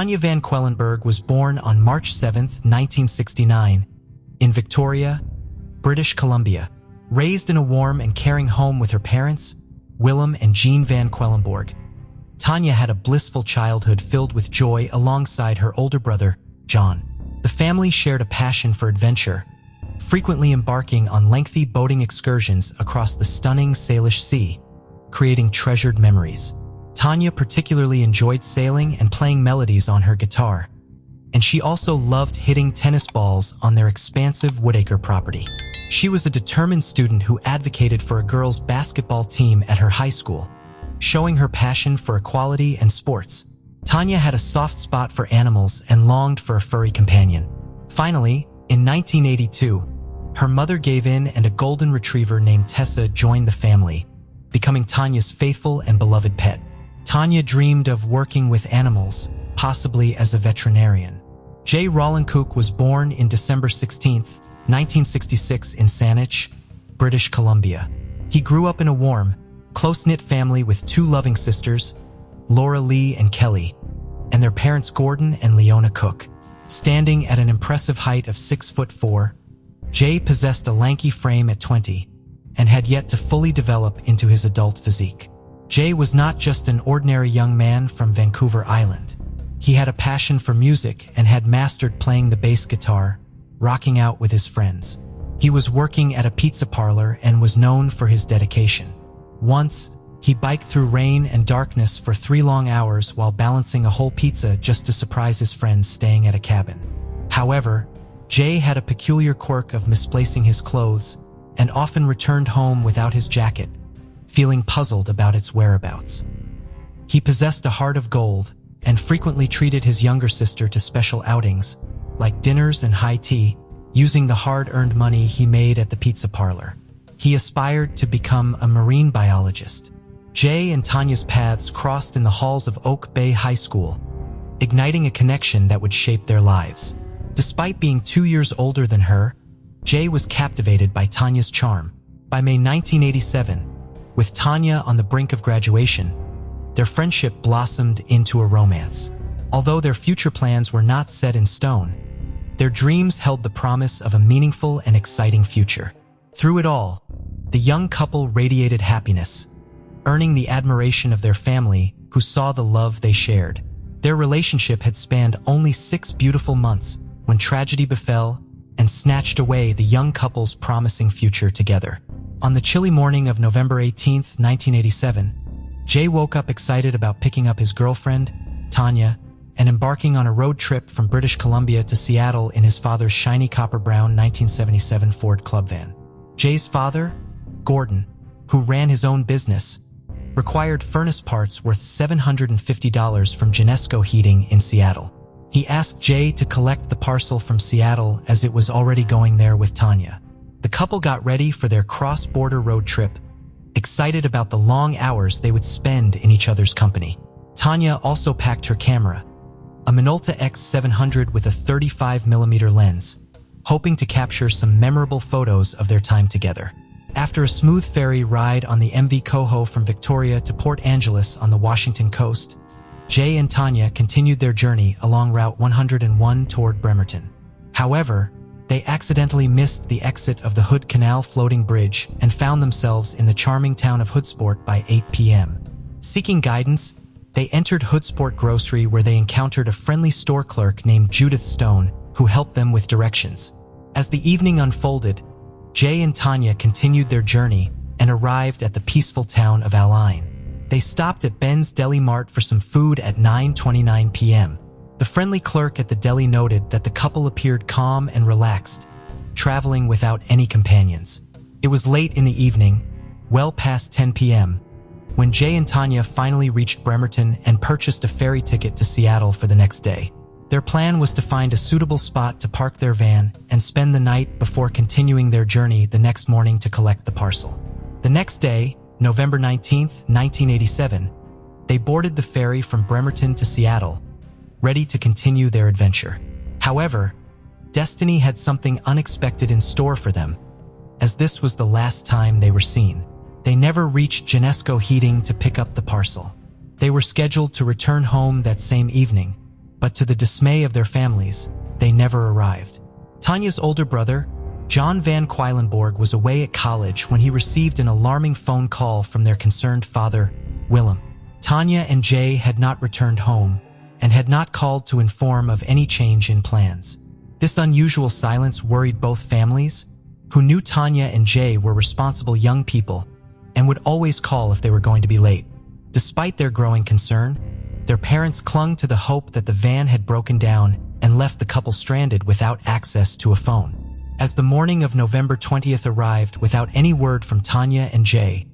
Tanya Van Quellenberg was born on March 7, 1969, in Victoria, British Columbia. Raised in a warm and caring home with her parents, Willem and Jean Van Quellenborg, Tanya had a blissful childhood filled with joy alongside her older brother, John. The family shared a passion for adventure, frequently embarking on lengthy boating excursions across the stunning Salish Sea, creating treasured memories. Tanya particularly enjoyed sailing and playing melodies on her guitar, and she also loved hitting tennis balls on their expansive Woodacre property. She was a determined student who advocated for a girls' basketball team at her high school, showing her passion for equality and sports. Tanya had a soft spot for animals and longed for a furry companion. Finally, in 1982, her mother gave in and a golden retriever named Tessa joined the family, becoming Tanya's faithful and beloved pet. Tanya dreamed of working with animals, possibly as a veterinarian. Jay Rollincook was born in December 16, 1966 in Saanich, British Columbia. He grew up in a warm, close-knit family with two loving sisters, Laura Lee and Kelly, and their parents Gordon and Leona Cook. Standing at an impressive height of 6'4", Jay possessed a lanky frame at 20 and had yet to fully develop into his adult physique. Jay was not just an ordinary young man from Vancouver Island. He had a passion for music and had mastered playing the bass guitar, rocking out with his friends. He was working at a pizza parlor and was known for his dedication. Once, he biked through rain and darkness for 3 long hours while balancing a whole pizza just to surprise his friends staying at a cabin. However, Jay had a peculiar quirk of misplacing his clothes and often returned home without his jacket, feeling puzzled about its whereabouts. He possessed a heart of gold and frequently treated his younger sister to special outings, like dinners and high tea, using the hard-earned money he made at the pizza parlor. He aspired to become a marine biologist. Jay and Tanya's paths crossed in the halls of Oak Bay High School, igniting a connection that would shape their lives. Despite being 2 years older than her, Jay was captivated by Tanya's charm. By May 1987, with Tanya on the brink of graduation, their friendship blossomed into a romance. Although their future plans were not set in stone, their dreams held the promise of a meaningful and exciting future. Through it all, the young couple radiated happiness, earning the admiration of their family who saw the love they shared. Their relationship had spanned only 6 beautiful months when tragedy befell and snatched away the young couple's promising future together. On the chilly morning of November 18, 1987, Jay woke up excited about picking up his girlfriend, Tanya, and embarking on a road trip from British Columbia to Seattle in his father's shiny copper-brown 1977 Ford Club van. Jay's father, Gordon, who ran his own business, required furnace parts worth $750 from Genesco Heating in Seattle. He asked Jay to collect the parcel from Seattle as it was already going there with Tanya. The couple got ready for their cross-border road trip, excited about the long hours they would spend in each other's company. Tanya also packed her camera, a Minolta X700 with a 35mm lens, hoping to capture some memorable photos of their time together. After a smooth ferry ride on the MV Coho from Victoria to Port Angeles on the Washington coast, Jay and Tanya continued their journey along Route 101 toward Bremerton. However, they accidentally missed the exit of the Hood Canal floating bridge and found themselves in the charming town of Hoodsport by 8 p.m. Seeking guidance, they entered Hoodsport Grocery where they encountered a friendly store clerk named Judith Stone who helped them with directions. As the evening unfolded, Jay and Tanya continued their journey and arrived at the peaceful town of Align. They stopped at Ben's Deli Mart for some food at 9:29 p.m. The friendly clerk at the deli noted that the couple appeared calm and relaxed, traveling without any companions. It was late in the evening, well past 10 p.m., when Jay and Tanya finally reached Bremerton and purchased a ferry ticket to Seattle for the next day. Their plan was to find a suitable spot to park their van and spend the night before continuing their journey the next morning to collect the parcel. The next day, November 19, 1987, they boarded the ferry from Bremerton to Seattle, ready to continue their adventure. However, destiny had something unexpected in store for them, as this was the last time they were seen. They never reached Genesco Heating to pick up the parcel. They were scheduled to return home that same evening, but to the dismay of their families, they never arrived. Tanya's older brother, John Van Queilenborg, was away at college when he received an alarming phone call from their concerned father, Willem. Tanya and Jay had not returned home and had not called to inform of any change in plans. This unusual silence worried both families, who knew Tanya and Jay were responsible young people and would always call if they were going to be late. Despite their growing concern, their parents clung to the hope that the van had broken down and left the couple stranded without access to a phone. As the morning of November 20th arrived without any word from Tanya and Jay,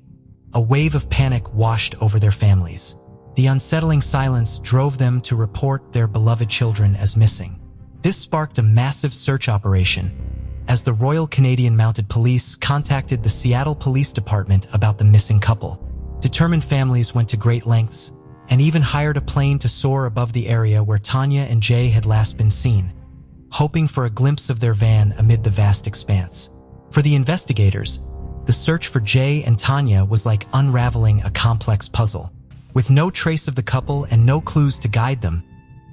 a wave of panic washed over their families. The unsettling silence drove them to report their beloved children as missing. This sparked a massive search operation, as the Royal Canadian Mounted Police contacted the Seattle Police Department about the missing couple. Determined families went to great lengths and even hired a plane to soar above the area where Tanya and Jay had last been seen, hoping for a glimpse of their van amid the vast expanse. For the investigators, the search for Jay and Tanya was like unraveling a complex puzzle. With no trace of the couple and no clues to guide them,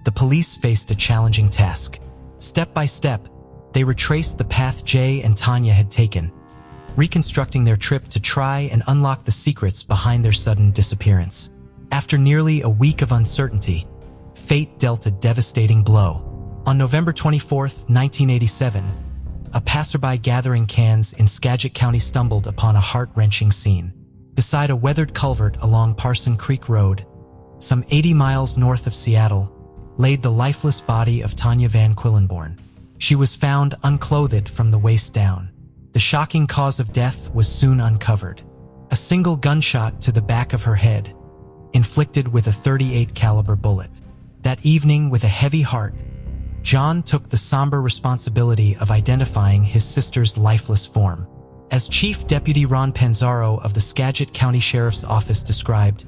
the police faced a challenging task. Step by step, they retraced the path Jay and Tanya had taken, reconstructing their trip to try and unlock the secrets behind their sudden disappearance. After nearly a week of uncertainty, fate dealt a devastating blow. On November 24, 1987, a passerby gathering cans in Skagit County stumbled upon a heart-wrenching scene. Beside a weathered culvert along Parson Creek Road, some 80 miles north of Seattle, laid the lifeless body of Tanya Van Queilenborg. She was found unclothed from the waist down. The shocking cause of death was soon uncovered. A single gunshot to the back of her head, inflicted with a .38 caliber bullet. That evening, with a heavy heart, John took the somber responsibility of identifying his sister's lifeless form. As Chief Deputy Ron Panzaro of the Skagit County Sheriff's Office described,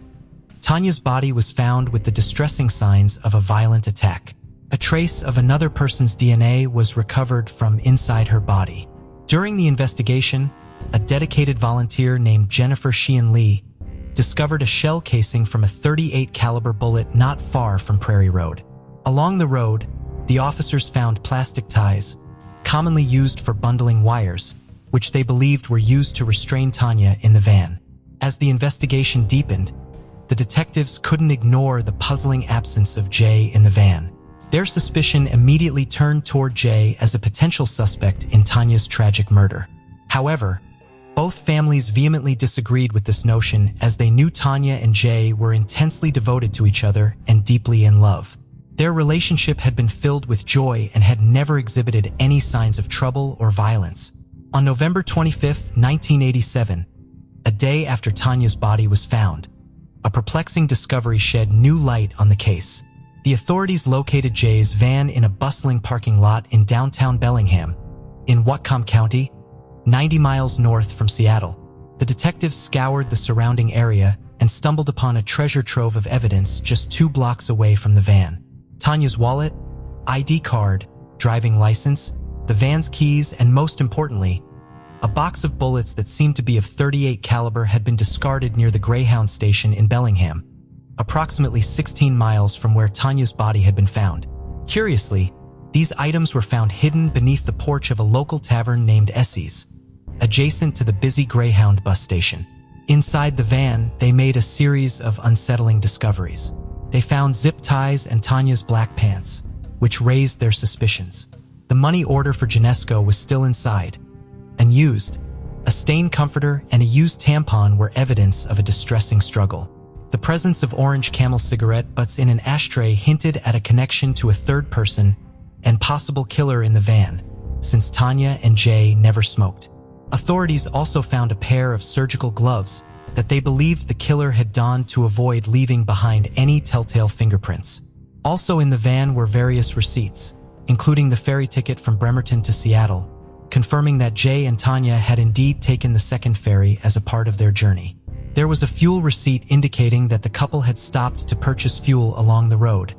Tanya's body was found with the distressing signs of a violent attack. A trace of another person's DNA was recovered from inside her body. During the investigation, a dedicated volunteer named Jennifer Sheehan Lee discovered a shell casing from a .38 caliber bullet not far from Prairie Road. Along the road, the officers found plastic ties, commonly used for bundling wires, which they believed were used to restrain Tanya in the van. As the investigation deepened, the detectives couldn't ignore the puzzling absence of Jay in the van. Their suspicion immediately turned toward Jay as a potential suspect in Tanya's tragic murder. However, both families vehemently disagreed with this notion, as they knew Tanya and Jay were intensely devoted to each other and deeply in love. Their relationship had been filled with joy and had never exhibited any signs of trouble or violence. On November 25, 1987, a day after Tanya's body was found, a perplexing discovery shed new light on the case. The authorities located Jay's van in a bustling parking lot in downtown Bellingham, in Whatcom County, 90 miles north from Seattle. The detectives scoured the surrounding area and stumbled upon a treasure trove of evidence just 2 blocks away from the van. Tanya's wallet, ID card, driving license, the van's keys, and most importantly, a box of bullets that seemed to be of .38 caliber had been discarded near the Greyhound station in Bellingham, approximately 16 miles from where Tanya's body had been found. Curiously, these items were found hidden beneath the porch of a local tavern named Essie's, adjacent to the busy Greyhound bus station. Inside the van, they made a series of unsettling discoveries. They found zip ties and Tanya's black pants, which raised their suspicions. The money order for Genesco was still inside, and used. A stained comforter and a used tampon were evidence of a distressing struggle. The presence of orange Camel cigarette butts in an ashtray hinted at a connection to a third person and possible killer in the van, since Tanya and Jay never smoked. Authorities also found a pair of surgical gloves that they believed the killer had donned to avoid leaving behind any telltale fingerprints. Also in the van were various receipts, including the ferry ticket from Bremerton to Seattle, confirming that Jay and Tanya had indeed taken the second ferry as a part of their journey. There was a fuel receipt indicating that the couple had stopped to purchase fuel along the road,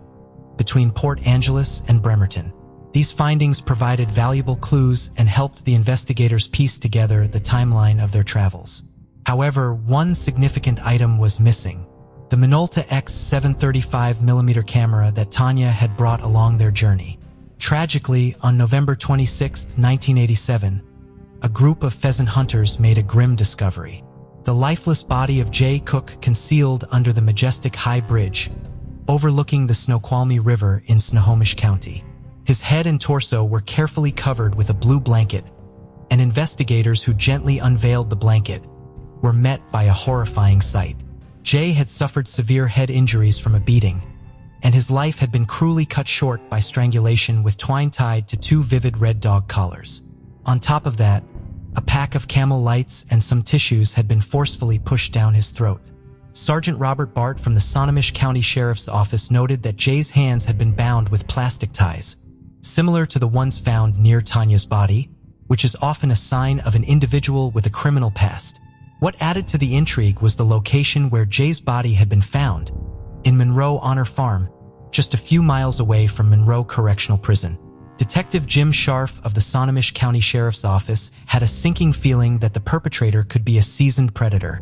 between Port Angeles and Bremerton. These findings provided valuable clues and helped the investigators piece together the timeline of their travels. However, one significant item was missing: the Minolta X 735mm camera that Tanya had brought along their journey. Tragically, on November 26, 1987, a group of pheasant hunters made a grim discovery. The lifeless body of Jay Cook concealed under the majestic high bridge, overlooking the Snoqualmie River in Snohomish County. His head and torso were carefully covered with a blue blanket, and investigators who gently unveiled the blanket were met by a horrifying sight. Jay had suffered severe head injuries from a beating, and his life had been cruelly cut short by strangulation with twine tied to 2 vivid red dog collars. On top of that, a pack of Camel lights and some tissues had been forcefully pushed down his throat. Sergeant Robert Bart from the Snohomish County Sheriff's Office noted that Jay's hands had been bound with plastic ties, similar to the ones found near Tanya's body, which is often a sign of an individual with a criminal past. What added to the intrigue was the location where Jay's body had been found, in Monroe Honor Farm, just a few miles away from Monroe Correctional Prison. Detective Jim Scharf of the Snohomish County Sheriff's Office had a sinking feeling that the perpetrator could be a seasoned predator,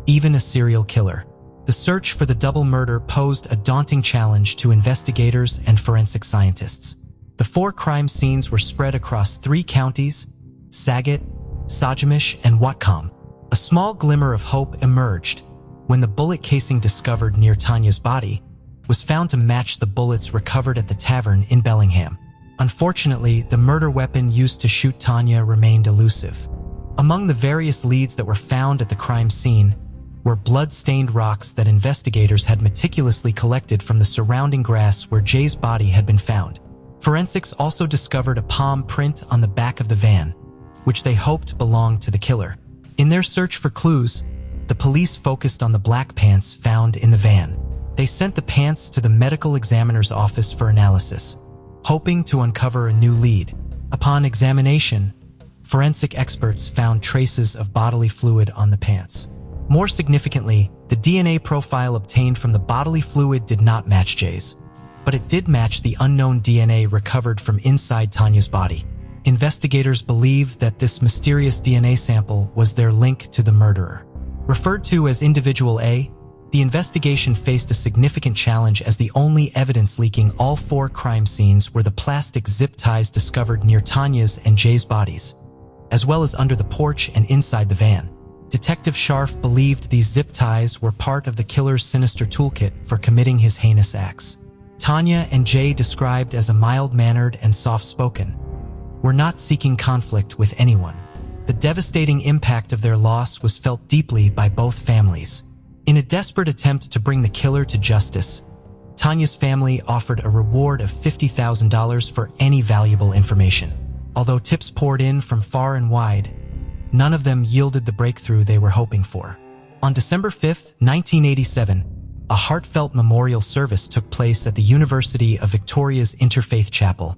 even a serial killer. The search for the double murder posed a daunting challenge to investigators and forensic scientists. The 4 crime scenes were spread across 3 counties: Saget, Sagamihsh, and Whatcom. A small glimmer of hope emerged when the bullet casing discovered near Tanya's body was found to match the bullets recovered at the tavern in Bellingham. Unfortunately, the murder weapon used to shoot Tanya remained elusive. Among the various leads that were found at the crime scene were blood-stained rocks that investigators had meticulously collected from the surrounding grass where Jay's body had been found. Forensics also discovered a palm print on the back of the van, which they hoped belonged to the killer. In their search for clues, the police focused on the black pants found in the van. They sent the pants to the medical examiner's office for analysis, hoping to uncover a new lead. Upon examination, forensic experts found traces of bodily fluid on the pants. More significantly, the DNA profile obtained from the bodily fluid did not match Jay's, but it did match the unknown DNA recovered from inside Tanya's body. Investigators believe that this mysterious DNA sample was their link to the murderer. Referred to as Individual A, the investigation faced a significant challenge as the only evidence leaking all 4 crime scenes were the plastic zip ties discovered near Tanya's and Jay's bodies, as well as under the porch and inside the van. Detective Scharf believed these zip ties were part of the killer's sinister toolkit for committing his heinous acts. Tanya and Jay, described as a mild-mannered and soft-spoken, were not seeking conflict with anyone. The devastating impact of their loss was felt deeply by both families. In a desperate attempt to bring the killer to justice, Tanya's family offered a reward of $50,000 for any valuable information. Although tips poured in from far and wide, none of them yielded the breakthrough they were hoping for. On December 5, 1987, a heartfelt memorial service took place at the University of Victoria's Interfaith Chapel,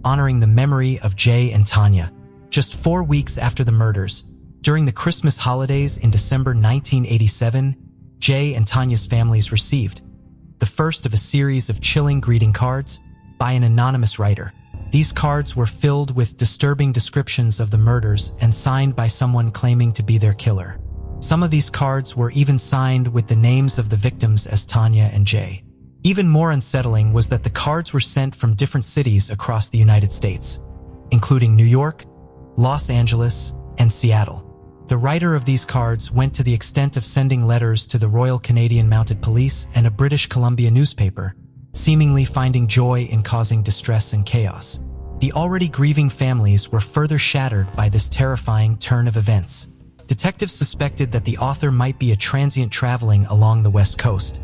honoring the memory of Jay and Tanya. Just 4 weeks after the murders, during the Christmas holidays in December 1987, Jay and Tanya's families received the first of a series of chilling greeting cards by an anonymous writer. These cards were filled with disturbing descriptions of the murders and signed by someone claiming to be their killer. Some of these cards were even signed with the names of the victims as Tanya and Jay. Even more unsettling was that the cards were sent from different cities across the United States, including New York, Los Angeles, and Seattle. The writer of these cards went to the extent of sending letters to the Royal Canadian Mounted Police and a British Columbia newspaper, seemingly finding joy in causing distress and chaos. The already grieving families were further shattered by this terrifying turn of events. Detectives suspected that the author might be a transient traveling along the West Coast,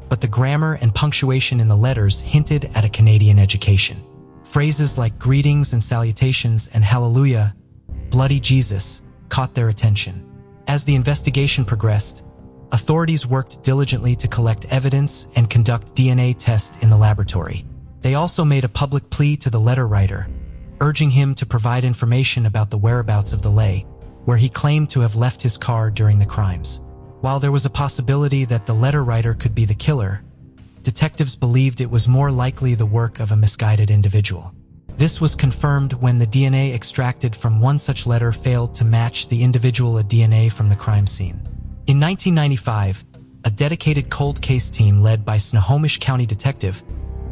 but the grammar and punctuation in the letters hinted at a Canadian education. Phrases like greetings and salutations and hallelujah, bloody Jesus, caught their attention. As the investigation progressed, authorities worked diligently to collect evidence and conduct DNA tests in the laboratory. They also made a public plea to the letter writer, urging him to provide information about the whereabouts of the lay, where he claimed to have left his car during the crimes. While there was a possibility that the letter writer could be the killer, detectives believed it was more likely the work of a misguided individual. This was confirmed when the DNA extracted from one such letter failed to match the individual DNA from the crime scene. In 1995, a dedicated cold case team led by Snohomish County Detective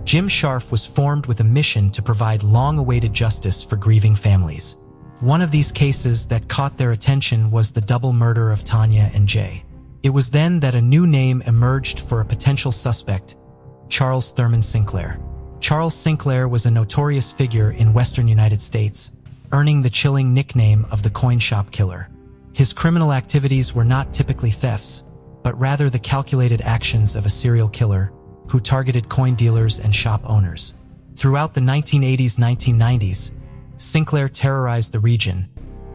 Jim Scharf was formed with a mission to provide long-awaited justice for grieving families. One of these cases that caught their attention was the double murder of Tanya and Jay. It was then that a new name emerged for a potential suspect, Charles Thurman Sinclair. Charles Sinclair was a notorious figure in western United States, earning the chilling nickname of the coin shop killer. His criminal activities were not typically thefts, but rather the calculated actions of a serial killer who targeted coin dealers and shop owners. Throughout the 1980s-1990s, Sinclair terrorized the region,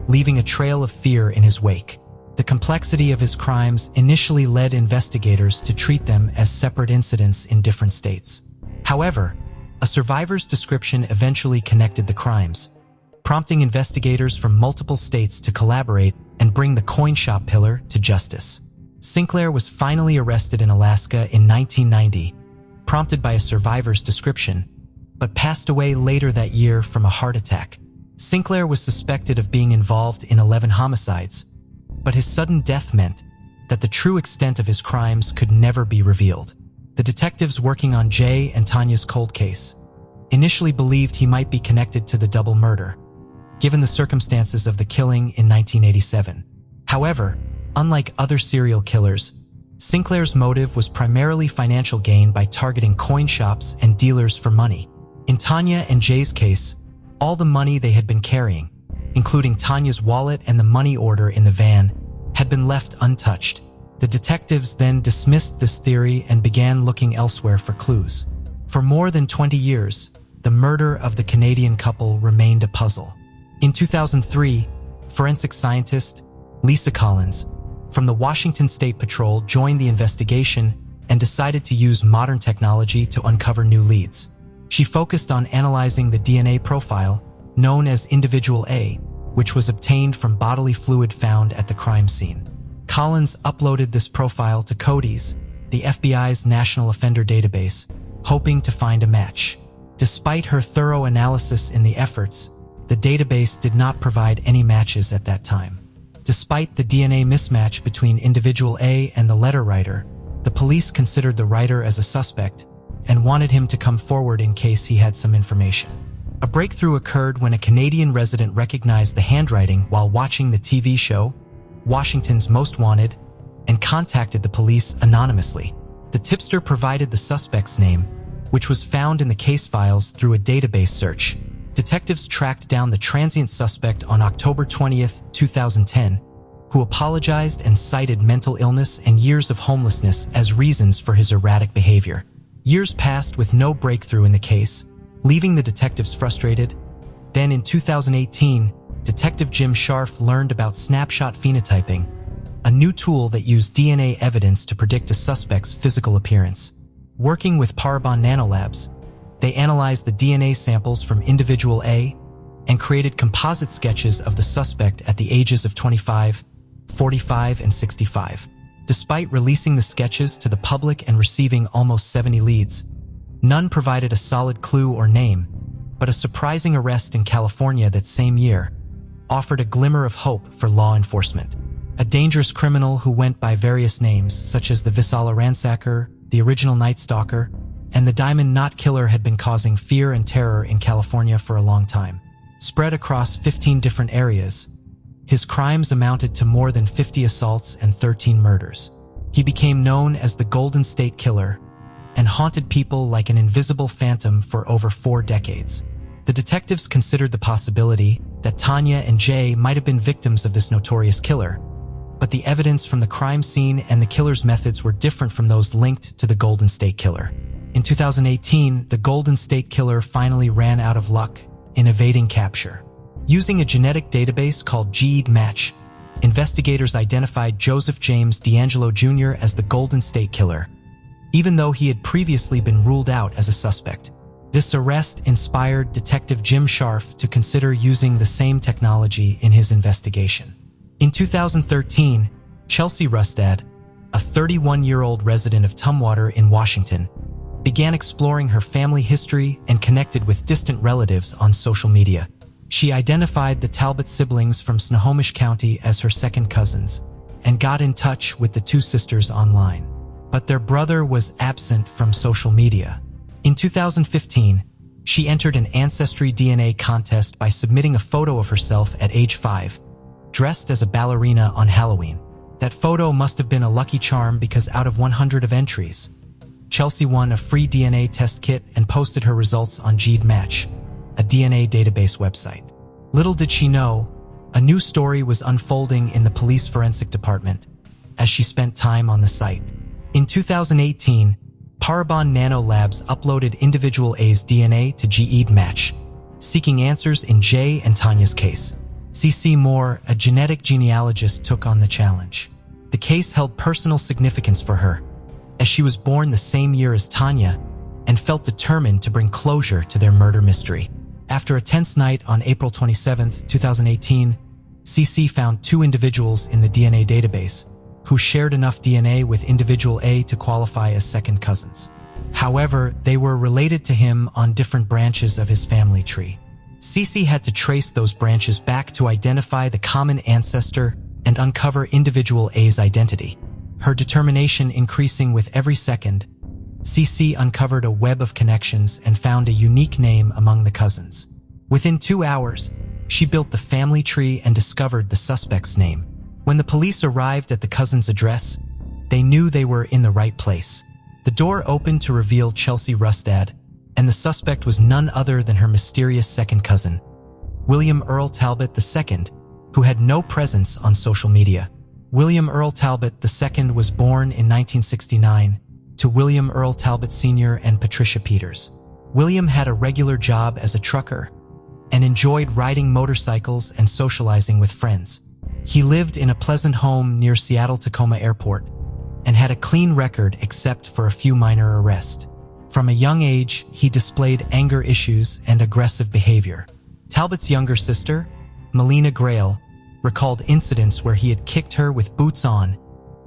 leaving a trail of fear in his wake. The complexity of his crimes initially led investigators to treat them as separate incidents in different states. However, a survivor's description eventually connected the crimes, prompting investigators from multiple states to collaborate and bring the coin shop killer to justice. Sinclair was finally arrested in Alaska in 1990, prompted by a survivor's description, but passed away later that year from a heart attack. Sinclair was suspected of being involved in 11 homicides, but his sudden death meant that the true extent of his crimes could never be revealed. The detectives working on Jay and Tanya's cold case initially believed he might be connected to the double murder, given the circumstances of the killing in 1987. However, unlike other serial killers, Sinclair's motive was primarily financial gain by targeting coin shops and dealers for money. In Tanya and Jay's case, all the money they had been carrying, including Tanya's wallet and the money order in the van, had been left untouched. The detectives then dismissed this theory and began looking elsewhere for clues. For more than 20 years, the murder of the Canadian couple remained a puzzle. In 2003, forensic scientist Lisa Collins from the Washington State Patrol joined the investigation and decided to use modern technology to uncover new leads. She focused on analyzing the DNA profile known as Individual A, which was obtained from bodily fluid found at the crime scene. Collins uploaded this profile to CODIS, the FBI's National Offender Database, hoping to find a match. Despite her thorough analysis in the efforts, the database did not provide any matches at that time. Despite the DNA mismatch between Individual A and the letter writer, the police considered the writer as a suspect and wanted him to come forward in case he had some information. A breakthrough occurred when a Canadian resident recognized the handwriting while watching the TV show Washington's Most Wanted and contacted the police anonymously. The tipster provided the suspect's name, which was found in the case files through a database search. Detectives tracked down the transient suspect on October 20th, 2010, who apologized and cited mental illness and years of homelessness as reasons for his erratic behavior. Years passed with no breakthrough in the case, leaving the detectives frustrated. Then in 2018, Detective Jim Scharf learned about snapshot phenotyping, a new tool that used DNA evidence to predict a suspect's physical appearance. Working with Parabon Nanolabs, they analyzed the DNA samples from Individual A and created composite sketches of the suspect at the ages of 25, 45, and 65. Despite releasing the sketches to the public and receiving almost 70 leads, none provided a solid clue or name, but a surprising arrest in California that same year offered a glimmer of hope for law enforcement. A dangerous criminal who went by various names, such as the Visala Ransacker, the Original Night Stalker, and the Diamond Knot Killer, had been causing fear and terror in California for a long time. Spread across 15 different areas, his crimes amounted to more than 50 assaults and 13 murders. He became known as the Golden State Killer and haunted people like an invisible phantom for over 4 decades. The detectives considered the possibility that Tanya and Jay might have been victims of this notorious killer, but the evidence from the crime scene and the killer's methods were different from those linked to the Golden State Killer. In 2018, the Golden State Killer finally ran out of luck in evading capture. Using a genetic database called GED-Match, investigators identified Joseph James D'Angelo Jr. as the Golden State Killer, even though he had previously been ruled out as a suspect. This arrest inspired Detective Jim Scharf to consider using the same technology in his investigation. In 2013, Chelsea Rustad, a 31-year-old resident of Tumwater in Washington, began exploring her family history and connected with distant relatives on social media. She identified the Talbot siblings from Snohomish County as her second cousins and got in touch with the two sisters online. but their brother was absent from social media. In 2015, she entered an ancestry DNA contest by submitting a photo of herself at age 5, dressed as a ballerina on Halloween. That photo must have been a lucky charm because out of 100 of entries, Chelsea won a free DNA test kit and posted her results on GeneMatch, a DNA database website. Little did she know, a new story was unfolding in the police forensic department as she spent time on the site. In 2018, Parabon Nanolabs uploaded individual A's DNA to GeneMatch, seeking answers in Jay and Tanya's case. CC Moore, a genetic genealogist, took on the challenge. The case held personal significance for her, as she was born the same year as Tanya and felt determined to bring closure to their murder mystery. After a tense night on April 27, 2018, CC found 2 individuals in the DNA database who shared enough DNA with individual A to qualify as second cousins. However, they were related to him on different branches of his family tree. CC had to trace those branches back to identify the common ancestor and uncover individual A's identity. Her determination increasing with every second, CC uncovered a web of connections and found a unique name among the cousins. Within 2 hours, she built the family tree and discovered the suspect's name. When the police arrived at the cousins' address, they knew they were in the right place. The door opened to reveal Chelsea Rustad, and the suspect was none other than her mysterious second cousin, William Earl Talbot II, who had no presence on social media. William Earl Talbot II was born in 1969 to William Earl Talbot Sr. and Patricia Peters. William had a regular job as a trucker and enjoyed riding motorcycles and socializing with friends. He lived in a pleasant home near Seattle-Tacoma Airport and had a clean record except for a few minor arrests. From a young age, he displayed anger issues and aggressive behavior. Talbot's younger sister, Melina Grail, recalled incidents where he had kicked her with boots on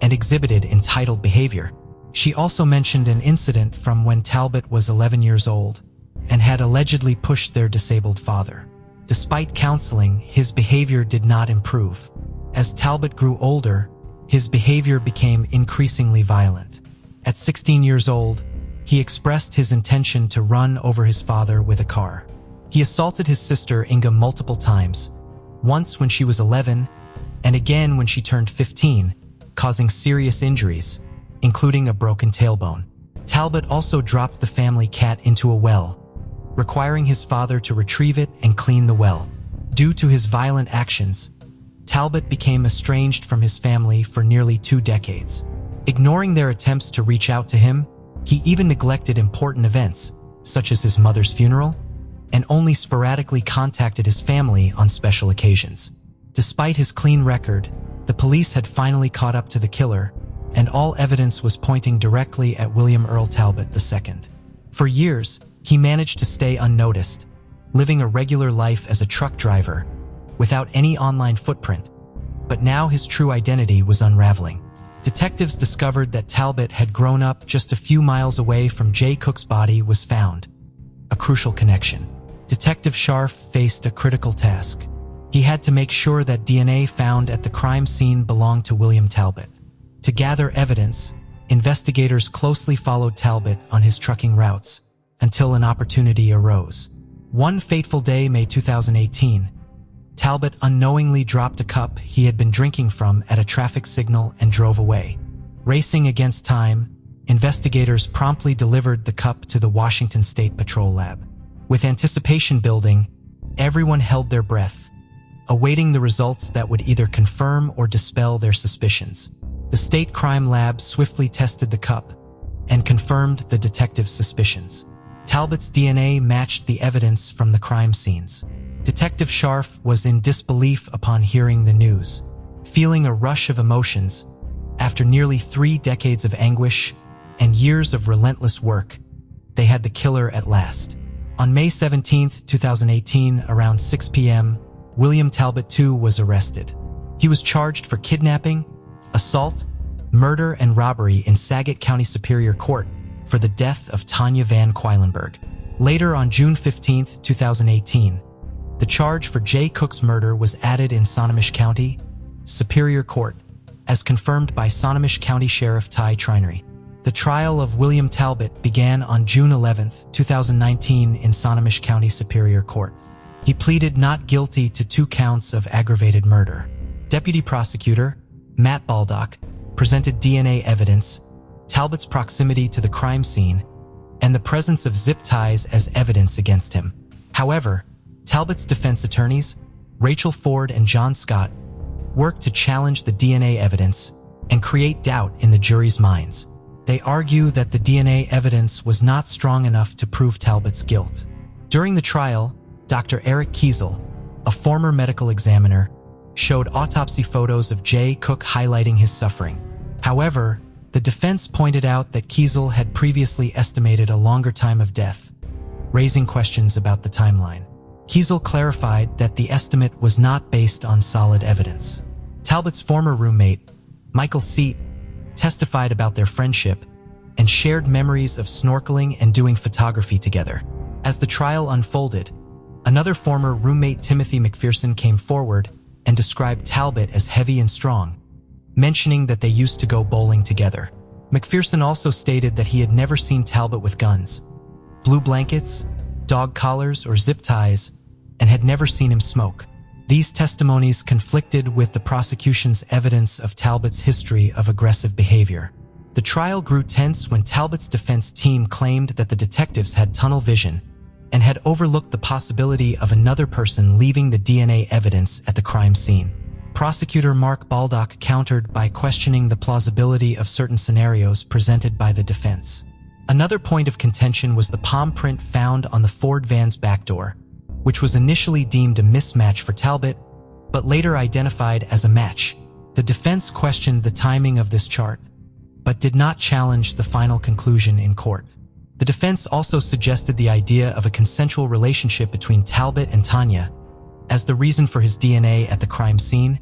and exhibited entitled behavior. She also mentioned an incident from when Talbot was 11 years old and had allegedly pushed their disabled father. Despite counseling, his behavior did not improve. As Talbot grew older, his behavior became increasingly violent. At 16 years old, he expressed his intention to run over his father with a car. He assaulted his sister Inga multiple times, once when she was 11 and again when she turned 15, causing serious injuries, including a broken tailbone. Talbot also dropped the family cat into a well, requiring his father to retrieve it and clean the well. Due to his violent actions, Talbot became estranged from his family for nearly 2 decades. Ignoring their attempts to reach out to him, he even neglected important events, such as his mother's funeral, and only sporadically contacted his family on special occasions. Despite his clean record, the police had finally caught up to the killer, and all evidence was pointing directly at William Earl Talbot II. For years, he managed to stay unnoticed, living a regular life as a truck driver, without any online footprint, but now his true identity was unraveling. Detectives discovered that Talbot had grown up just a few miles away from Jay Cook's body was found, a crucial connection. Detective Scharf faced a critical task. He had to make sure that DNA found at the crime scene belonged to William Talbot. To gather evidence, investigators closely followed Talbot on his trucking routes until an opportunity arose. One fateful day, May 2018, Talbot unknowingly dropped a cup he had been drinking from at a traffic signal and drove away. Racing against time, investigators promptly delivered the cup to the Washington State Patrol Lab. With anticipation building, everyone held their breath, awaiting the results that would either confirm or dispel their suspicions. The State Crime Lab swiftly tested the cup and confirmed the detectives' suspicions. Talbot's DNA matched the evidence from the crime scenes. Detective Scharf was in disbelief upon hearing the news, feeling a rush of emotions. After nearly 3 decades of anguish and years of relentless work, they had the killer at last. On May 17, 2018, around 6 p.m., William Talbot II was arrested. He was charged for kidnapping, assault, murder, and robbery in Saget County Superior Court for the death of Tanya Van Queilenberg. Later, on June 15, 2018, the charge for Jay Cook's murder was added in Snohomish County Superior Court, as confirmed by Snohomish County Sheriff Ty Trinery. The trial of William Talbot began on June 11, 2019 in Snohomish County Superior Court. He pleaded not guilty to 2 counts of aggravated murder. Deputy Prosecutor Matt Baldock presented DNA evidence, Talbot's proximity to the crime scene, and the presence of zip ties as evidence against him. However, Talbot's defense attorneys, Rachel Ford and John Scott, worked to challenge the DNA evidence and create doubt in the jury's minds. They argue that the DNA evidence was not strong enough to prove Talbot's guilt. During the trial, Dr. Eric Kiesel, a former medical examiner, showed autopsy photos of Jay Cook highlighting his suffering. However, the defense pointed out that Kiesel had previously estimated a longer time of death, raising questions about the timeline. Kiesel clarified that the estimate was not based on solid evidence. Talbot's former roommate, Michael Seat, testified about their friendship and shared memories of snorkeling and doing photography together. As the trial unfolded, another former roommate, Timothy McPherson, came forward and described Talbot as heavy and strong, mentioning that they used to go bowling together. McPherson also stated that he had never seen Talbot with guns, blue blankets, dog collars, or zip ties, and had never seen him smoke. These testimonies conflicted with the prosecution's evidence of Talbot's history of aggressive behavior. The trial grew tense when Talbot's defense team claimed that the detectives had tunnel vision and had overlooked the possibility of another person leaving the DNA evidence at the crime scene. Prosecutor Mark Baldock countered by questioning the plausibility of certain scenarios presented by the defense. Another point of contention was the palm print found on the Ford van's back door, which was initially deemed a mismatch for Talbot, but later identified as a match. The defense questioned the timing of this chart, but did not challenge the final conclusion in court. The defense also suggested the idea of a consensual relationship between Talbot and Tanya as the reason for his DNA at the crime scene,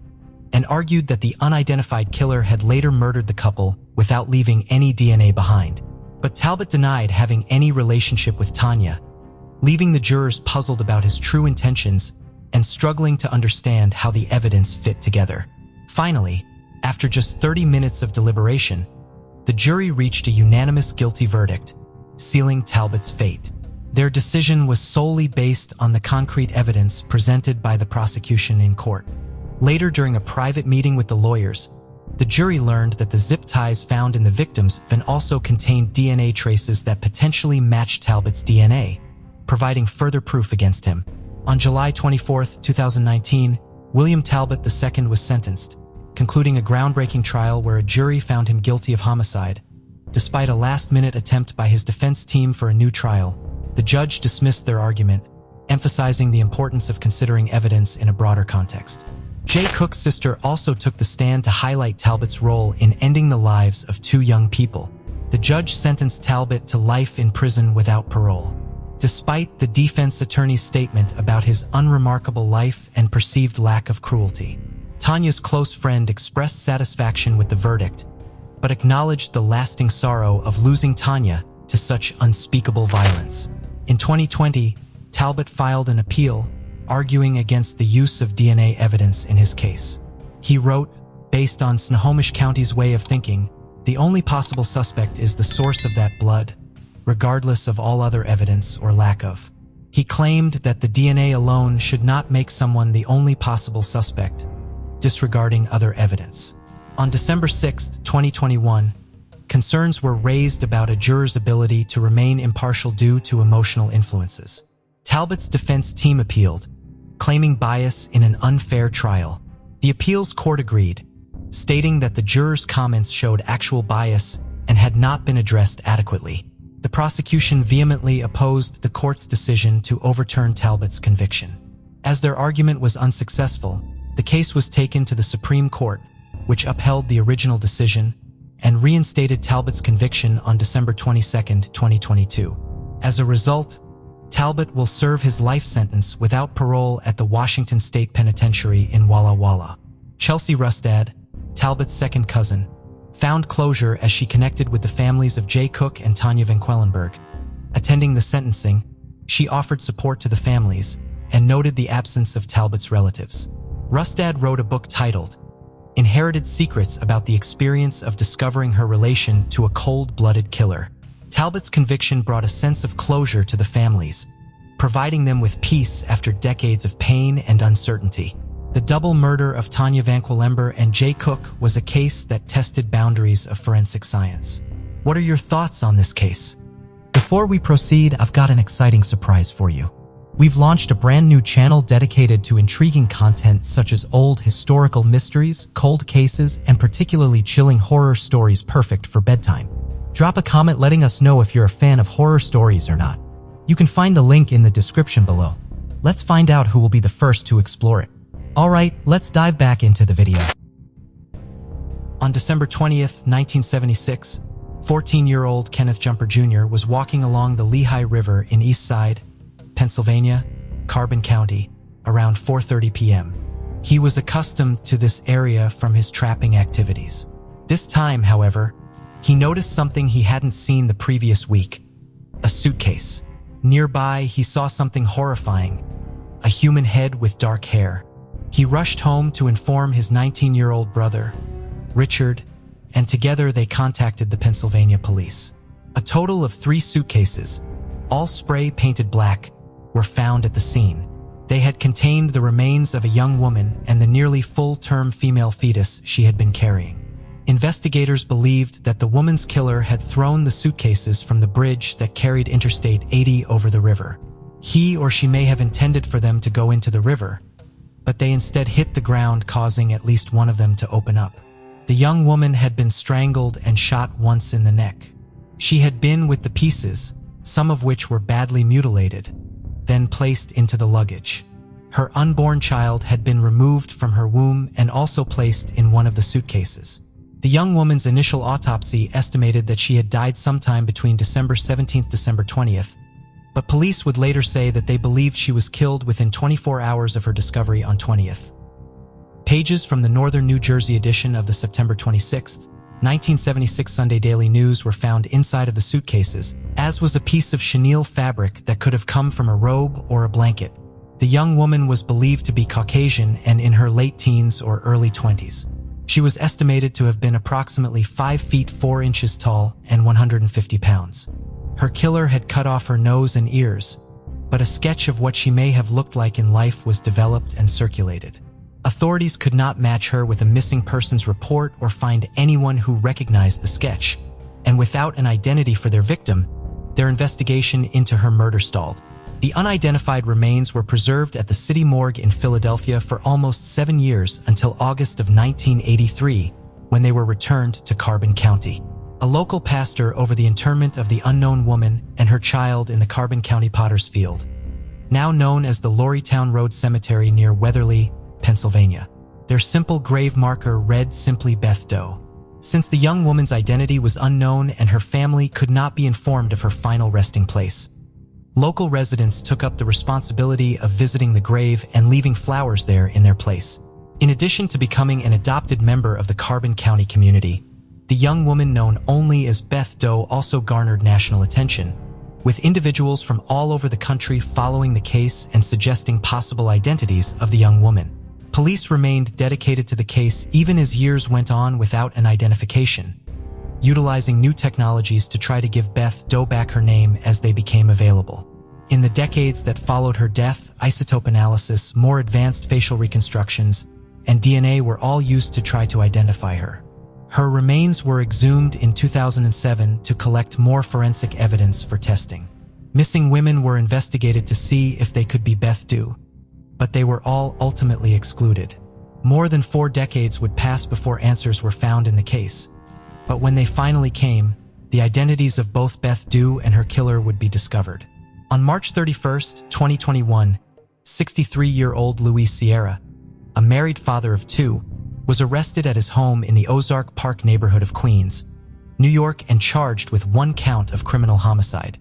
and argued that the unidentified killer had later murdered the couple without leaving any DNA behind. But Talbot denied having any relationship with Tanya, leaving the jurors puzzled about his true intentions and struggling to understand how the evidence fit together. Finally, after just 30 minutes of deliberation, the jury reached a unanimous guilty verdict, sealing Talbot's fate. Their decision was solely based on the concrete evidence presented by the prosecution in court. Later, during a private meeting with the lawyers, the jury learned that the zip ties found in the victim's van also contained DNA traces that potentially matched Talbot's DNA, providing further proof against him. On July 24, 2019, William Talbot II was sentenced, concluding a groundbreaking trial where a jury found him guilty of homicide. Despite a last-minute attempt by his defense team for a new trial, the judge dismissed their argument, emphasizing the importance of considering evidence in a broader context. Jay Cook's sister also took the stand to highlight Talbot's role in ending the lives of 2 young people. The judge sentenced Talbot to life in prison without parole. Despite the defense attorney's statement about his unremarkable life and perceived lack of cruelty, Tanya's close friend expressed satisfaction with the verdict, but acknowledged the lasting sorrow of losing Tanya to such unspeakable violence. In 2020, Talbot filed an appeal, arguing against the use of DNA evidence in his case. He wrote, "Based on Snohomish County's way of thinking, the only possible suspect is the source of that blood, regardless of all other evidence or lack of." He claimed that the DNA alone should not make someone the only possible suspect, disregarding other evidence. On December 6, 2021, concerns were raised about a juror's ability to remain impartial due to emotional influences. Talbot's defense team appealed, claiming bias in an unfair trial. The appeals court agreed, stating that the jurors' comments showed actual bias and had not been addressed adequately. The prosecution vehemently opposed the court's decision to overturn Talbot's conviction. As their argument was unsuccessful, the case was taken to the Supreme Court, which upheld the original decision and reinstated Talbot's conviction on December 22, 2022. As a result, Talbot will serve his life sentence without parole at the Washington State Penitentiary in Walla Walla. Chelsea Rustad, Talbot's second cousin, found closure as she connected with the families of Jay Cook and Tanya Van Quellenberg. Attending the sentencing, she offered support to the families and noted the absence of Talbot's relatives. Rustad wrote a book titled, inherited secrets about the experience of discovering her relation to a cold-blooded killer. Talbot's conviction brought a sense of closure to the families, providing them with peace after decades of pain and uncertainty. The double murder of Tanya Vanquillember and Jay Cook was a case that tested boundaries of forensic science. What are your thoughts on this case? Before we proceed, I've got an exciting surprise for you. We've launched a brand new channel dedicated to intriguing content such as old historical mysteries, cold cases, and particularly chilling horror stories perfect for bedtime. Drop a comment letting us know if you're a fan of horror stories or not. You can find the link in the description below. Let's find out who will be the first to explore it. Alright, let's dive back into the video. On December 20th, 1976, 14-year-old Kenneth Jumper Jr. was walking along the Lehigh River in East Side, Pennsylvania, Carbon County, around 4:30 p.m. He was accustomed to this area from his trapping activities. This time, however, he noticed something he hadn't seen the previous week: a suitcase. Nearby, he saw something horrifying: a human head with dark hair. He rushed home to inform his 19-year-old brother, Richard, and together they contacted the Pennsylvania police. A total of 3 suitcases, all spray-painted black, were found at the scene. They had contained the remains of a young woman and the nearly full-term female fetus she had been carrying. Investigators believed that the woman's killer had thrown the suitcases from the bridge that carried Interstate 80 over the river. He or she may have intended for them to go into the river, but they instead hit the ground, causing at least one of them to open up. The young woman had been strangled and shot once in the neck. She had been with the pieces, some of which were badly mutilated, then placed into the luggage. Her unborn child had been removed from her womb and also placed in one of the suitcases. The young woman's initial autopsy estimated that she had died sometime between December 17th and December 20th, but police would later say that they believed she was killed within 24 hours of her discovery on 20th. Pages from the Northern New Jersey edition of the September 26, 1976 Sunday Daily News were found inside of the suitcases, as was a piece of chenille fabric that could have come from a robe or a blanket. The young woman was believed to be Caucasian and in her late teens or early 20s. She was estimated to have been approximately 5 feet 4 inches tall and 150 pounds. Her killer had cut off her nose and ears, but a sketch of what she may have looked like in life was developed and circulated. Authorities could not match her with a missing persons report or find anyone who recognized the sketch, and without an identity for their victim, their investigation into her murder stalled. The unidentified remains were preserved at the city morgue in Philadelphia for almost 7 years until August of 1983, when they were returned to Carbon County. A local pastor over the interment of the unknown woman and her child in the Carbon County Potter's Field, now known as the Lorrytown Road Cemetery near Weatherly, Pennsylvania. Their simple grave marker read simply Beth Doe. Since the young woman's identity was unknown and her family could not be informed of her final resting place, local residents took up the responsibility of visiting the grave and leaving flowers there in their place. In addition to becoming an adopted member of the Carbon County community, the young woman known only as Beth Doe also garnered national attention, with individuals from all over the country following the case and suggesting possible identities of the young woman. Police remained dedicated to the case even as years went on without an identification, utilizing new technologies to try to give Beth Doe back her name as they became available. In the decades that followed her death, isotope analysis, more advanced facial reconstructions, and DNA were all used to try to identify her. Her remains were exhumed in 2007 to collect more forensic evidence for testing. Missing women were investigated to see if they could be Beth Doe, but they were all ultimately excluded. More than 4 decades would pass before answers were found in the case, but when they finally came, the identities of both Beth Doe and her killer would be discovered. On March 31st, 2021, 63-year-old Luis Sierra, a married father of 2, was arrested at his home in the Ozark Park neighborhood of Queens, New York, and charged with 1 count of criminal homicide.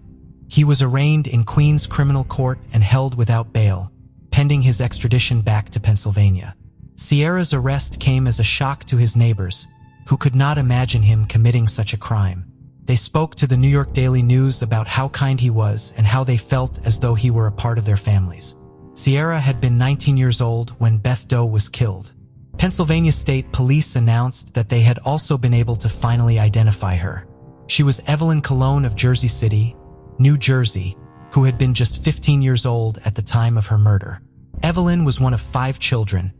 He was arraigned in Queens Criminal Court and held without bail, pending his extradition back to Pennsylvania. Sierra's arrest came as a shock to his neighbors, who could not imagine him committing such a crime. They spoke to the New York Daily News about how kind he was and how they felt as though he were a part of their families. Sierra had been 19 years old when Beth Doe was killed. Pennsylvania State Police announced that they had also been able to finally identify her. She was Evelyn Cologne of Jersey City, New Jersey, who had been just 15 years old at the time of her murder. Evelyn was one of 5 children,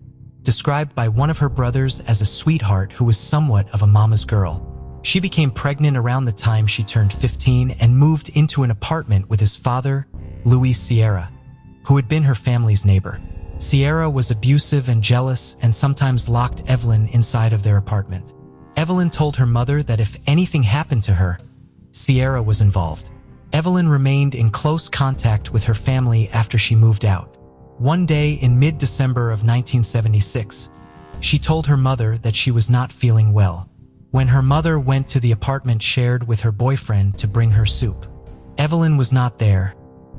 described by one of her brothers as a sweetheart who was somewhat of a mama's girl. She became pregnant around the time she turned 15 and moved into an apartment with his father, Louis Sierra, who had been her family's neighbor. Sierra was abusive and jealous and sometimes locked Evelyn inside of their apartment. Evelyn told her mother that if anything happened to her, Sierra was involved. Evelyn remained in close contact with her family after she moved out. One day in mid-December of 1976, she told her mother that she was not feeling well. When her mother went to the apartment shared with her boyfriend to bring her soup, Evelyn was not there,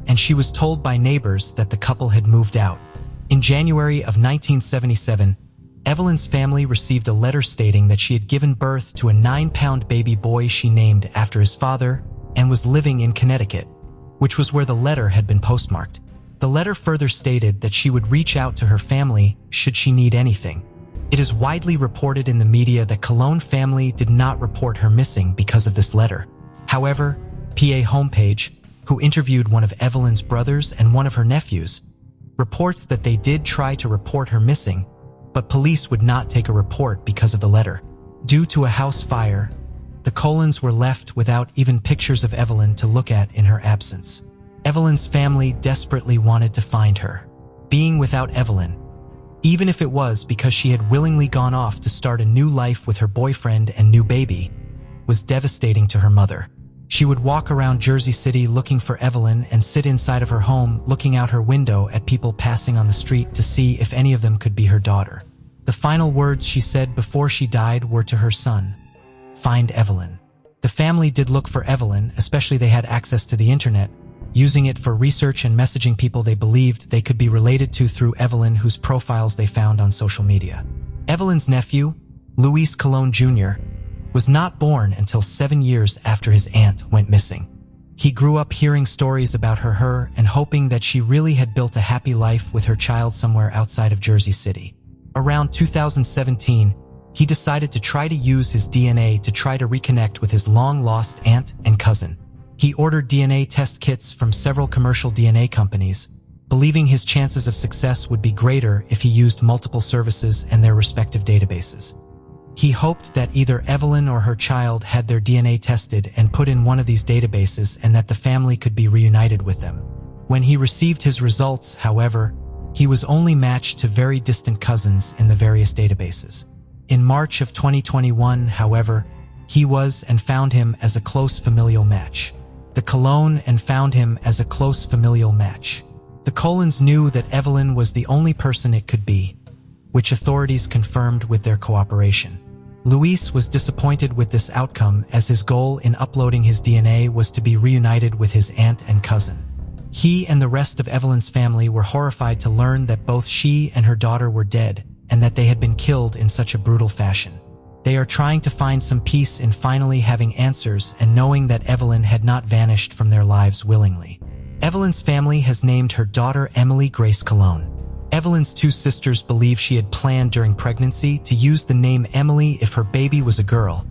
and she was told by neighbors that the couple had moved out. In January of 1977, Evelyn's family received a letter stating that she had given birth to a 9-pound baby boy she named after his father and was living in Connecticut, which was where the letter had been postmarked. The letter further stated that she would reach out to her family should she need anything. It is widely reported in the media that Cologne family did not report her missing because of this letter. However, PA Homepage, who interviewed one of Evelyn's brothers and one of her nephews, reports that they did try to report her missing, but police would not take a report because of the letter. Due to a house fire, the Colons were left without even pictures of Evelyn to look at in her absence. Evelyn's family desperately wanted to find her. Being without Evelyn, even if it was because she had willingly gone off to start a new life with her boyfriend and new baby, was devastating to her mother. She would walk around Jersey City looking for Evelyn and sit inside of her home looking out her window at people passing on the street to see if any of them could be her daughter. The final words she said before she died were to her son, "Find Evelyn." The family did look for Evelyn, especially they had access to the internet, using it for research and messaging people they believed they could be related to through Evelyn, whose profiles they found on social media. Evelyn's nephew, Louis Cologne Jr., was not born until 7 years after his aunt went missing. He grew up hearing stories about her and hoping that she really had built a happy life with her child somewhere outside of Jersey City. Around 2017, he decided to try to use his DNA to try to reconnect with his long-lost aunt and cousin. He ordered DNA test kits from several commercial DNA companies, believing his chances of success would be greater if he used multiple services and their respective databases. He hoped that either Evelyn or her child had their DNA tested and put in one of these databases and that the family could be reunited with them. When he received his results, however, he was only matched to very distant cousins in the various databases. In March of 2021, however, he was and found him as a close familial match. The Cologne and found him as a close familial match. The Colons knew that Evelyn was the only person it could be, which authorities confirmed with their cooperation. Louis was disappointed with this outcome as his goal in uploading his DNA was to be reunited with his aunt and cousin. He and the rest of Evelyn's family were horrified to learn that both she and her daughter were dead and that they had been killed in such a brutal fashion. They are trying to find some peace in finally having answers and knowing that Evelyn had not vanished from their lives willingly. Evelyn's family has named her daughter Emily Grace Cologne. Evelyn's 2 sisters believe she had planned during pregnancy to use the name Emily if her baby was a girl,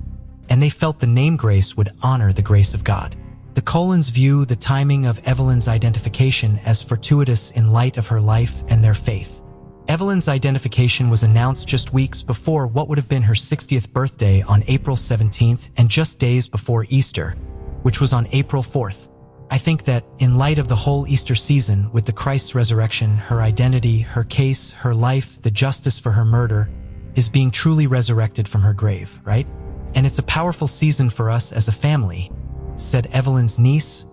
and they felt the name Grace would honor the grace of God. The Colons view the timing of Evelyn's identification as fortuitous in light of her life and their faith. Evelyn's identification was announced just weeks before what would have been her 60th birthday on April 17th and just days before Easter, which was on April 4th. I think that, in light of the whole Easter season, with the Christ's resurrection, her identity, her case, her life, the justice for her murder, is being truly resurrected from her grave, right? And it's a powerful season for us as a family, said Evelyn's niece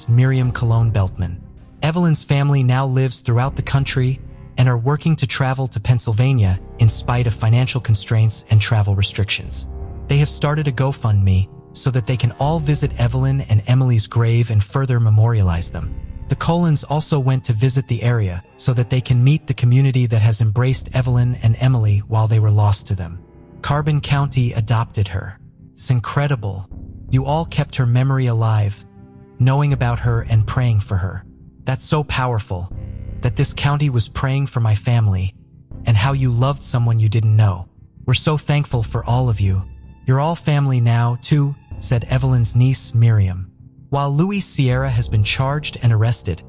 Miriam Cologne Beltman. Evelyn's family now lives throughout the country and are working to travel to Pennsylvania in spite of financial constraints and travel restrictions. They have started a GoFundMe so that they can all visit Evelyn and Emily's grave and further memorialize them. The Colons also went to visit the area so that they can meet the community that has embraced Evelyn and Emily while they were lost to them. Carbon County adopted her. It's incredible. You all kept her memory alive, knowing about her and praying for her. That's so powerful, that this county was praying for my family, and how you loved someone you didn't know. We're so thankful for all of you. You're all family now, too," said Evelyn's niece, Miriam. While Luis Sierra has been charged and arrested,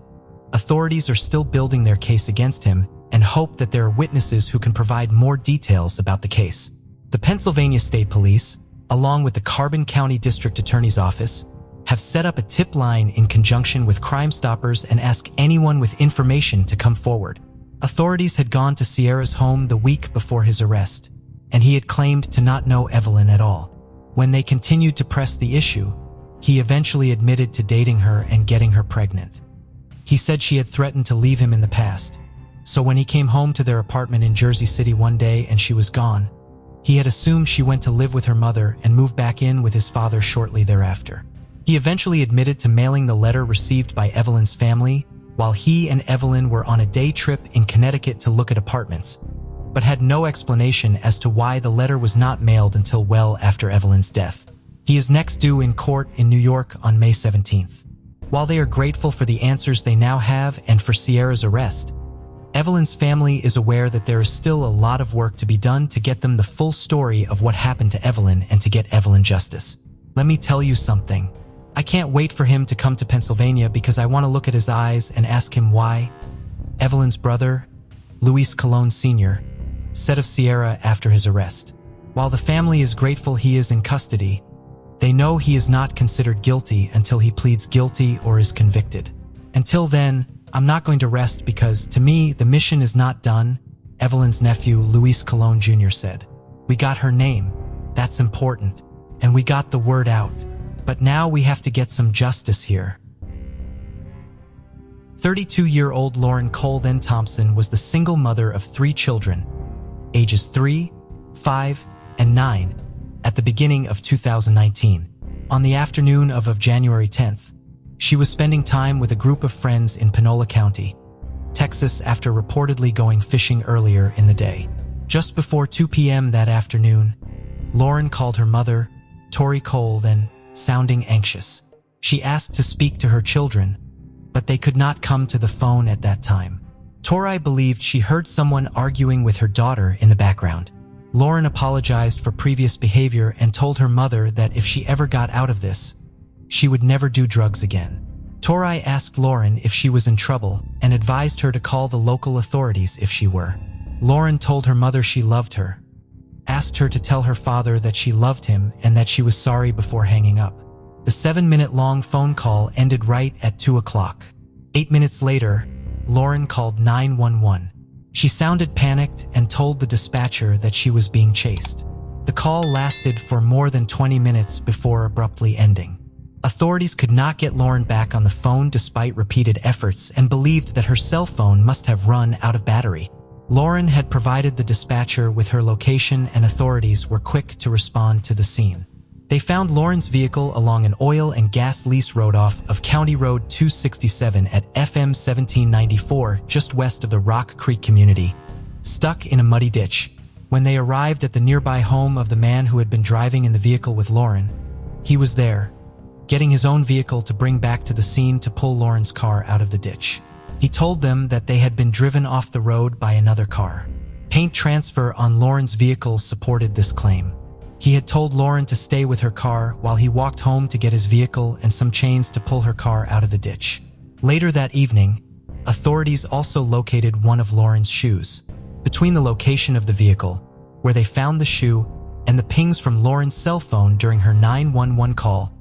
authorities are still building their case against him and hope that there are witnesses who can provide more details about the case. The Pennsylvania State Police, along with the Carbon County District Attorney's Office, have set up a tip line in conjunction with Crime Stoppers and ask anyone with information to come forward. Authorities had gone to Sierra's home the week before his arrest, and he had claimed to not know Evelyn at all. When they continued to press the issue, he eventually admitted to dating her and getting her pregnant. He said she had threatened to leave him in the past, so when he came home to their apartment in Jersey City one day and she was gone, he had assumed she went to live with her mother and moved back in with his father shortly thereafter. He eventually admitted to mailing the letter received by Evelyn's family while he and Evelyn were on a day trip in Connecticut to look at apartments, but had no explanation as to why the letter was not mailed until well after Evelyn's death. He is next due in court in New York on May 17th. While they are grateful for the answers they now have and for Sierra's arrest, Evelyn's family is aware that there is still a lot of work to be done to get them the full story of what happened to Evelyn and to get Evelyn justice. Let me tell you something. I can't wait for him to come to Pennsylvania because I want to look at his eyes and ask him why. Evelyn's brother, Luis Colon Sr., said of Sierra after his arrest. While the family is grateful he is in custody, they know he is not considered guilty until he pleads guilty or is convicted. Until then, I'm not going to rest because, to me, the mission is not done, Evelyn's nephew, Luis Colon Jr. said. We got her name. That's important. And we got the word out. But now we have to get some justice here. 32-year-old Lauren Cole then Thompson was the single mother of 3 children, ages 3, 5, and 9, at the beginning of 2019. On the afternoon of January 10th, she was spending time with a group of friends in Panola County, Texas, after reportedly going fishing earlier in the day. Just before 2 p.m. that afternoon, Lauren called her mother, Tori Cole, then sounding anxious. She asked to speak to her children, but they could not come to the phone at that time. Tori believed she heard someone arguing with her daughter in the background. Lauren apologized for previous behavior and told her mother that if she ever got out of this, she would never do drugs again. Tori asked Lauren if she was in trouble and advised her to call the local authorities if she were. Lauren told her mother she loved her, asked her to tell her father that she loved him and that she was sorry before hanging up. The 7-minute-long phone call ended right at 2 o'clock. 8 minutes later, Lauren called 911. She sounded panicked and told the dispatcher that she was being chased. The call lasted for more than 20 minutes before abruptly ending. Authorities could not get Lauren back on the phone despite repeated efforts and believed that her cell phone must have run out of battery. Lauren had provided the dispatcher with her location and authorities were quick to respond to the scene. They found Lauren's vehicle along an oil and gas lease road off of County Road 267 at FM 1794 just west of the Rock Creek community, stuck in a muddy ditch. When they arrived at the nearby home of the man who had been driving in the vehicle with Lauren, he was there, getting his own vehicle to bring back to the scene to pull Lauren's car out of the ditch. He told them that they had been driven off the road by another car. Paint transfer on Lauren's vehicle supported this claim. He had told Lauren to stay with her car while he walked home to get his vehicle and some chains to pull her car out of the ditch. Later that evening, authorities also located one of Lauren's shoes. Between the location of the vehicle, where they found the shoe, and the pings from Lauren's cell phone during her 911 call,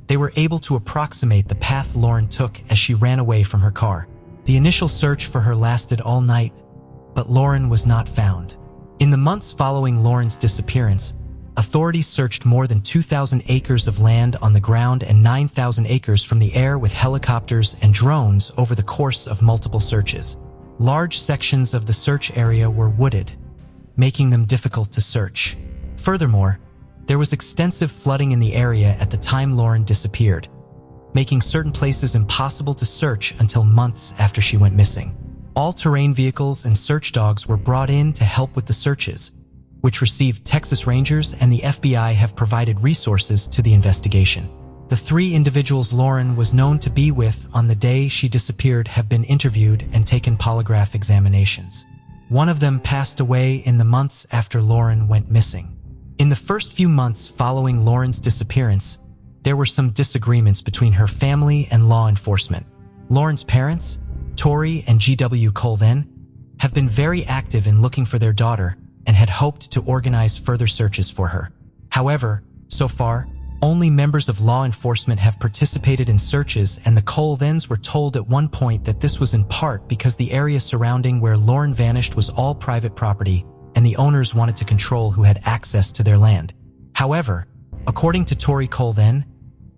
they were able to approximate the path Lauren took as she ran away from her car. The initial search for her lasted all night, but Lauren was not found. In the months following Lauren's disappearance, authorities searched more than 2,000 acres of land on the ground and 9,000 acres from the air with helicopters and drones over the course of multiple searches. Large sections of the search area were wooded, making them difficult to search. Furthermore, there was extensive flooding in the area at the time Lauren disappeared, making certain places impossible to search until months after she went missing. All-terrain vehicles and search dogs were brought in to help with the searches, which received Texas Rangers and the FBI have provided resources to the investigation. The 3 individuals Lauren was known to be with on the day she disappeared have been interviewed and taken polygraph examinations. One of them passed away in the months after Lauren went missing. In the first few months following Lauren's disappearance, there were some disagreements between her family and law enforcement. Lauren's parents, Tori and G.W. Colvin, have been very active in looking for their daughter and had hoped to organize further searches for her. However, so far, only members of law enforcement have participated in searches, and the Colvins were told at one point that this was in part because the area surrounding where Lauren vanished was all private property and the owners wanted to control who had access to their land. However, according to Tori Colvin,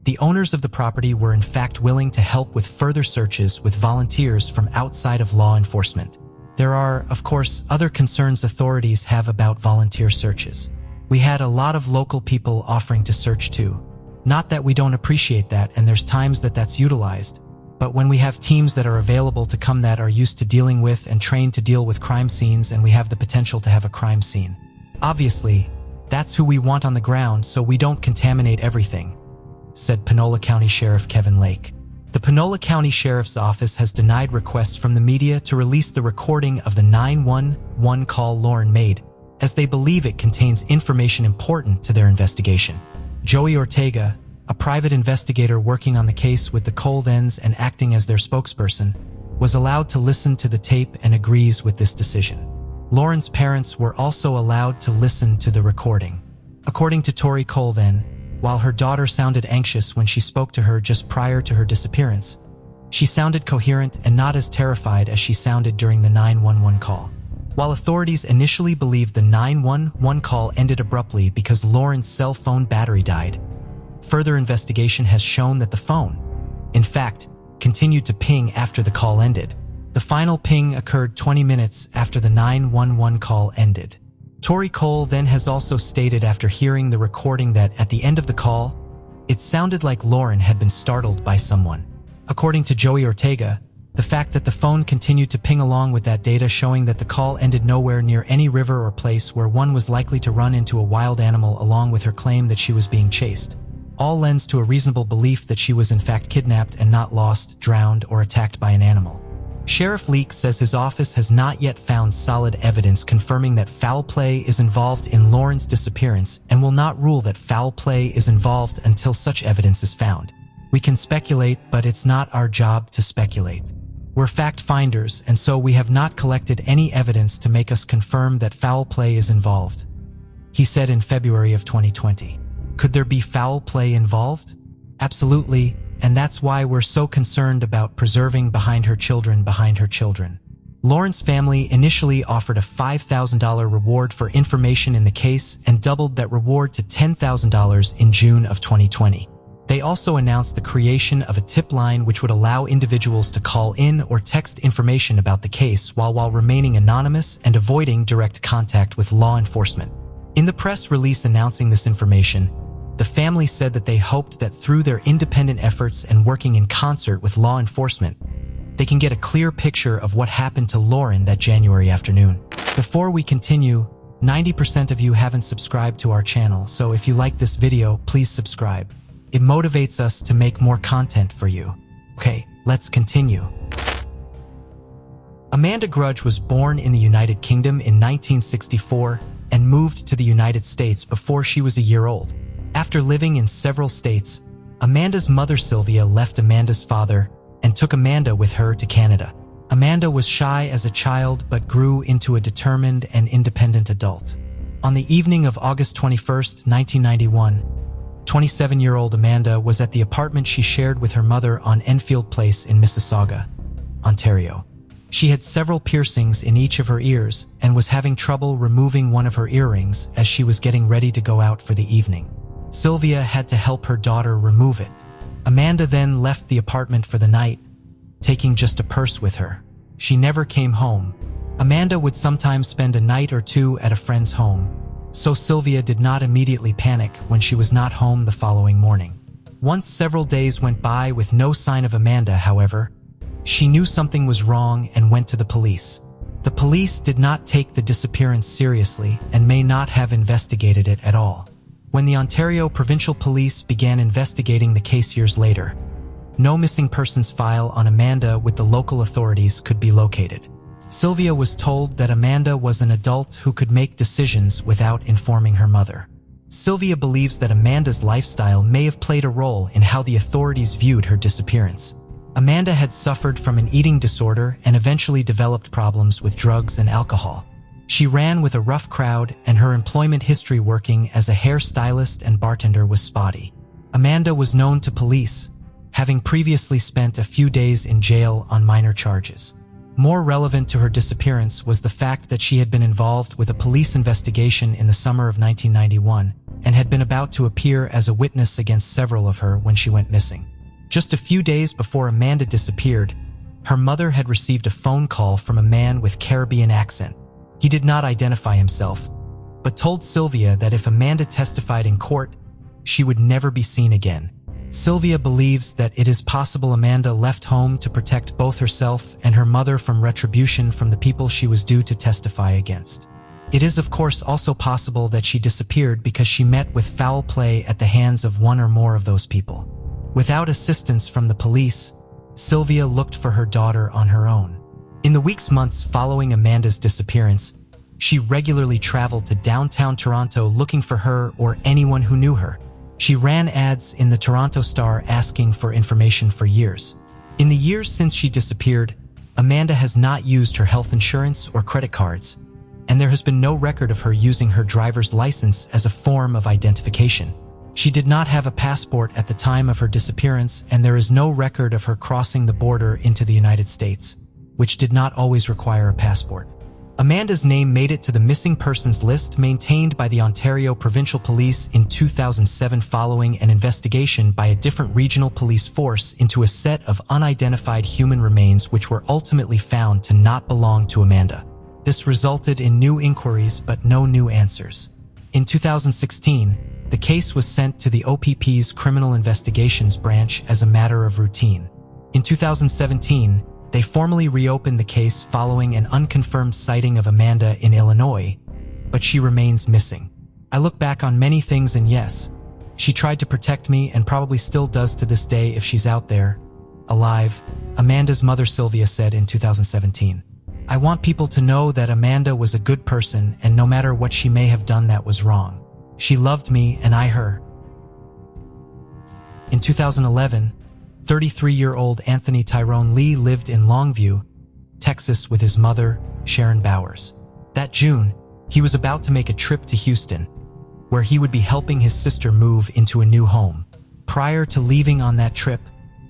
the owners of the property were in fact willing to help with further searches with volunteers from outside of law enforcement. There are, of course, other concerns authorities have about volunteer searches. We had a lot of local people offering to search too. Not that we don't appreciate that, and there's times that that's utilized, but when we have teams that are available to come that are used to dealing with and trained to deal with crime scenes, and we have the potential to have a crime scene. Obviously, that's who we want on the ground so we don't contaminate everything, said Panola County Sheriff Kevin Lake. The Panola County Sheriff's Office has denied requests from the media to release the recording of the 911 call Lauren made, as they believe it contains information important to their investigation. Joey Ortega, a private investigator working on the case with the Colvins and acting as their spokesperson, was allowed to listen to the tape and agrees with this decision. Lauren's parents were also allowed to listen to the recording. According to Tori Colvin, while her daughter sounded anxious when she spoke to her just prior to her disappearance, she sounded coherent and not as terrified as she sounded during the 911 call. While authorities initially believed the 911 call ended abruptly because Lauren's cell phone battery died, further investigation has shown that the phone, in fact, continued to ping after the call ended. The final ping occurred 20 minutes after the 911 call ended. Tori Cole then has also stated after hearing the recording that at the end of the call, it sounded like Lauren had been startled by someone. According to Joey Ortega, the fact that the phone continued to ping along with that data showing that the call ended nowhere near any river or place where one was likely to run into a wild animal, along with her claim that she was being chased, all lends to a reasonable belief that she was in fact kidnapped and not lost, drowned, or attacked by an animal. Sheriff Leake says his office has not yet found solid evidence confirming that foul play is involved in Lauren's disappearance and will not rule that foul play is involved until such evidence is found. We can speculate, but it's not our job to speculate. We're fact finders, and so we have not collected any evidence to make us confirm that foul play is involved, he said in February of 2020. Could there be foul play involved? Absolutely. And that's why we're so concerned about preserving behind her children. Lauren's family initially offered a $5,000 reward for information in the case and doubled that reward to $10,000 in June of 2020. They also announced the creation of a tip line which would allow individuals to call in or text information about the case while remaining anonymous and avoiding direct contact with law enforcement. In the press release announcing this information, the family said that they hoped that through their independent efforts and working in concert with law enforcement, they can get a clear picture of what happened to Lauren that January afternoon. Before we continue, 90% of you haven't subscribed to our channel, so if you like this video, please subscribe. It motivates us to make more content for you. Okay, let's continue. Amanda Grudge was born in the United Kingdom in 1964 and moved to the United States before she was a year old. After living in several states, Amanda's mother Sylvia left Amanda's father and took Amanda with her to Canada. Amanda was shy as a child but grew into a determined and independent adult. On the evening of August 21, 1991, 27-year-old Amanda was at the apartment she shared with her mother on Enfield Place in Mississauga, Ontario. She had several piercings in each of her ears and was having trouble removing one of her earrings as she was getting ready to go out for the evening. Sylvia had to help her daughter remove it. Amanda then left the apartment for the night, taking just a purse with her. She never came home. Amanda would sometimes spend a night or two at a friend's home, so Sylvia did not immediately panic when she was not home the following morning. Once several days went by with no sign of Amanda, however, she knew something was wrong and went to the police. The police did not take the disappearance seriously and may not have investigated it at all. When the Ontario Provincial Police began investigating the case years later, no missing persons file on Amanda with the local authorities could be located. Sylvia was told that Amanda was an adult who could make decisions without informing her mother. Sylvia believes that Amanda's lifestyle may have played a role in how the authorities viewed her disappearance. Amanda had suffered from an eating disorder and eventually developed problems with drugs and alcohol. She ran with a rough crowd, and her employment history working as a hairstylist and bartender was spotty. Amanda was known to police, having previously spent a few days in jail on minor charges. More relevant to her disappearance was the fact that she had been involved with a police investigation in the summer of 1991 and had been about to appear as a witness against several of her when she went missing. Just a few days before Amanda disappeared, her mother had received a phone call from a man with Caribbean accent. He did not identify himself, but told Sylvia that if Amanda testified in court, she would never be seen again. Sylvia believes that it is possible Amanda left home to protect both herself and her mother from retribution from the people she was due to testify against. It is of course also possible that she disappeared because she met with foul play at the hands of one or more of those people. Without assistance from the police, Sylvia looked for her daughter on her own. In the months following Amanda's disappearance, she regularly traveled to downtown Toronto looking for her or anyone who knew her. She ran ads in the Toronto Star asking for information for years. In the years since she disappeared, Amanda has not used her health insurance or credit cards, and there has been no record of her using her driver's license as a form of identification. She did not have a passport at the time of her disappearance, and there is no record of her crossing the border into the United States, which did not always require a passport. Amanda's name made it to the missing persons list maintained by the Ontario Provincial Police in 2007 following an investigation by a different regional police force into a set of unidentified human remains which were ultimately found to not belong to Amanda. This resulted in new inquiries but no new answers. In 2016, the case was sent to the OPP's Criminal Investigations Branch as a matter of routine. In 2017, they formally reopened the case following an unconfirmed sighting of Amanda in Illinois, but she remains missing. I look back on many things and yes, she tried to protect me and probably still does to this day if she's out there, alive, Amanda's mother Sylvia said in 2017. I want people to know that Amanda was a good person and no matter what she may have done that was wrong. She loved me and I her. In 2011, 33-year-old Anthony Tyrone Lee lived in Longview, Texas with his mother, Sharon Bowers. That June, he was about to make a trip to Houston, where he would be helping his sister move into a new home. Prior to leaving on that trip,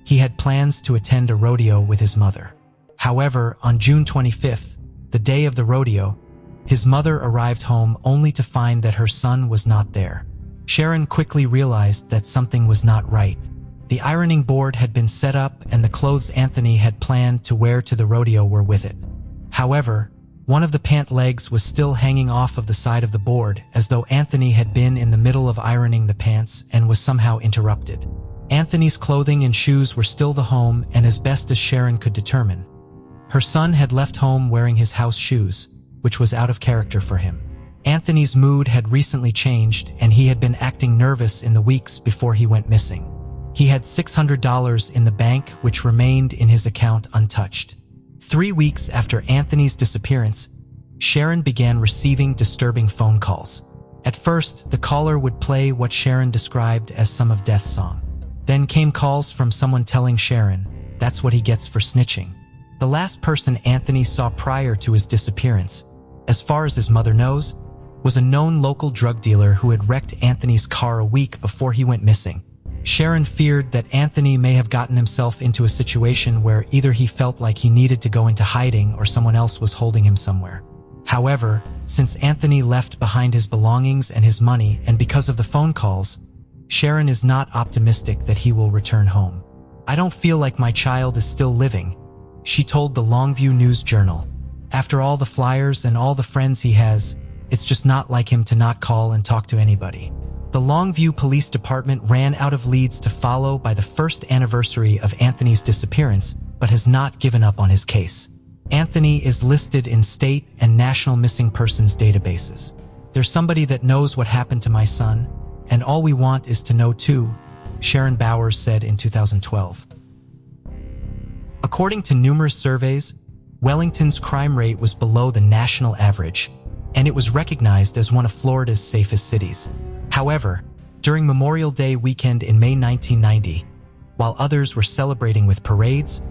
he had plans to attend a rodeo with his mother. However, on June 25th, the day of the rodeo, his mother arrived home only to find that her son was not there. Sharon quickly realized that something was not right. The ironing board had been set up and the clothes Anthony had planned to wear to the rodeo were with it. However, one of the pant legs was still hanging off of the side of the board as though Anthony had been in the middle of ironing the pants and was somehow interrupted. Anthony's clothing and shoes were still the home and as best as Sharon could determine. Her son had left home wearing his house shoes, which was out of character for him. Anthony's mood had recently changed and he had been acting nervous in the weeks before he went missing. He had $600 in the bank which remained in his account untouched. 3 weeks after Anthony's disappearance, Sharon began receiving disturbing phone calls. At first, the caller would play what Sharon described as some of Death's song. Then came calls from someone telling Sharon, that's what he gets for snitching. The last person Anthony saw prior to his disappearance, as far as his mother knows, was a known local drug dealer who had wrecked Anthony's car a week before he went missing. Sharon feared that Anthony may have gotten himself into a situation where either he felt like he needed to go into hiding or someone else was holding him somewhere. However, since Anthony left behind his belongings and his money and because of the phone calls, Sharon is not optimistic that he will return home. I don't feel like my child is still living, she told the Longview News Journal. After all the flyers and all the friends he has, it's just not like him to not call and talk to anybody. The Longview Police Department ran out of leads to follow by the first anniversary of Anthony's disappearance, but has not given up on his case. Anthony is listed in state and national missing persons databases. There's somebody that knows what happened to my son, and all we want is to know too, Sharon Bowers said in 2012. According to numerous surveys, Wellington's crime rate was below the national average, and it was recognized as one of Florida's safest cities. However, during Memorial Day weekend in May 1990, while others were celebrating with parades,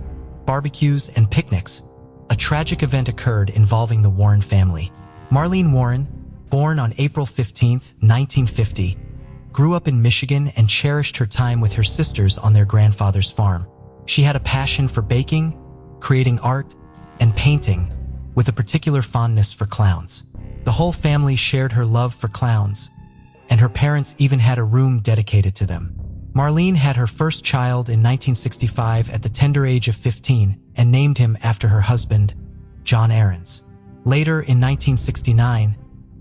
barbecues, and picnics, a tragic event occurred involving the Warren family. Marlene Warren, born on April 15, 1950, grew up in Michigan and cherished her time with her sisters on their grandfather's farm. She had a passion for baking, creating art, and painting, with a particular fondness for clowns. The whole family shared her love for clowns, and her parents even had a room dedicated to them. Marlene had her first child in 1965 at the tender age of 15 and named him after her husband, John Aarons. Later in 1969,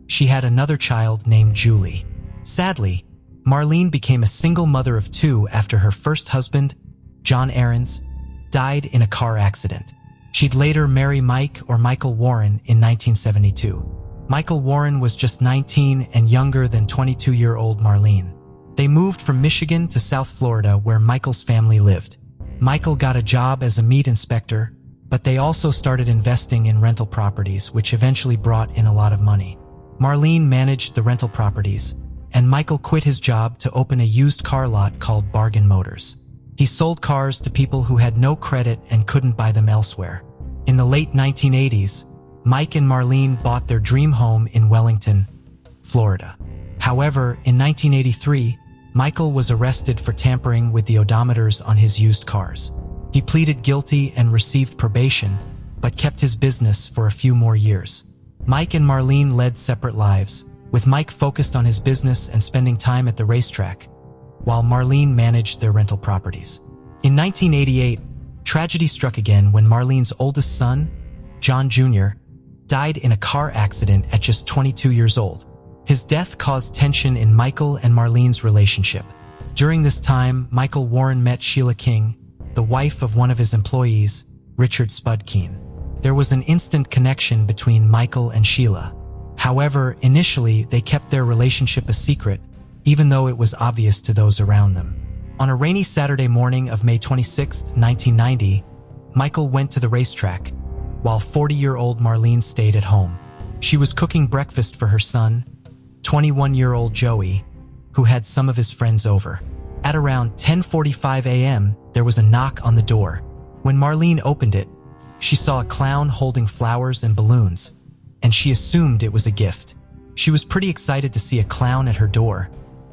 she had another child named Julie. Sadly, Marlene became a single mother of two after her first husband, John Aarons, died in a car accident. She'd later marry Michael Warren in 1972. Michael Warren was just 19 and younger than 22-year-old Marlene. They moved from Michigan to South Florida where Michael's family lived. Michael got a job as a meat inspector, but they also started investing in rental properties, which eventually brought in a lot of money. Marlene managed the rental properties, and Michael quit his job to open a used car lot called Bargain Motors. He sold cars to people who had no credit and couldn't buy them elsewhere. In the late 1980s, Mike and Marlene bought their dream home in Wellington, Florida. However, in 1983, Michael was arrested for tampering with the odometers on his used cars. He pleaded guilty and received probation, but kept his business for a few more years. Mike and Marlene led separate lives, with Mike focused on his business and spending time at the racetrack, while Marlene managed their rental properties. In 1988, tragedy struck again when Marlene's oldest son, John Jr., died in a car accident at just 22 years old. His death caused tension in Michael and Marlene's relationship. During this time, Michael Warren met Sheila King, the wife of one of his employees, Richard Spudkeen. There was an instant connection between Michael and Sheila. However, initially, they kept their relationship a secret, even though it was obvious to those around them. On a rainy Saturday morning of May 26, 1990, Michael went to the racetrack, while 40-year-old Marlene stayed at home. She was cooking breakfast for her son, 21-year-old Joey, who had some of his friends over. At around 10:45 a.m., there was a knock on the door. When Marlene opened it, she saw a clown holding flowers and balloons, and she assumed it was a gift. She was pretty excited to see a clown at her door,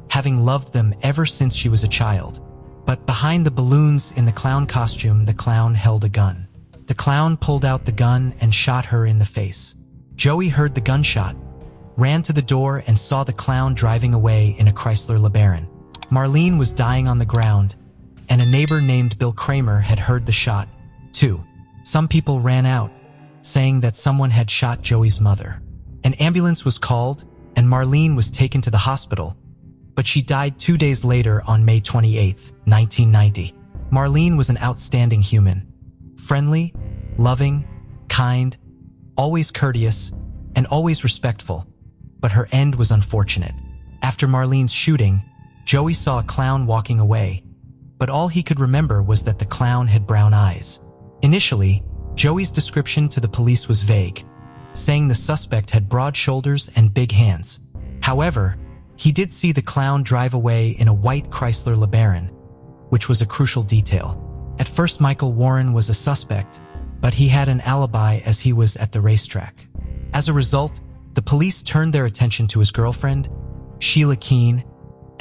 having loved them ever since she was a child. But behind the balloons in the clown costume, the clown held a gun. The clown pulled out the gun and shot her in the face. Joey heard the gunshot, ran to the door and saw the clown driving away in a Chrysler LeBaron. Marlene was dying on the ground, and a neighbor named Bill Kramer had heard the shot, too. Some people ran out, saying that someone had shot Joey's mother. An ambulance was called, and Marlene was taken to the hospital, but she died 2 days later on May 28, 1990. Marlene was an outstanding human. Friendly, loving, kind, always courteous, and always respectful, but her end was unfortunate. After Marlene's shooting, Joey saw a clown walking away, but all he could remember was that the clown had brown eyes. Initially, Joey's description to the police was vague, saying the suspect had broad shoulders and big hands. However, he did see the clown drive away in a white Chrysler LeBaron, which was a crucial detail. At first, Michael Warren was a suspect, but he had an alibi as he was at the racetrack. As a result, the police turned their attention to his girlfriend, Sheila King,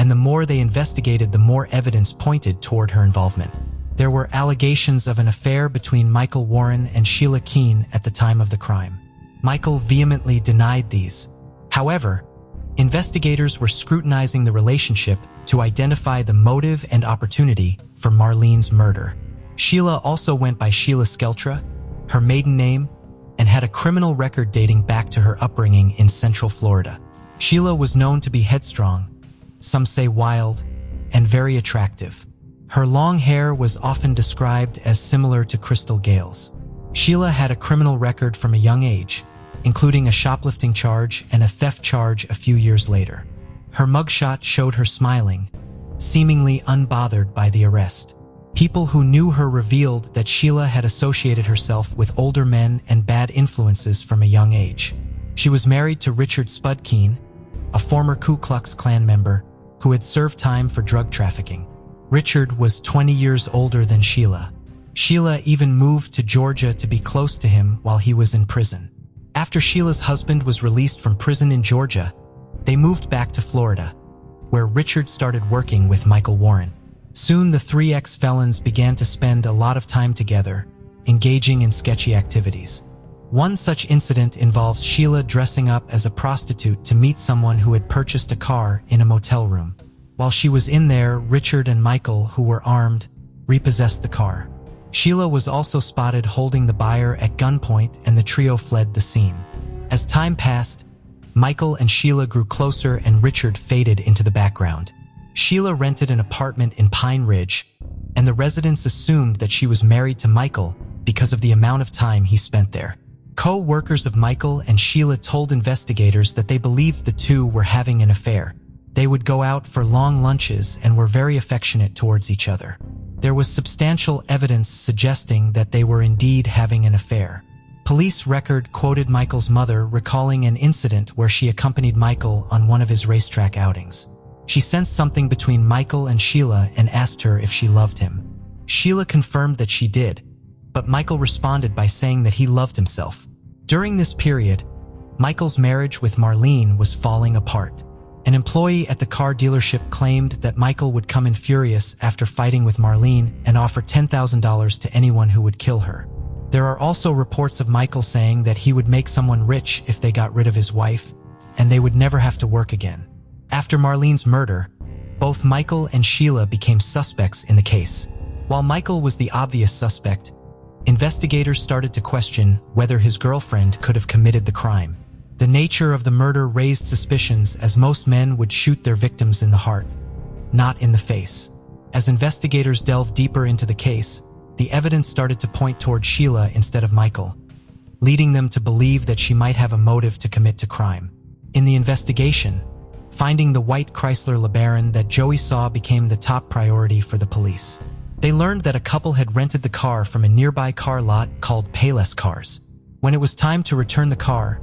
and the more they investigated, the more evidence pointed toward her involvement. There were allegations of an affair between Michael Warren and Sheila King at the time of the crime. Michael vehemently denied these. However, investigators were scrutinizing the relationship to identify the motive and opportunity for Marlene's murder. Sheila also went by Sheila Skeltra, her maiden name, and had a criminal record dating back to her upbringing in Central Florida. Sheila was known to be headstrong, some say wild, and very attractive. Her long hair was often described as similar to Crystal Gale's. Sheila had a criminal record from a young age, including a shoplifting charge and a theft charge a few years later. Her mugshot showed her smiling, seemingly unbothered by the arrest. People who knew her revealed that Sheila had associated herself with older men and bad influences from a young age. She was married to Richard Spudkeen, a former Ku Klux Klan member who had served time for drug trafficking. Richard was 20 years older than Sheila. Sheila even moved to Georgia to be close to him while he was in prison. After Sheila's husband was released from prison in Georgia, they moved back to Florida, where Richard started working with Michael Warren. Soon the three ex-felons began to spend a lot of time together, engaging in sketchy activities. One such incident involves Sheila dressing up as a prostitute to meet someone who had purchased a car in a motel room. While she was in there, Richard and Michael, who were armed, repossessed the car. Sheila was also spotted holding the buyer at gunpoint, and the trio fled the scene. As time passed, Michael and Sheila grew closer and Richard faded into the background. Sheila rented an apartment in Pine Ridge, and the residents assumed that she was married to Michael because of the amount of time he spent there. Co-workers of Michael and Sheila told investigators that they believed the two were having an affair. They would go out for long lunches and were very affectionate towards each other. There was substantial evidence suggesting that they were indeed having an affair. Police record quoted Michael's mother recalling an incident where she accompanied Michael on one of his racetrack outings. She sensed something between Michael and Sheila and asked her if she loved him. Sheila confirmed that she did, but Michael responded by saying that he loved himself. During this period, Michael's marriage with Marlene was falling apart. An employee at the car dealership claimed that Michael would come in furious after fighting with Marlene and offer $10,000 to anyone who would kill her. There are also reports of Michael saying that he would make someone rich if they got rid of his wife, and they would never have to work again. After Marlene's murder, both Michael and Sheila became suspects in the case. While Michael was the obvious suspect, investigators started to question whether his girlfriend could have committed the crime. The nature of the murder raised suspicions, as most men would shoot their victims in the heart, not in the face. As investigators delved deeper into the case, the evidence started to point toward Sheila instead of Michael, leading them to believe that she might have a motive to commit the crime. In the investigation, finding the white Chrysler LeBaron that Joey saw became the top priority for the police. They learned that a couple had rented the car from a nearby car lot called Payless Cars. When it was time to return the car,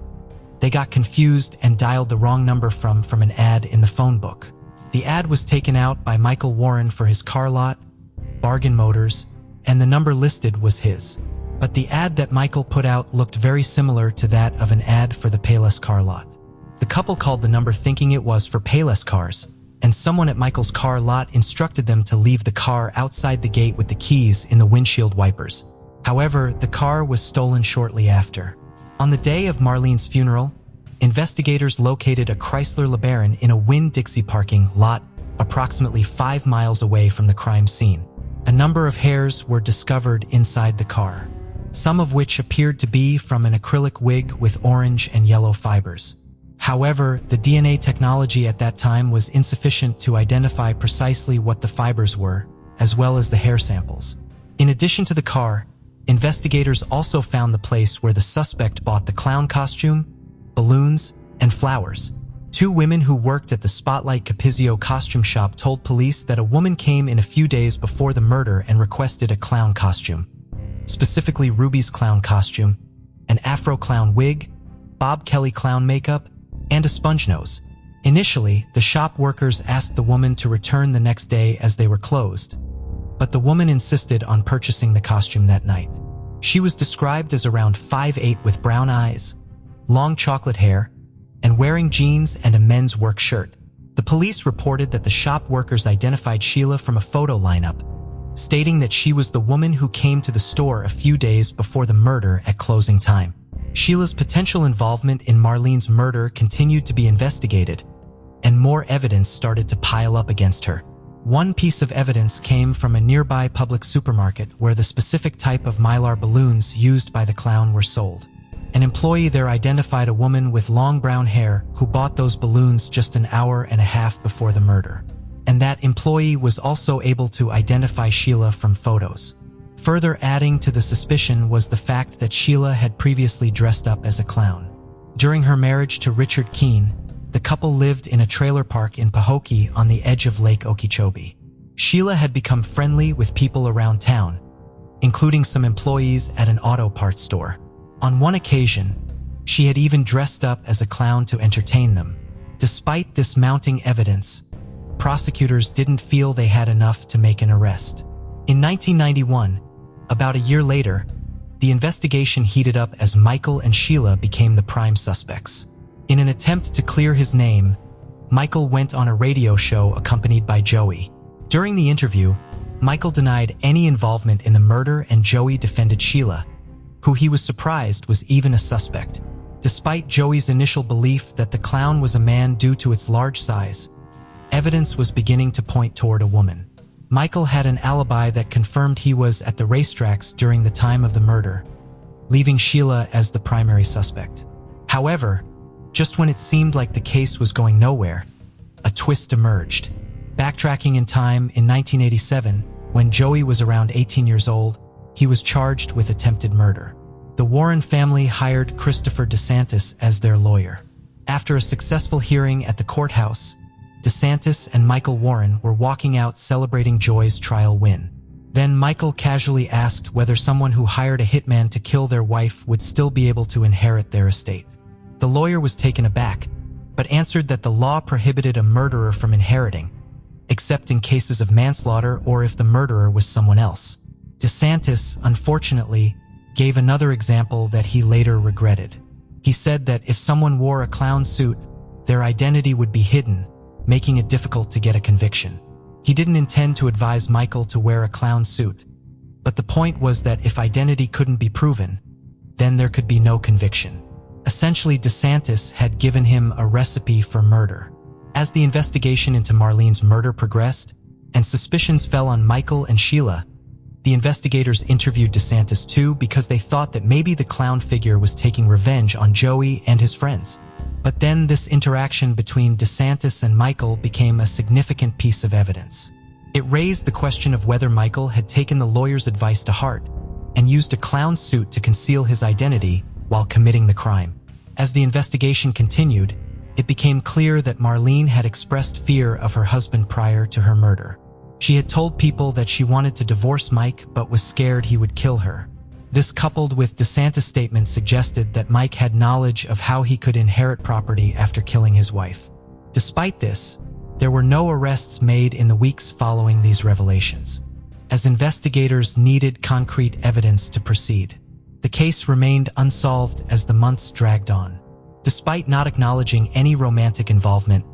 they got confused and dialed the wrong number from an ad in the phone book. The ad was taken out by Michael Warren for his car lot, Bargain Motors, and the number listed was his. But the ad that Michael put out looked very similar to that of an ad for the Payless car lot. The couple called the number thinking it was for Payless Cars, and someone at Michael's car lot instructed them to leave the car outside the gate with the keys in the windshield wipers. However, the car was stolen shortly after. On the day of Marlene's funeral, investigators located a Chrysler LeBaron in a Winn-Dixie parking lot approximately 5 miles away from the crime scene. A number of hairs were discovered inside the car, some of which appeared to be from an acrylic wig with orange and yellow fibers. However, the DNA technology at that time was insufficient to identify precisely what the fibers were, as well as the hair samples. In addition to the car, investigators also found the place where the suspect bought the clown costume, balloons, and flowers. 2 women who worked at the Spotlight Capizio costume shop told police that a woman came in a few days before the murder and requested a clown costume, specifically Ruby's clown costume, an Afro clown wig, Bob Kelly clown makeup, and a sponge nose. Initially, the shop workers asked the woman to return the next day as they were closed, but the woman insisted on purchasing the costume that night. She was described as around 5'8" with brown eyes, long chocolate hair, and wearing jeans and a men's work shirt. The police reported that the shop workers identified Sheila from a photo lineup, stating that she was the woman who came to the store a few days before the murder at closing time. Sheila's potential involvement in Marlene's murder continued to be investigated, and more evidence started to pile up against her. One piece of evidence came from a nearby public supermarket where the specific type of Mylar balloons used by the clown were sold. An employee there identified a woman with long brown hair who bought those balloons just an hour and a half before the murder. And that employee was also able to identify Sheila from photos. Further adding to the suspicion was the fact that Sheila had previously dressed up as a clown. During her marriage to Richard Keene, the couple lived in a trailer park in Pahokee on the edge of Lake Okeechobee. Sheila had become friendly with people around town, including some employees at an auto parts store. On one occasion, she had even dressed up as a clown to entertain them. Despite this mounting evidence, prosecutors didn't feel they had enough to make an arrest. In 1991, about a year later, the investigation heated up as Michael and Sheila became the prime suspects. In an attempt to clear his name, Michael went on a radio show accompanied by Joey. During the interview, Michael denied any involvement in the murder, and Joey defended Sheila, who he was surprised was even a suspect. Despite Joey's initial belief that the clown was a man due to its large size, evidence was beginning to point toward a woman. Michael had an alibi that confirmed he was at the racetracks during the time of the murder, leaving Sheila as the primary suspect. However, just when it seemed like the case was going nowhere, a twist emerged. Backtracking in time, in 1987, when Joey was around 18 years old, he was charged with attempted murder. The Warren family hired Christopher DeSantis as their lawyer. After a successful hearing at the courthouse, DeSantis and Michael Warren were walking out celebrating Joey's trial win. Then Michael casually asked whether someone who hired a hitman to kill their wife would still be able to inherit their estate. The lawyer was taken aback, but answered that the law prohibited a murderer from inheriting, except in cases of manslaughter or if the murderer was someone else. DeSantis, unfortunately, gave another example that he later regretted. He said that if someone wore a clown suit, their identity would be hidden, making it difficult to get a conviction. He didn't intend to advise Michael to wear a clown suit, but the point was that if identity couldn't be proven, then there could be no conviction. Essentially, DeSantis had given him a recipe for murder. As the investigation into Marlene's murder progressed, and suspicions fell on Michael and Sheila, the investigators interviewed DeSantis too because they thought that maybe the clown figure was taking revenge on Joey and his friends. But then this interaction between DeSantis and Michael became a significant piece of evidence. It raised the question of whether Michael had taken the lawyer's advice to heart and used a clown suit to conceal his identity while committing the crime. As the investigation continued, it became clear that Marlene had expressed fear of her husband prior to her murder. She had told people that she wanted to divorce Mike but was scared he would kill her. This, coupled with DeSantis' statement, suggested that Mike had knowledge of how he could inherit property after killing his wife. Despite this, there were no arrests made in the weeks following these revelations, as investigators needed concrete evidence to proceed. The case remained unsolved as the months dragged on. Despite not acknowledging any romantic involvement,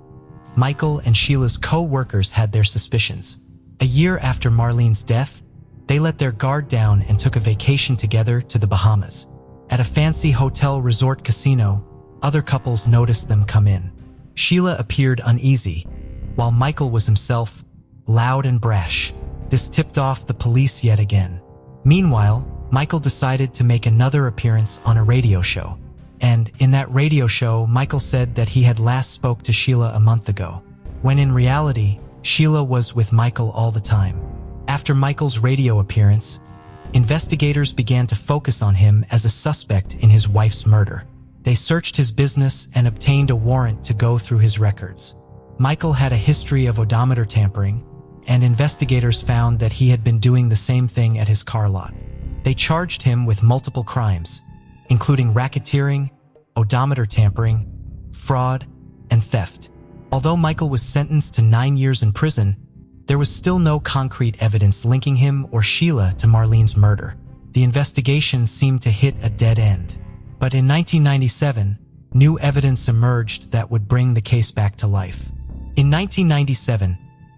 Michael and Sheila's co-workers had their suspicions. A year after Marlene's death, they let their guard down and took a vacation together to the Bahamas. At a fancy hotel resort casino, other couples noticed them come in. Sheila appeared uneasy, while Michael was himself loud and brash. This tipped off the police yet again. Meanwhile, Michael decided to make another appearance on a radio show. And in that radio show, Michael said that he had last spoke to Sheila a month ago, when in reality, Sheila was with Michael all the time. After Michael's radio appearance, investigators began to focus on him as a suspect in his wife's murder. They searched his business and obtained a warrant to go through his records. Michael had a history of odometer tampering, and investigators found that he had been doing the same thing at his car lot. They charged him with multiple crimes, including racketeering, odometer tampering, fraud, and theft. Although Michael was sentenced to 9 years in prison, there was still no concrete evidence linking him or Sheila to Marlene's murder. The investigation seemed to hit a dead end. But in 1997, new evidence emerged that would bring the case back to life. In 1997,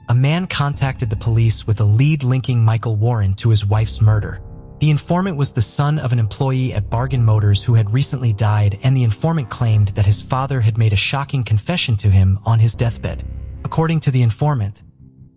a man contacted the police with a lead linking Michael Warren to his wife's murder. The informant was the son of an employee at Bargain Motors who had recently died, and the informant claimed that his father had made a shocking confession to him on his deathbed. According to the informant,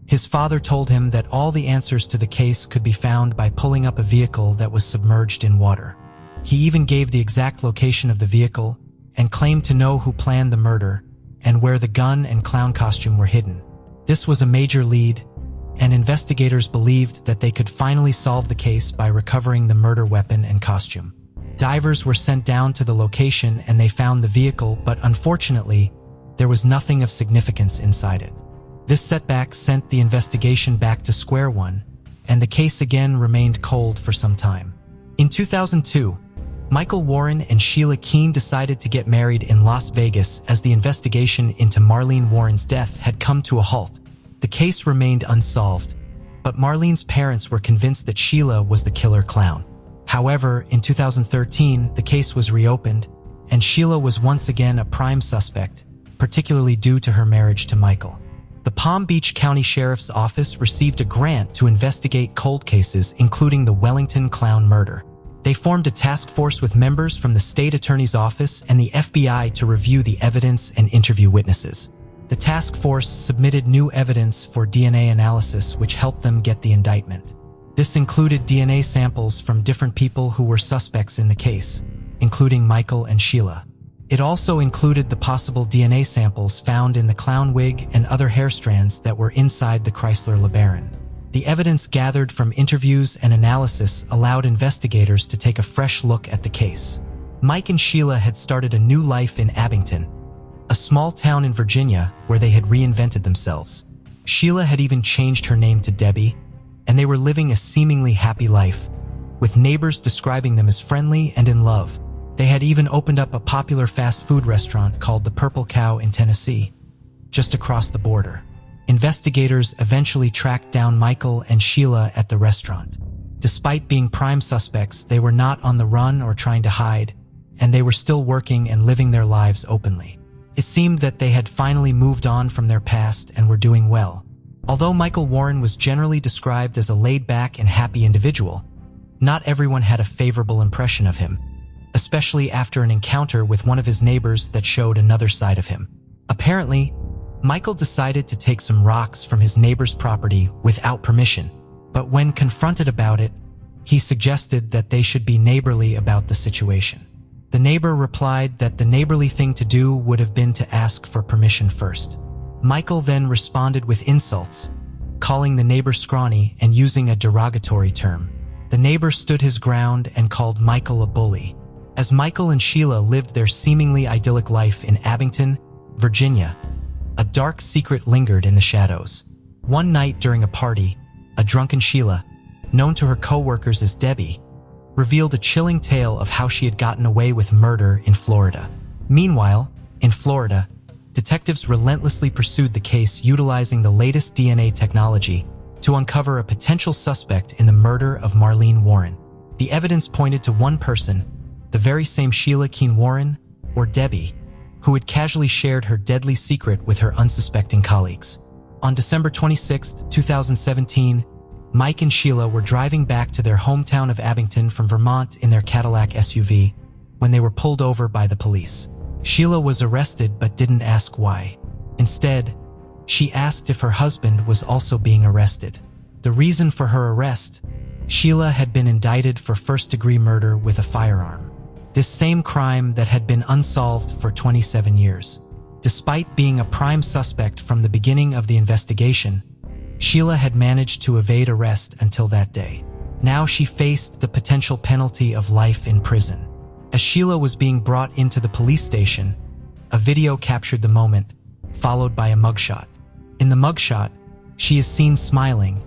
his father told him that all the answers to the case could be found by pulling up a vehicle that was submerged in water. He even gave the exact location of the vehicle and claimed to know who planned the murder and where the gun and clown costume were hidden. This was a major lead, and investigators believed that they could finally solve the case by recovering the murder weapon and costume. Divers were sent down to the location and they found the vehicle, but unfortunately, there was nothing of significance inside it. This setback sent the investigation back to square one, and the case again remained cold for some time. In 2002, Michael Warren and Sheila Keene decided to get married in Las Vegas as the investigation into Marlene Warren's death had come to a halt. The case remained unsolved, but Marlene's parents were convinced that Sheila was the killer clown. However, in 2013, the case was reopened, and Sheila was once again a prime suspect, particularly due to her marriage to Michael. The Palm Beach County Sheriff's Office received a grant to investigate cold cases, including the Wellington clown murder. They formed a task force with members from the state attorney's office and the FBI to review the evidence and interview witnesses. The task force submitted new evidence for DNA analysis, which helped them get the indictment. This included DNA samples from different people who were suspects in the case, including Michael and Sheila. It also included the possible DNA samples found in the clown wig and other hair strands that were inside the Chrysler LeBaron. The evidence gathered from interviews and analysis allowed investigators to take a fresh look at the case. Mike and Sheila had started a new life in Abington, a small town in Virginia where they had reinvented themselves. Sheila had even changed her name to Debbie, and they were living a seemingly happy life, with neighbors describing them as friendly and in love. They had even opened up a popular fast food restaurant called the Purple Cow in Tennessee, just across the border. Investigators eventually tracked down Michael and Sheila at the restaurant. Despite being prime suspects, they were not on the run or trying to hide, and they were still working and living their lives openly. It seemed that they had finally moved on from their past and were doing well. Although Michael Warren was generally described as a laid-back and happy individual, not everyone had a favorable impression of him, especially after an encounter with one of his neighbors that showed another side of him. Apparently, Michael decided to take some rocks from his neighbor's property without permission, but when confronted about it, he suggested that they should be neighborly about the situation. The neighbor replied that the neighborly thing to do would have been to ask for permission first. Michael then responded with insults, calling the neighbor scrawny and using a derogatory term. The neighbor stood his ground and called Michael a bully. As Michael and Sheila lived their seemingly idyllic life in Abington, Virginia, a dark secret lingered in the shadows. One night during a party, a drunken Sheila, known to her co-workers as Debbie, revealed a chilling tale of how she had gotten away with murder in Florida. Meanwhile, in Florida, detectives relentlessly pursued the case, utilizing the latest DNA technology to uncover a potential suspect in the murder of Marlene Warren. The evidence pointed to one person, the very same Sheila Keene Warren, or Debbie, who had casually shared her deadly secret with her unsuspecting colleagues. On December 26, 2017, Mike and Sheila were driving back to their hometown of Abington from Vermont in their Cadillac SUV when they were pulled over by the police. Sheila was arrested but didn't ask why. Instead, she asked if her husband was also being arrested. The reason for her arrest: Sheila had been indicted for first-degree murder with a firearm. This same crime that had been unsolved for 27 years. Despite being a prime suspect from the beginning of the investigation, Sheila had managed to evade arrest until that day. Now she faced the potential penalty of life in prison. As Sheila was being brought into the police station, a video captured the moment, followed by a mugshot. In the mugshot, she is seen smiling,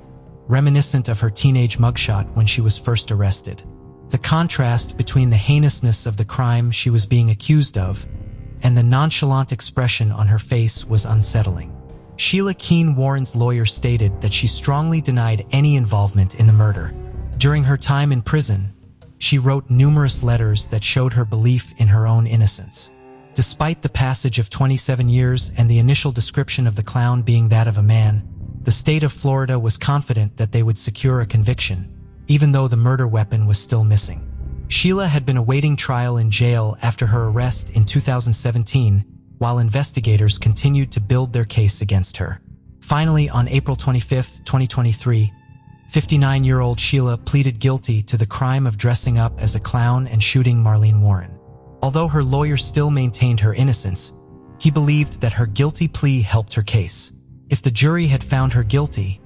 reminiscent of her teenage mugshot when she was first arrested. The contrast between the heinousness of the crime she was being accused of and the nonchalant expression on her face was unsettling. Sheila Keene Warren's lawyer stated that she strongly denied any involvement in the murder. During her time in prison, she wrote numerous letters that showed her belief in her own innocence. Despite the passage of 27 years and the initial description of the clown being that of a man, the state of Florida was confident that they would secure a conviction, even though the murder weapon was still missing. Sheila had been awaiting trial in jail after her arrest in 2017, while investigators continued to build their case against her. Finally, on April 25, 2023, 59-year-old Sheila pleaded guilty to the crime of dressing up as a clown and shooting Marlene Warren. Although her lawyer still maintained her innocence, he believed that her guilty plea helped her case. If the jury had found her guilty,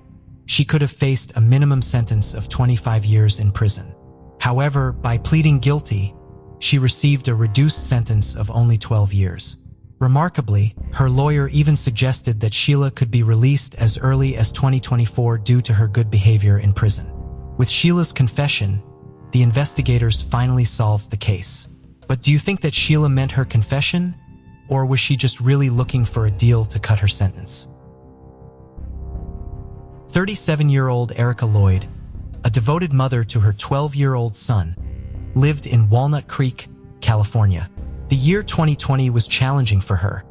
she could have faced a minimum sentence of 25 years in prison. However, by pleading guilty, she received a reduced sentence of only 12 years. Remarkably, her lawyer even suggested that Sheila could be released as early as 2024 due to her good behavior in prison. With Sheila's confession, the investigators finally solved the case. But do you think that Sheila meant her confession, or was she just really looking for a deal to cut her sentence? 37-year-old Erica Lloyd, a devoted mother to her 12-year-old son, lived in Walnut Creek, California. The year 2020 was challenging for her,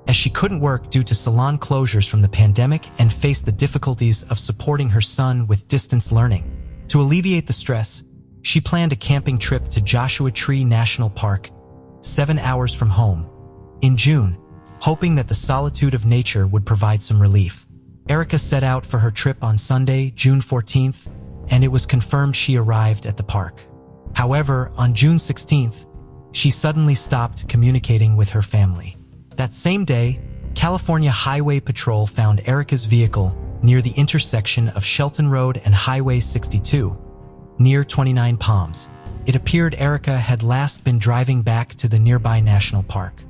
as she couldn't work due to salon closures from the pandemic and faced the difficulties of supporting her son with distance learning. To alleviate the stress, she planned a camping trip to Joshua Tree National Park, 7 hours from home, in June, hoping that the solitude of nature would provide some relief. Erica set out for her trip on Sunday, June 14th, and it was confirmed she arrived at the park. However, on June 16th, she suddenly stopped communicating with her family. That same day, California Highway Patrol found Erica's vehicle near the intersection of Shelton Road and Highway 62, near 29 Palms. It appeared Erica had last been driving back to the nearby national park.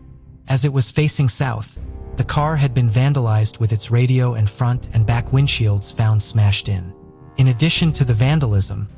As it was facing south, the car had been vandalized with its radio and front and back windshields found smashed in. In addition to the vandalism,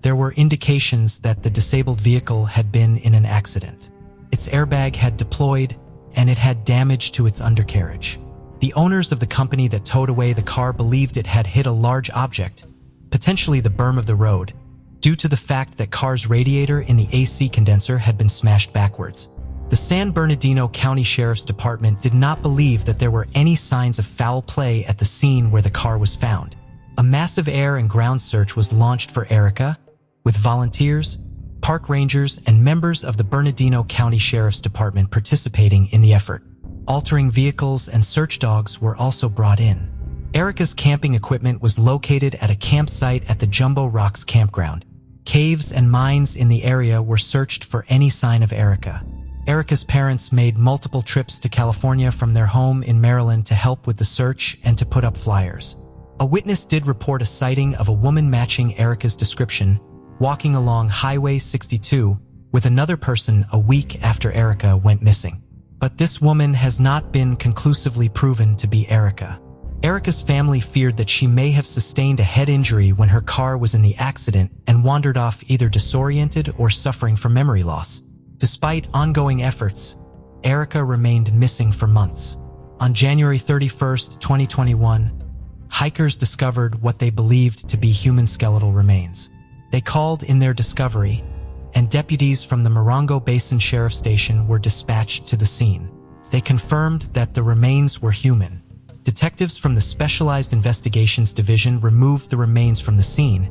there were indications that the disabled vehicle had been in an accident. Its airbag had deployed, and it had damage to its undercarriage. The owners of the company that towed away the car believed it had hit a large object, potentially the berm of the road, due to the fact that car's radiator in the AC condenser had been smashed backwards. The San Bernardino County Sheriff's Department did not believe that there were any signs of foul play at the scene where the car was found. A massive air and ground search was launched for Erica, with volunteers, park rangers, and members of the Bernardino County Sheriff's Department participating in the effort. Altering vehicles and search dogs were also brought in. Erica's camping equipment was located at a campsite at the Jumbo Rocks campground. Caves and mines in the area were searched for any sign of Erica. Erica's parents made multiple trips to California from their home in Maryland to help with the search and to put up flyers. A witness did report a sighting of a woman matching Erica's description, walking along Highway 62 with another person a week after Erica went missing. But this woman has not been conclusively proven to be Erica. Erica's family feared that she may have sustained a head injury when her car was in the accident and wandered off either disoriented or suffering from memory loss. Despite ongoing efforts, Erica remained missing for months. On January 31st, 2021, hikers discovered what they believed to be human skeletal remains. They called in their discovery, and deputies from the Morongo Basin Sheriff Station were dispatched to the scene. They confirmed that the remains were human. Detectives from the Specialized Investigations Division removed the remains from the scene,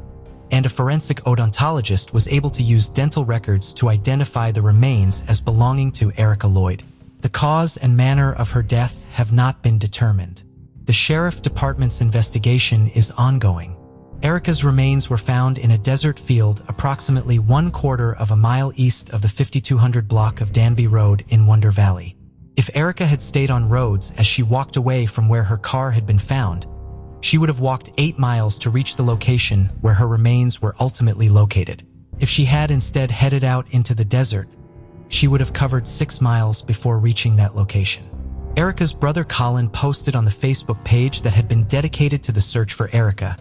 and a forensic odontologist was able to use dental records to identify the remains as belonging to Erica Lloyd. The cause and manner of her death have not been determined. The Sheriff Department's investigation is ongoing. Erica's remains were found in a desert field approximately 1/4 of a mile east of the 5200 block of Danby Road in Wonder Valley. If Erica had stayed on roads as she walked away from where her car had been found, she would have walked 8 miles to reach the location where her remains were ultimately located. If she had instead headed out into the desert, she would have covered 6 miles before reaching that location. Erica's brother Colin posted on the Facebook page that had been dedicated to the search for Erica,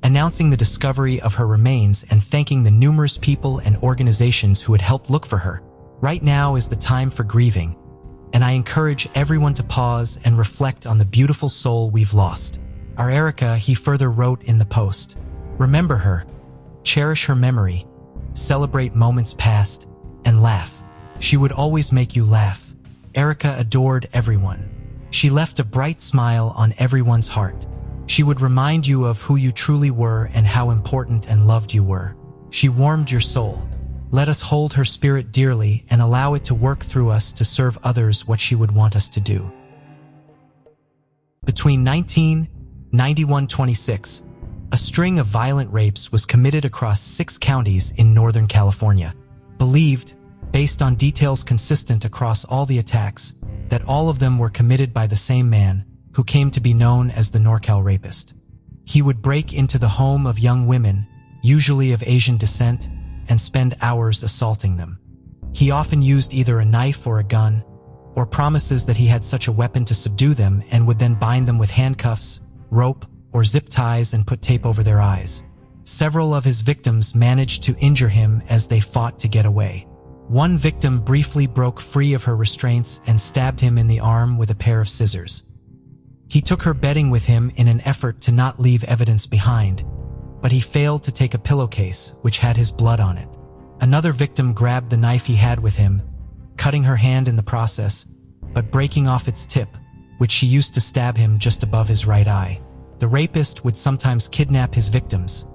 announcing the discovery of her remains and thanking the numerous people and organizations who had helped look for her. Right now is the time for grieving, and I encourage everyone to pause and reflect on the beautiful soul we've lost. Our Erica, he further wrote in the post. Remember her, cherish her memory, celebrate moments past, and laugh. She would always make you laugh. Erica adored everyone. She left a bright smile on everyone's heart. She would remind you of who you truly were and how important and loved you were. She warmed your soul. Let us hold her spirit dearly and allow it to work through us to serve others what she would want us to do. Between 1991-26, a string of violent rapes was committed across 6 counties in Northern California. Believed, based on details consistent across all the attacks, that all of them were committed by the same man, who came to be known as the NorCal Rapist. He would break into the home of young women, usually of Asian descent, and spend hours assaulting them. He often used either a knife or a gun, or promises that he had such a weapon to subdue them and would then bind them with handcuffs, rope, or zip ties and put tape over their eyes. Several of his victims managed to injure him as they fought to get away. One victim briefly broke free of her restraints and stabbed him in the arm with a pair of scissors. He took her bedding with him in an effort to not leave evidence behind, but he failed to take a pillowcase which had his blood on it. Another victim grabbed the knife he had with him, cutting her hand in the process, but breaking off its tip, which she used to stab him just above his right eye. The rapist would sometimes kidnap his victims,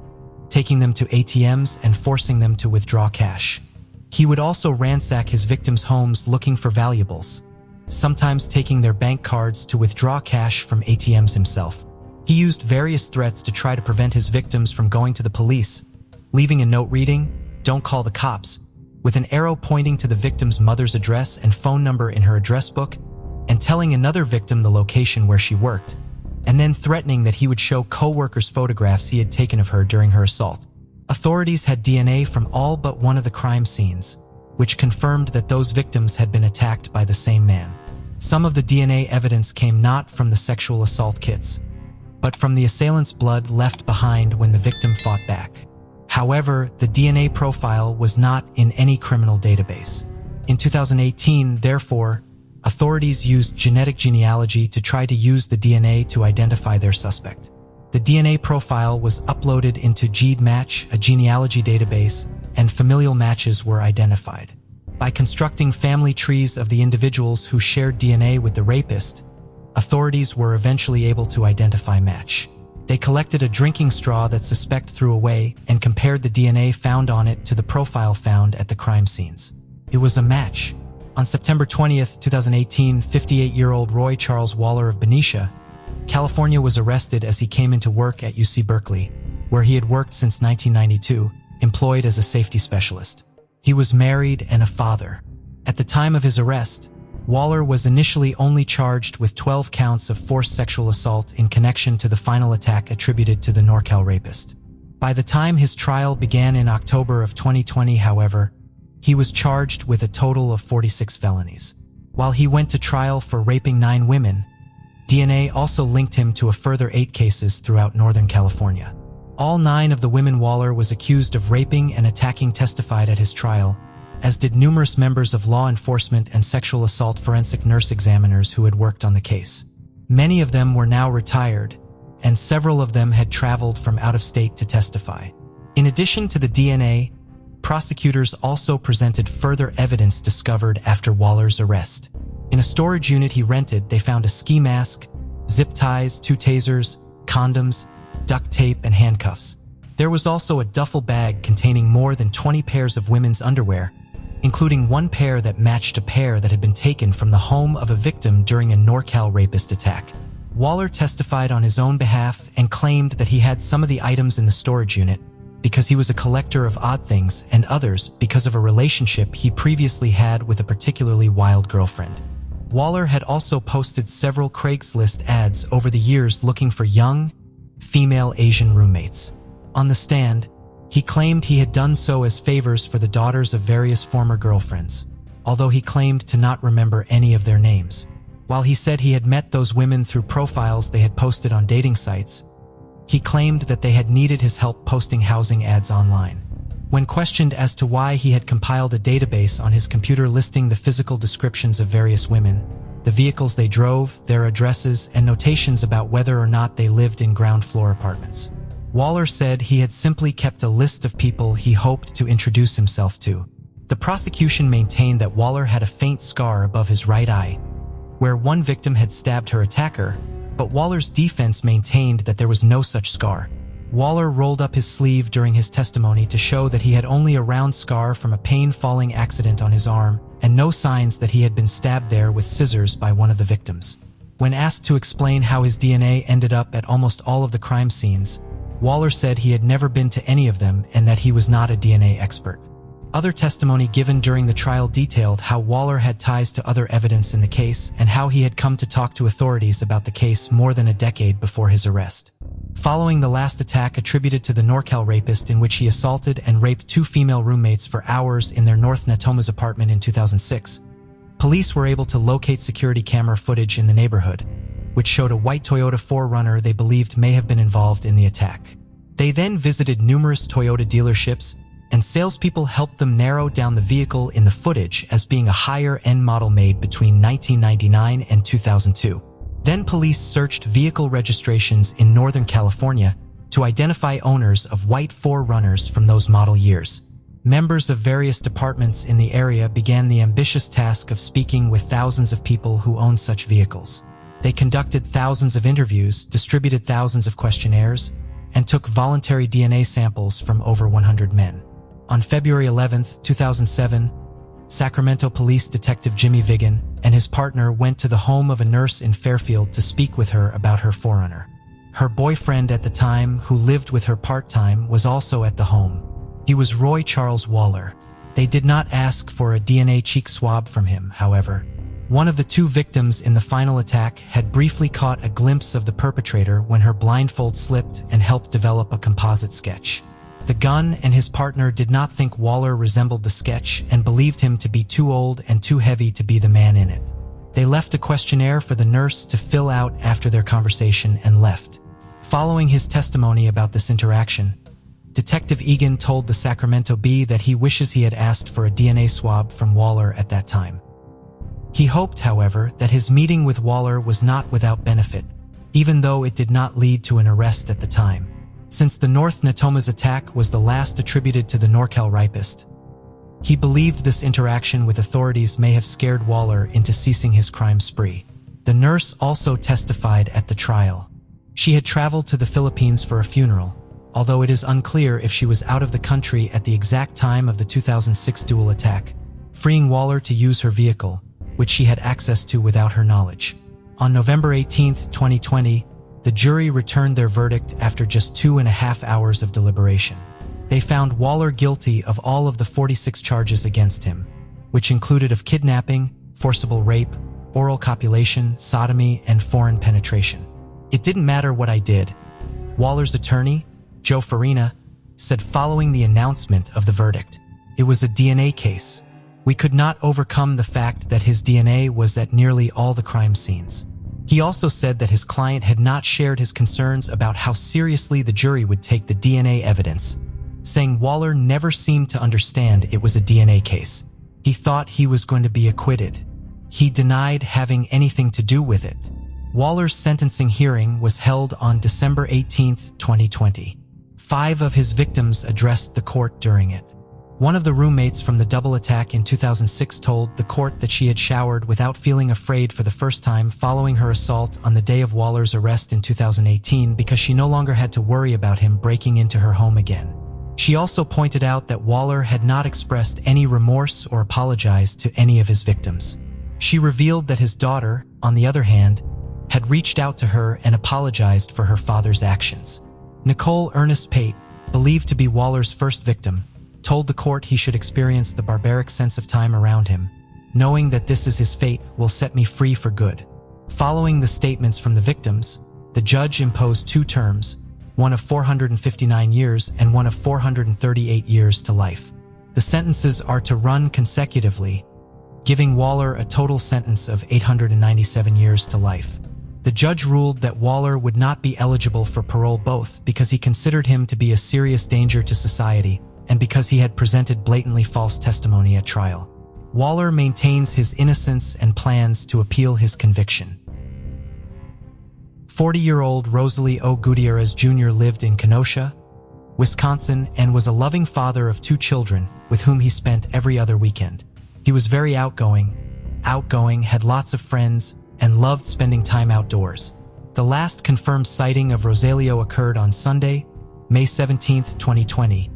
taking them to ATMs and forcing them to withdraw cash. He would also ransack his victims' homes looking for valuables, sometimes taking their bank cards to withdraw cash from ATMs himself. He used various threats to try to prevent his victims from going to the police, leaving a note reading, "Don't call the cops," with an arrow pointing to the victim's mother's address and phone number in her address book, and telling another victim the location where she worked, and then threatening that he would show co-workers photographs he had taken of her during her assault. Authorities had DNA from all but one of the crime scenes, which confirmed that those victims had been attacked by the same man. Some of the DNA evidence came not from the sexual assault kits, but from the assailant's blood left behind when the victim fought back. However, the DNA profile was not in any criminal database. In 2018, therefore, authorities used genetic genealogy to try to use the DNA to identify their suspect. The DNA profile was uploaded into GEDmatch, a genealogy database, and familial matches were identified. By constructing family trees of the individuals who shared DNA with the rapist, authorities were eventually able to identify match. They collected a drinking straw that suspect threw away and compared the DNA found on it to the profile found at the crime scenes. It was a match. On September 20th, 2018, 58-year-old Roy Charles Waller of Benicia, California was arrested as he came into work at UC Berkeley, where he had worked since 1992, employed as a safety specialist. He was married and a father. At the time of his arrest, Waller was initially only charged with 12 counts of forced sexual assault in connection to the final attack attributed to the NorCal rapist. By the time his trial began in October of 2020, however, he was charged with a total of 46 felonies. While he went to trial for raping 9 women, DNA also linked him to a further 8 cases throughout Northern California. All 9 of the women Waller was accused of raping and attacking testified at his trial, as did numerous members of law enforcement and sexual assault forensic nurse examiners who had worked on the case. Many of them were now retired, and several of them had traveled from out of state to testify. In addition to the DNA, prosecutors also presented further evidence discovered after Waller's arrest. In a storage unit he rented, they found a ski mask, zip ties, 2 tasers, condoms, duct tape, and handcuffs. There was also a duffel bag containing more than 20 pairs of women's underwear, including 1 pair that matched a pair that had been taken from the home of a victim during a NorCal rapist attack. Waller testified on his own behalf and claimed that he had some of the items in the storage unit because he was a collector of odd things, and others because of a relationship he previously had with a particularly wild girlfriend. Waller had also posted several Craigslist ads over the years looking for young, female Asian roommates. On the stand, he claimed he had done so as favors for the daughters of various former girlfriends, although he claimed to not remember any of their names. While he said he had met those women through profiles they had posted on dating sites, he claimed that they had needed his help posting housing ads online. When questioned as to why he had compiled a database on his computer listing the physical descriptions of various women, the vehicles they drove, their addresses, and notations about whether or not they lived in ground floor apartments, Waller said he had simply kept a list of people he hoped to introduce himself to. The prosecution maintained that Waller had a faint scar above his right eye, where one victim had stabbed her attacker, but Waller's defense maintained that there was no such scar. Waller rolled up his sleeve during his testimony to show that he had only a round scar from a pain-falling accident on his arm and no signs that he had been stabbed there with scissors by one of the victims. When asked to explain how his DNA ended up at almost all of the crime scenes, Waller said he had never been to any of them and that he was not a DNA expert. Other testimony given during the trial detailed how Waller had ties to other evidence in the case and how he had come to talk to authorities about the case more than a decade before his arrest. Following the last attack attributed to the NorCal rapist in which he assaulted and raped 2 female roommates for hours in their North Natomas apartment in 2006, Police were able to locate security camera footage in the neighborhood, which showed a white Toyota 4Runner they believed may have been involved in the attack. They then visited numerous Toyota dealerships, and salespeople helped them narrow down the vehicle in the footage as being a higher-end model made between 1999 and 2002. Then police searched vehicle registrations in Northern California to identify owners of white 4Runners from those model years. Members of various departments in the area began the ambitious task of speaking with thousands of people who owned such vehicles. They conducted thousands of interviews, distributed thousands of questionnaires, and took voluntary DNA samples from over 100 men. On February 11, 2007, Sacramento Police Detective Jimmy Vigan and his partner went to the home of a nurse in Fairfield to speak with her about her 4Runner. Her boyfriend at the time, who lived with her part-time, was also at the home. He was Roy Charles Waller. They did not ask for a DNA cheek swab from him, however. One of the two victims in the final attack had briefly caught a glimpse of the perpetrator when her blindfold slipped and helped develop a composite sketch. The gun and his partner did not think Waller resembled the sketch and believed him to be too old and too heavy to be the man in it. They left a questionnaire for the nurse to fill out after their conversation and left. Following his testimony about this interaction, Detective Egan told the Sacramento Bee that he wishes he had asked for a DNA swab from Waller at that time. He hoped, however, that his meeting with Waller was not without benefit, even though it did not lead to an arrest at the time. Since the North Natomas attack was the last attributed to the NorCal rapist, he believed this interaction with authorities may have scared Waller into ceasing his crime spree. The nurse also testified at the trial. She had traveled to the Philippines for a funeral, although it is unclear if she was out of the country at the exact time of the 2006 dual attack, freeing Waller to use her vehicle, which she had access to without her knowledge. On November 18, 2020, the jury returned their verdict after just 2.5 hours of deliberation. They found Waller guilty of all of the 46 charges against him, which included of kidnapping, forcible rape, oral copulation, sodomy, and foreign penetration. "It didn't matter what I did," Waller's attorney, Joe Farina, said following the announcement of the verdict. "It was a DNA case. We could not overcome the fact that his DNA was at nearly all the crime scenes." He also said that his client had not shared his concerns about how seriously the jury would take the DNA evidence, saying Waller never seemed to understand it was a DNA case. He thought he was going to be acquitted. He denied having anything to do with it. Waller's sentencing hearing was held on December 18, 2020. 5 of his victims addressed the court during it. One of the roommates from the double attack in 2006 told the court that she had showered without feeling afraid for the first time following her assault on the day of Waller's arrest in 2018 because she no longer had to worry about him breaking into her home again. She also pointed out that Waller had not expressed any remorse or apologized to any of his victims. She revealed that his daughter, on the other hand, had reached out to her and apologized for her father's actions. Nicole Ernest Pate, believed to be Waller's first victim, told the court he should experience the barbaric sense of time around him, knowing that this is his fate will set me free for good. Following the statements from the victims, the judge imposed 2 terms, one of 459 years and one of 438 years to life. The sentences are to run consecutively, giving Waller a total sentence of 897 years to life. The judge ruled that Waller would not be eligible for parole both because he considered him to be a serious danger to society and because he had presented blatantly false testimony at trial. Waller maintains his innocence and plans to appeal his conviction. 40-year-old Rosalie O. Gutierrez Jr. lived in Kenosha, Wisconsin, and was a loving father of 2 children with whom he spent every other weekend. He was very outgoing, had lots of friends, and loved spending time outdoors. The last confirmed sighting of Rosalio occurred on Sunday, May 17, 2020,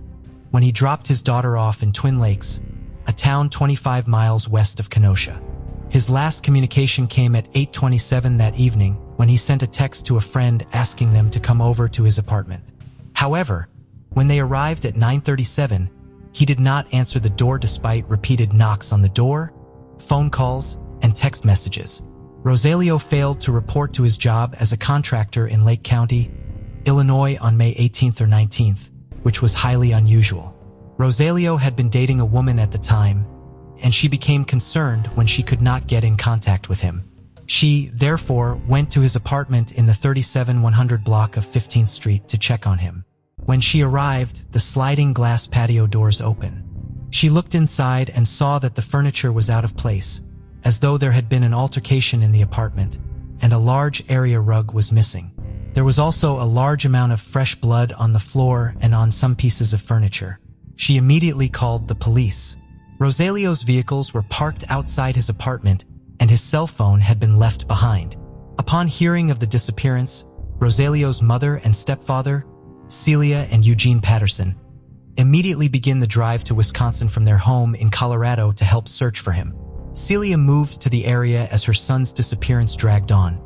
when he dropped his daughter off in Twin Lakes, a town 25 miles west of Kenosha. His last communication came at 8:27 that evening when he sent a text to a friend asking them to come over to his apartment. However, when they arrived at 9:37, he did not answer the door despite repeated knocks on the door, phone calls, and text messages. Rosalio failed to report to his job as a contractor in Lake County, Illinois on May 18th or 19th, which was highly unusual. Rosalio had been dating a woman at the time, and she became concerned when she could not get in contact with him. She, therefore, went to his apartment in the 37100 block of 15th Street to check on him. When she arrived, the sliding glass patio doors open. She looked inside and saw that the furniture was out of place, as though there had been an altercation in the apartment, and a large area rug was missing. There was also a large amount of fresh blood on the floor and on some pieces of furniture. She immediately called the police. Rosalio's vehicles were parked outside his apartment, and his cell phone had been left behind. Upon hearing of the disappearance, Rosalio's mother and stepfather, Celia and Eugene Patterson, immediately began the drive to Wisconsin from their home in Colorado to help search for him. Celia moved to the area as her son's disappearance dragged on,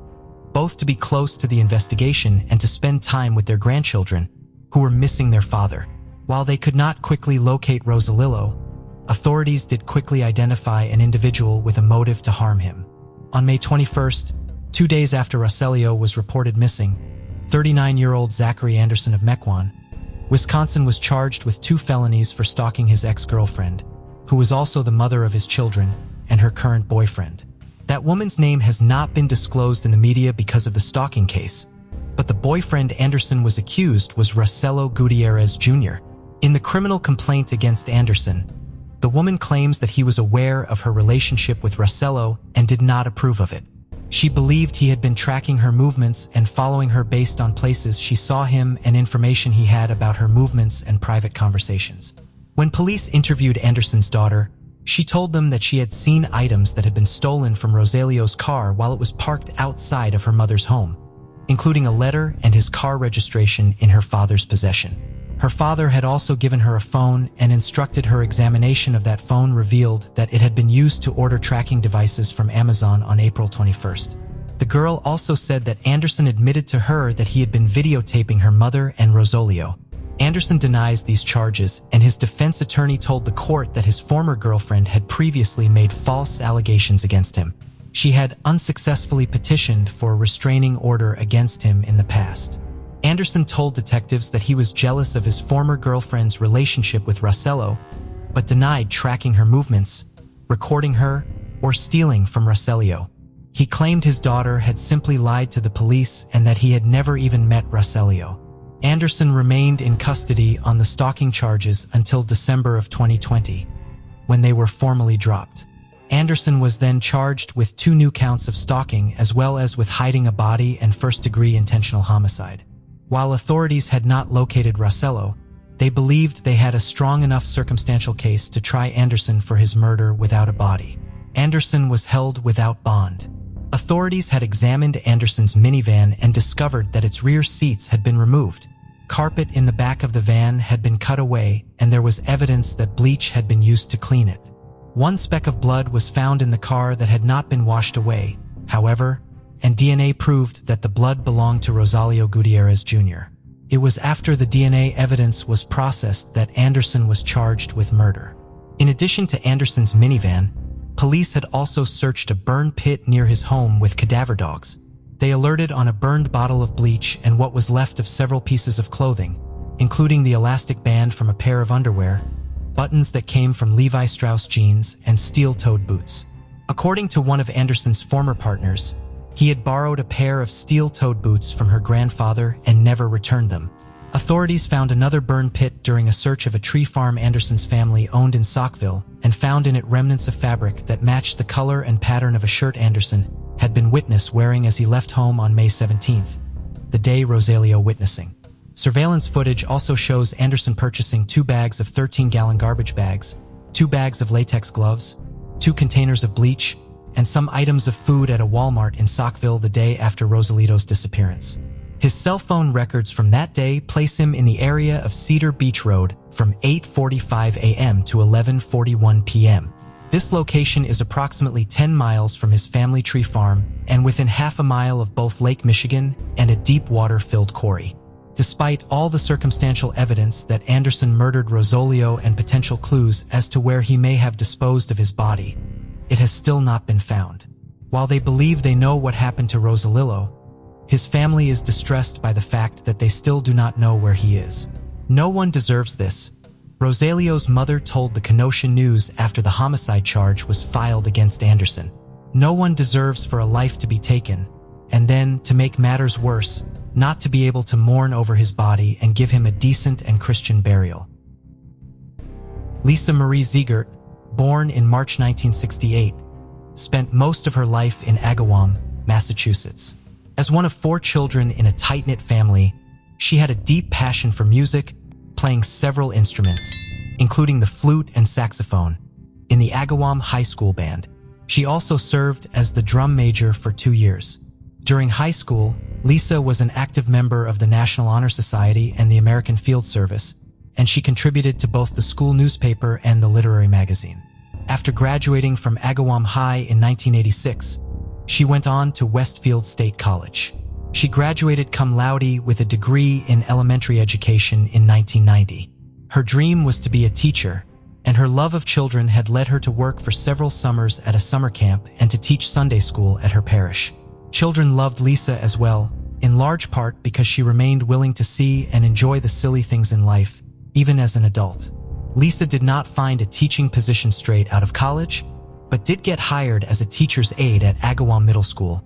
both to be close to the investigation and to spend time with their grandchildren, who were missing their father. While they could not quickly locate Rosalillo, authorities did quickly identify an individual with a motive to harm him. On May 21st, 2 days after Rosalio was reported missing, 39-year-old Zachary Anderson of Mequon, Wisconsin was charged with 2 felonies for stalking his ex-girlfriend, who was also the mother of his children, and her current boyfriend. That woman's name has not been disclosed in the media because of the stalking case, but the boyfriend Anderson was accused was Rosello Gutierrez Jr. In the criminal complaint against Anderson, the woman claims that he was aware of her relationship with Rosello and did not approve of it. She believed he had been tracking her movements and following her based on places she saw him and information he had about her movements and private conversations. When police interviewed Anderson's daughter, she told them that she had seen items that had been stolen from Rosalio's car while it was parked outside of her mother's home, including a letter and his car registration in her father's possession. Her father had also given her a phone and instructed her examination of that phone revealed that it had been used to order tracking devices from Amazon on April 21st. The girl also said that Anderson admitted to her that he had been videotaping her mother and Rosalio. Anderson denies these charges, and his defense attorney told the court that his former girlfriend had previously made false allegations against him. She had unsuccessfully petitioned for a restraining order against him in the past. Anderson told detectives that he was jealous of his former girlfriend's relationship with Rosello, but denied tracking her movements, recording her, or stealing from Roselio. He claimed his daughter had simply lied to the police and that he had never even met Roselio. Anderson remained in custody on the stalking charges until December of 2020, when they were formally dropped. Anderson was then charged with 2 new counts of stalking as well as with hiding a body and first-degree intentional homicide. While authorities had not located Rosello, they believed they had a strong enough circumstantial case to try Anderson for his murder without a body. Anderson was held without bond. Authorities had examined Anderson's minivan and discovered that its rear seats had been removed. Carpet in the back of the van had been cut away, and there was evidence that bleach had been used to clean it. 1 speck of blood was found in the car that had not been washed away, however, and DNA proved that the blood belonged to Rosalio Gutierrez Jr. It was after the DNA evidence was processed that Anderson was charged with murder. In addition to Anderson's minivan, police had also searched a burn pit near his home with cadaver dogs. They alerted on a burned bottle of bleach and what was left of several pieces of clothing, including the elastic band from a pair of underwear, buttons that came from Levi Strauss jeans, and steel-toed boots. According to one of Anderson's former partners, he had borrowed a pair of steel-toed boots from her grandfather and never returned them. Authorities found another burn pit during a search of a tree farm Anderson's family owned in Saukville and found in it remnants of fabric that matched the color and pattern of a shirt Anderson had been witnessed wearing as he left home on May 17th, the day Rosalio witnessing. Surveillance footage also shows Anderson purchasing 2 bags of 13-gallon garbage bags, 2 bags of latex gloves, 2 containers of bleach, and some items of food at a Walmart in Saukville the day after Rosalito's disappearance. His cell phone records from that day place him in the area of Cedar Beach Road from 8:45 a.m. to 11:41 p.m. This location is approximately 10 miles from his family tree farm and within half a mile of both Lake Michigan and a deep water-filled quarry. Despite all the circumstantial evidence that Anderson murdered Rosalio and potential clues as to where he may have disposed of his body, it has still not been found. While they believe they know what happened to Rosalillo, his family is distressed by the fact that they still do not know where he is. No one deserves this, Rosalio's mother told the Kenosha News after the homicide charge was filed against Anderson. "No one deserves for a life to be taken, and then, to make matters worse, not to be able to mourn over his body and give him a decent and Christian burial." Lisa Marie Ziegert, born in March 1968, spent most of her life in Agawam, Massachusetts. As one of 4 children in a tight-knit family, she had a deep passion for music, playing several instruments, including the flute and saxophone, in the Agawam High School band. She also served as the drum major for 2 years. During high school, Lisa was an active member of the National Honor Society and the American Field Service, and she contributed to both the school newspaper and the literary magazine. After graduating from Agawam High in 1986, she went on to Westfield State College. She graduated cum laude with a degree in elementary education in 1990. Her dream was to be a teacher, and her love of children had led her to work for several summers at a summer camp and to teach Sunday school at her parish. Children loved Lisa as well, in large part because she remained willing to see and enjoy the silly things in life, even as an adult. Lisa did not find a teaching position straight out of college, but did get hired as a teacher's aide at Agawam Middle School,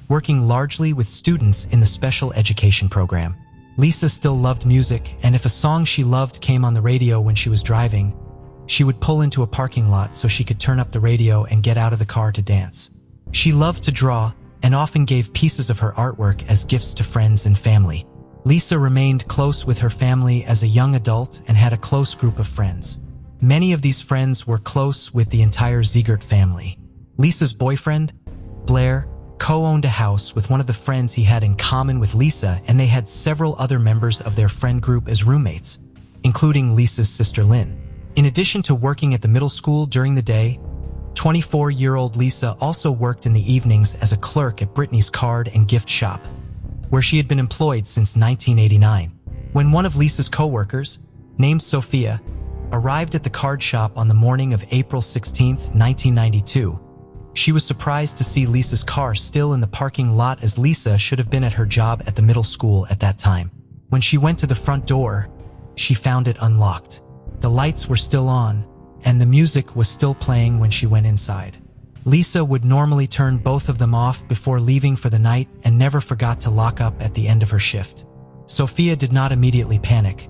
working largely with students in the special education program. Lisa still loved music, and if a song she loved came on the radio when she was driving, she would pull into a parking lot so she could turn up the radio and get out of the car to dance. She loved to draw and often gave pieces of her artwork as gifts to friends and family. Lisa remained close with her family as a young adult and had a close group of friends. Many of these friends were close with the entire Ziegert family. Lisa's boyfriend, Blair, co-owned a house with one of the friends he had in common with Lisa, and they had several other members of their friend group as roommates, including Lisa's sister Lynn. In addition to working at the middle school during the day, 24-year-old Lisa also worked in the evenings as a clerk at Brittany's card and gift shop, where she had been employed since 1989. When one of Lisa's co-workers, named Sophia, arrived at the card shop on the morning of April 16, 1992, she was surprised to see Lisa's car still in the parking lot, as Lisa should have been at her job at the middle school at that time. When she went to the front door, she found it unlocked. The lights were still on, and the music was still playing when she went inside. Lisa would normally turn both of them off before leaving for the night and never forgot to lock up at the end of her shift. Sophia did not immediately panic,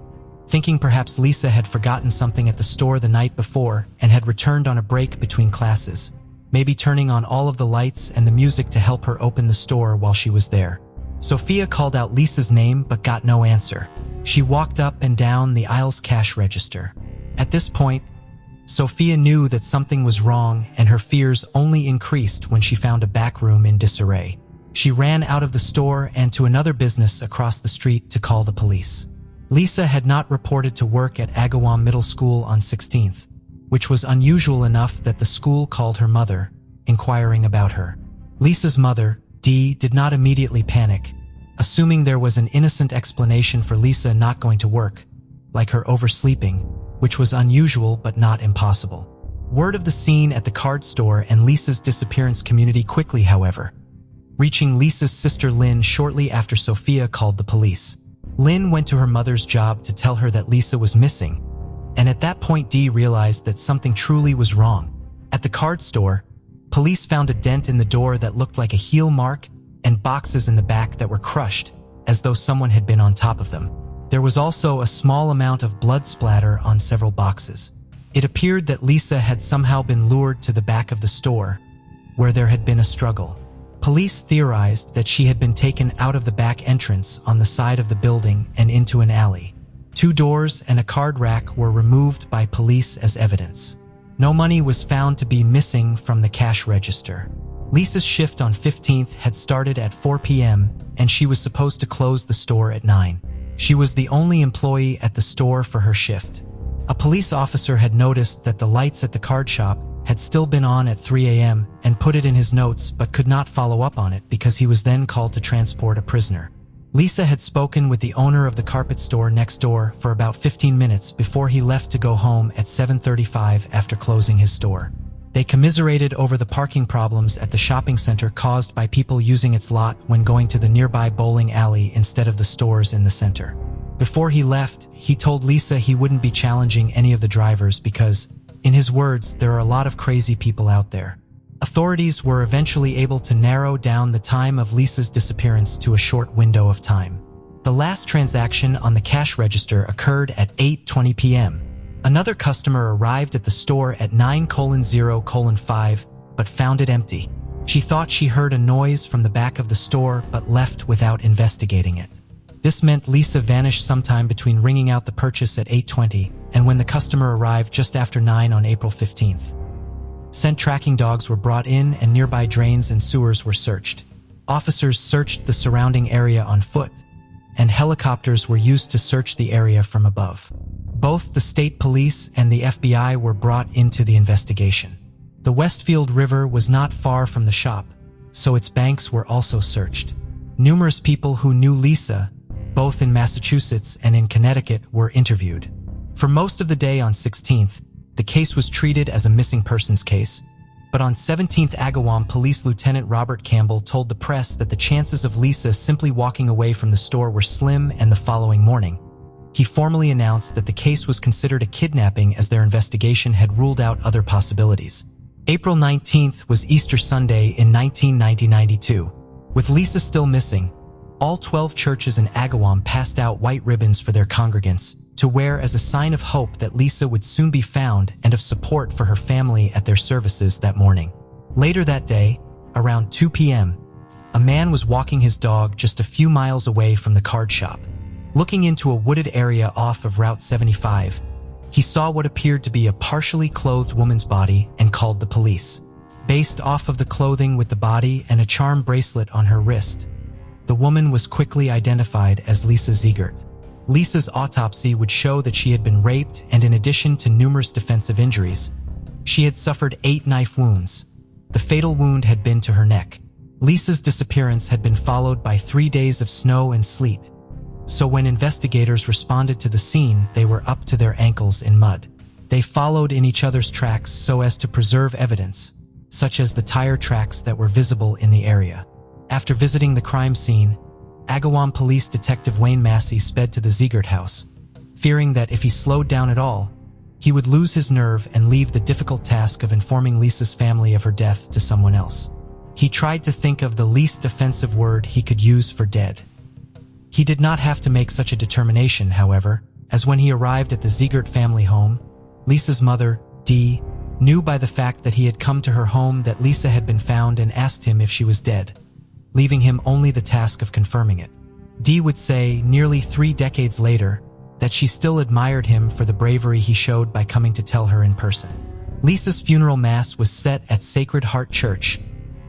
thinking perhaps Lisa had forgotten something at the store the night before and had returned on a break between classes, maybe turning on all of the lights and the music to help her open the store while she was there. Sophia called out Lisa's name but got no answer. She walked up and down the aisle's cash register. At this point, Sophia knew that something was wrong, and her fears only increased when she found a back room in disarray. She ran out of the store and to another business across the street to call the police. Lisa had not reported to work at Agawam Middle School on 16th, which was unusual enough that the school called her mother, inquiring about her. Lisa's mother, Dee, did not immediately panic, assuming there was an innocent explanation for Lisa not going to work, like her oversleeping, which was unusual but not impossible. Word of the scene at the card store and Lisa's disappearance community quickly, however, reaching Lisa's sister Lynn shortly after Sophia called the police. Lynn went to her mother's job to tell her that Lisa was missing, and at that point Dee realized that something truly was wrong. At the card store, police found a dent in the door that looked like a heel mark and boxes in the back that were crushed, as though someone had been on top of them. There was also a small amount of blood splatter on several boxes. It appeared that Lisa had somehow been lured to the back of the store, where there had been a struggle. Police theorized that she had been taken out of the back entrance on the side of the building and into an alley. 2 doors and a card rack were removed by police as evidence. No money was found to be missing from the cash register. Lisa's shift on 15th had started at 4 p.m. and she was supposed to close the store at 9. She was the only employee at the store for her shift. A police officer had noticed that the lights at the card shop had still been on at 3 a.m. and put it in his notes but could not follow up on it because he was then called to transport a prisoner. Lisa had spoken with the owner of the carpet store next door for about 15 minutes before he left to go home at 7:35 after closing his store. They commiserated over the parking problems at the shopping center caused by people using its lot when going to the nearby bowling alley instead of the stores in the center. Before he left, he told Lisa he wouldn't be challenging any of the drivers because, in his words, there are a lot of crazy people out there. Authorities were eventually able to narrow down the time of Lisa's disappearance to a short window of time. The last transaction on the cash register occurred at 8:20 p.m. Another customer arrived at the store at 9:0:5 but found it empty. She thought she heard a noise from the back of the store but left without investigating it. This meant Lisa vanished sometime between ringing out the purchase at 8:20 and when the customer arrived just after 9 on April 15th. Scent tracking dogs were brought in and nearby drains and sewers were searched. Officers searched the surrounding area on foot, and helicopters were used to search the area from above. Both the state police and the FBI were brought into the investigation. The Westfield River was not far from the shop, so its banks were also searched. Numerous people who knew Lisa, both in Massachusetts and in Connecticut, were interviewed. For most of the day on 16th, the case was treated as a missing persons case, but on 17th Agawam Police Lieutenant Robert Campbell told the press that the chances of Lisa simply walking away from the store were slim, and the following morning, he formally announced that the case was considered a kidnapping as their investigation had ruled out other possibilities. April 19th was Easter Sunday in 1992. With Lisa still missing, all 12 churches in Agawam passed out white ribbons for their congregants to wear as a sign of hope that Lisa would soon be found and of support for her family at their services that morning. Later that day, around 2 p.m., a man was walking his dog just a few miles away from the card shop. Looking into a wooded area off of Route 75, he saw what appeared to be a partially clothed woman's body and called the police. Based off of the clothing with the body and a charm bracelet on her wrist, the woman was quickly identified as Lisa Ziegert. Lisa's autopsy would show that she had been raped, and in addition to numerous defensive injuries, she had suffered 8 knife wounds. The fatal wound had been to her neck. Lisa's disappearance had been followed by 3 days of snow and sleet, so when investigators responded to the scene, they were up to their ankles in mud. They followed in each other's tracks so as to preserve evidence, such as the tire tracks that were visible in the area. After visiting the crime scene, Agawam Police Detective Wayne Massey sped to the Ziegert house, fearing that if he slowed down at all, he would lose his nerve and leave the difficult task of informing Lisa's family of her death to someone else. He tried to think of the least offensive word he could use for dead. He did not have to make such a determination, however, as when he arrived at the Ziegert family home, Lisa's mother, Dee, knew by the fact that he had come to her home that Lisa had been found and asked him if she was dead, leaving him only the task of confirming it. Dee would say, nearly 3 decades later, that she still admired him for the bravery he showed by coming to tell her in person. Lisa's funeral mass was set at Sacred Heart Church,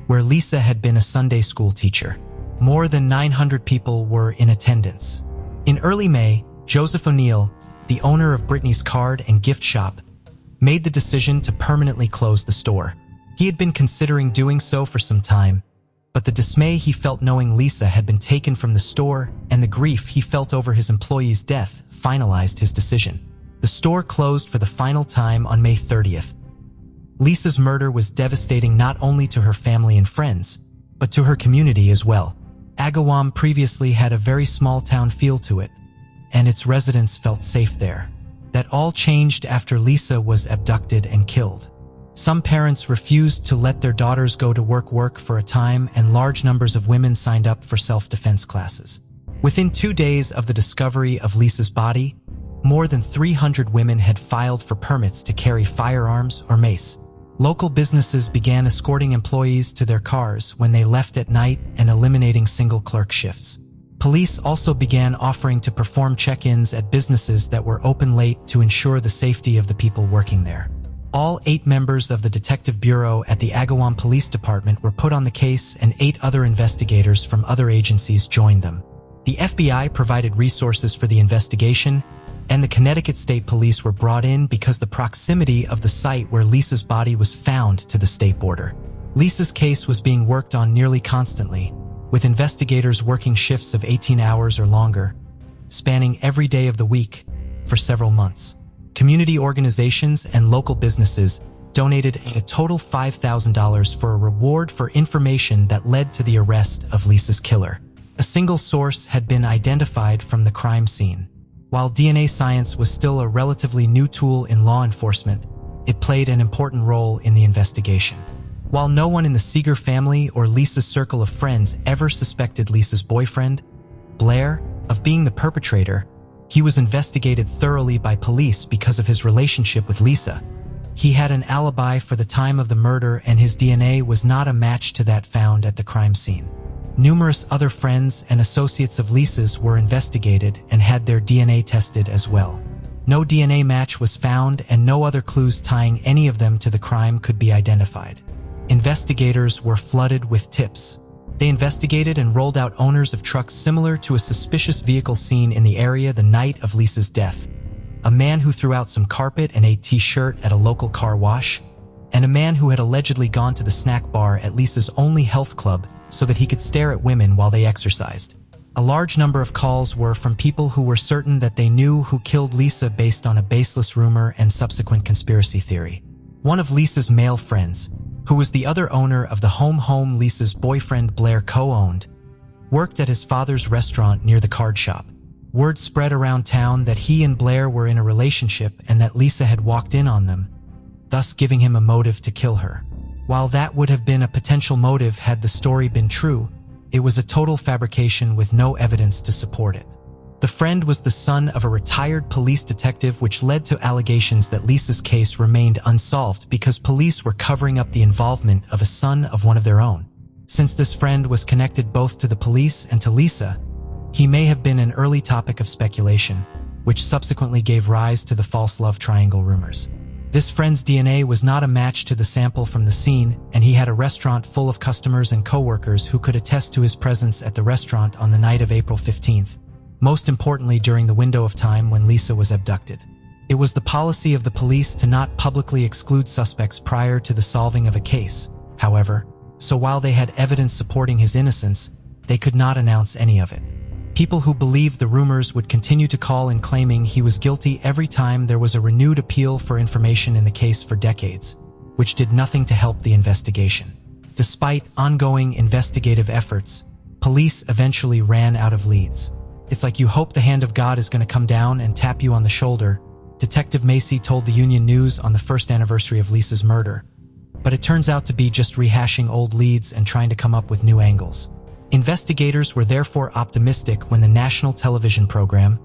where Lisa had been a Sunday school teacher. More than 900 people were in attendance. In early May, Joseph O'Neill, the owner of Brittany's card and gift shop, made the decision to permanently close the store. He had been considering doing so for some time, but the dismay he felt knowing Lisa had been taken from the store and the grief he felt over his employee's death finalized his decision. The store closed for the final time on May 30th. Lisa's murder was devastating not only to her family and friends, but to her community as well. Agawam previously had a very small town feel to it, and its residents felt safe there. That all changed after Lisa was abducted and killed. Some parents refused to let their daughters go to work for a time, and large numbers of women signed up for self-defense classes. Within 2 days of the discovery of Lisa's body, more than 300 women had filed for permits to carry firearms or mace. Local businesses began escorting employees to their cars when they left at night and eliminating single clerk shifts. Police also began offering to perform check-ins at businesses that were open late to ensure the safety of the people working there. All 8 members of the Detective Bureau at the Agawam Police Department were put on the case, and 8 other investigators from other agencies joined them. The FBI provided resources for the investigation, and the Connecticut State Police were brought in because the proximity of the site where Lisa's body was found to the state border. Lisa's case was being worked on nearly constantly, with investigators working shifts of 18 hours or longer, spanning every day of the week for several months. Community organizations and local businesses donated a total $5,000 for a reward for information that led to the arrest of Lisa's killer. A single source had been identified from the crime scene. While DNA science was still a relatively new tool in law enforcement, it played an important role in the investigation. While no one in the Seeger family or Lisa's circle of friends ever suspected Lisa's boyfriend, Blair, of being the perpetrator, he was investigated thoroughly by police because of his relationship with Lisa. He had an alibi for the time of the murder, and his DNA was not a match to that found at the crime scene. Numerous other friends and associates of Lisa's were investigated and had their DNA tested as well. No DNA match was found, and no other clues tying any of them to the crime could be identified. Investigators were flooded with tips. They investigated and rolled out owners of trucks similar to a suspicious vehicle seen in the area the night of Lisa's death, a man who threw out some carpet and a t-shirt at a local car wash, and a man who had allegedly gone to the snack bar at Lisa's only health club so that he could stare at women while they exercised. A large number of calls were from people who were certain that they knew who killed Lisa based on a baseless rumor and subsequent conspiracy theory. One of Lisa's male friends, who was the other owner of the home Lisa's boyfriend Blair co-owned, worked at his father's restaurant near the card shop. Word spread around town that he and Blair were in a relationship and that Lisa had walked in on them, thus giving him a motive to kill her. While that would have been a potential motive had the story been true, it was a total fabrication with no evidence to support it. The friend was the son of a retired police detective, which led to allegations that Lisa's case remained unsolved because police were covering up the involvement of a son of one of their own. Since this friend was connected both to the police and to Lisa, he may have been an early topic of speculation, which subsequently gave rise to the false love triangle rumors. This friend's DNA was not a match to the sample from the scene, and he had a restaurant full of customers and co-workers who could attest to his presence at the restaurant on the night of April 15th. Most importantly, during the window of time when Lisa was abducted. It was the policy of the police to not publicly exclude suspects prior to the solving of a case, however, so while they had evidence supporting his innocence, they could not announce any of it. People who believed the rumors would continue to call in claiming he was guilty every time there was a renewed appeal for information in the case for decades, which did nothing to help the investigation. Despite ongoing investigative efforts, police eventually ran out of leads. It's like you hope the hand of God is going to come down and tap you on the shoulder, Detective Macy told the Union News on the first anniversary of Lisa's murder. But it turns out to be just rehashing old leads and trying to come up with new angles. Investigators were therefore optimistic when the national television program,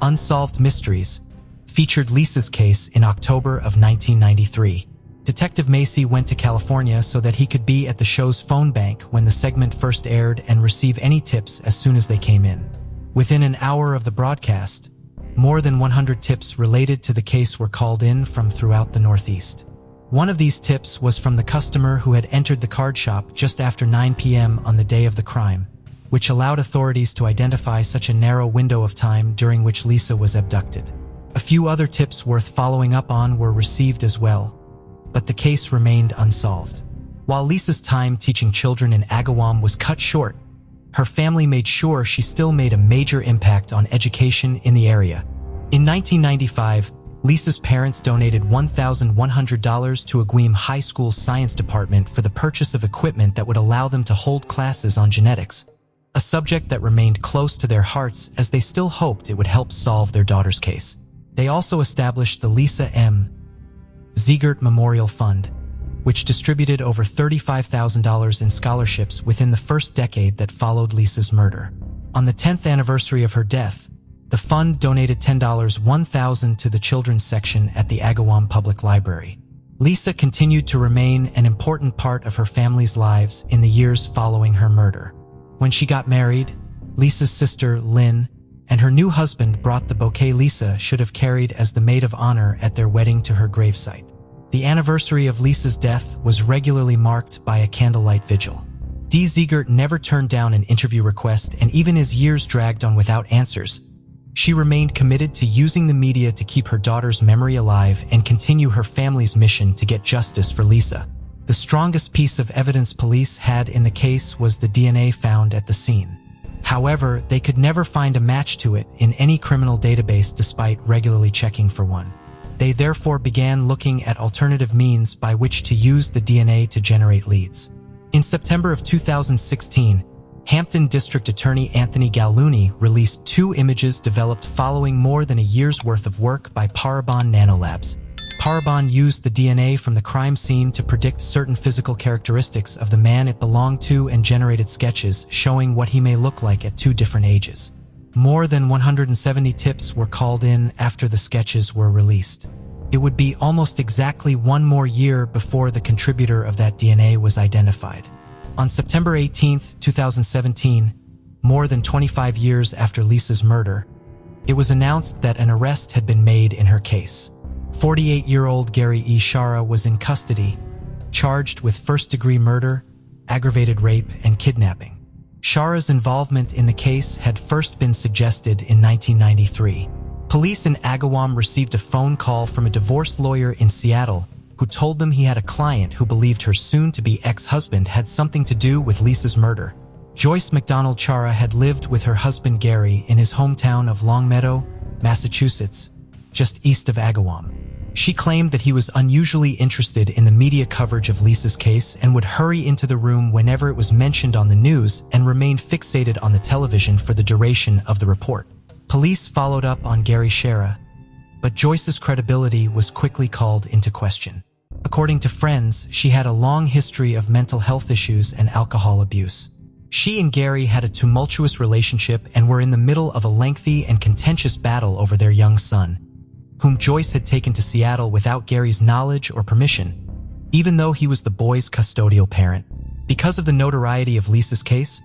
Unsolved Mysteries, featured Lisa's case in October of 1993. Detective Macy went to California so that he could be at the show's phone bank when the segment first aired and receive any tips as soon as they came in. Within an hour of the broadcast, more than 100 tips related to the case were called in from throughout the Northeast. One of these tips was from the customer who had entered the card shop just after 9 p.m. on the day of the crime, which allowed authorities to identify such a narrow window of time during which Lisa was abducted. A few other tips worth following up on were received as well, but the case remained unsolved. While Lisa's time teaching children in Agawam was cut short, her family made sure she still made a major impact on education in the area. In 1995, Lisa's parents donated $1,100 to Agawam High School's science department for the purchase of equipment that would allow them to hold classes on genetics, a subject that remained close to their hearts as they still hoped it would help solve their daughter's case. They also established the Lisa M. Ziegert Memorial Fund, which distributed over $35,000 in scholarships within the first decade that followed Lisa's murder. On the 10th anniversary of her death, the fund donated $1,000 to the children's section at the Agawam Public Library. Lisa continued to remain an important part of her family's lives in the years following her murder. When she got married, Lisa's sister, Lynn, and her new husband brought the bouquet Lisa should have carried as the maid of honor at their wedding to her gravesite. The anniversary of Lisa's death was regularly marked by a candlelight vigil. Dee Ziegert never turned down an interview request, and even as years dragged on without answers, she remained committed to using the media to keep her daughter's memory alive and continue her family's mission to get justice for Lisa. The strongest piece of evidence police had in the case was the DNA found at the scene. However, they could never find a match to it in any criminal database despite regularly checking for one. They therefore began looking at alternative means by which to use the DNA to generate leads. In September of 2016, Hampton District Attorney Anthony Gallooni released 2 images developed following more than a year's worth of work by Parabon Nanolabs. Parabon used the DNA from the crime scene to predict certain physical characteristics of the man it belonged to and generated sketches showing what he may look like at 2 different ages. More than 170 tips were called in after the sketches were released. It would be almost exactly 1 more year before the contributor of that DNA was identified. On September 18, 2017, more than 25 years after Lisa's murder, it was announced that an arrest had been made in her case. 48-year-old Gary E. Shara was in custody, charged with first-degree murder, aggravated rape, and kidnapping. Shara's involvement in the case had first been suggested in 1993. Police in Agawam received a phone call from a divorce lawyer in Seattle who told them he had a client who believed her soon-to-be ex-husband had something to do with Lisa's murder. Joyce McDonald Shara had lived with her husband Gary in his hometown of Longmeadow, Massachusetts, just east of Agawam. She claimed that he was unusually interested in the media coverage of Lisa's case and would hurry into the room whenever it was mentioned on the news and remain fixated on the television for the duration of the report. Police followed up on Gary Shara, but Joyce's credibility was quickly called into question. According to friends, she had a long history of mental health issues and alcohol abuse. She and Gary had a tumultuous relationship and were in the middle of a lengthy and contentious battle over their young son, whom Joyce had taken to Seattle without Gary's knowledge or permission, even though he was the boy's custodial parent. Because of the notoriety of Lisa's case,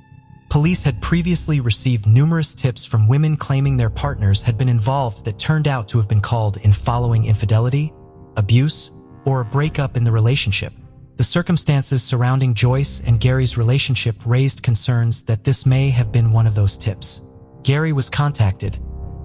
police had previously received numerous tips from women claiming their partners had been involved that turned out to have been called in following infidelity, abuse, or a breakup in the relationship. The circumstances surrounding Joyce and Gary's relationship raised concerns that this may have been one of those tips. Gary was contacted,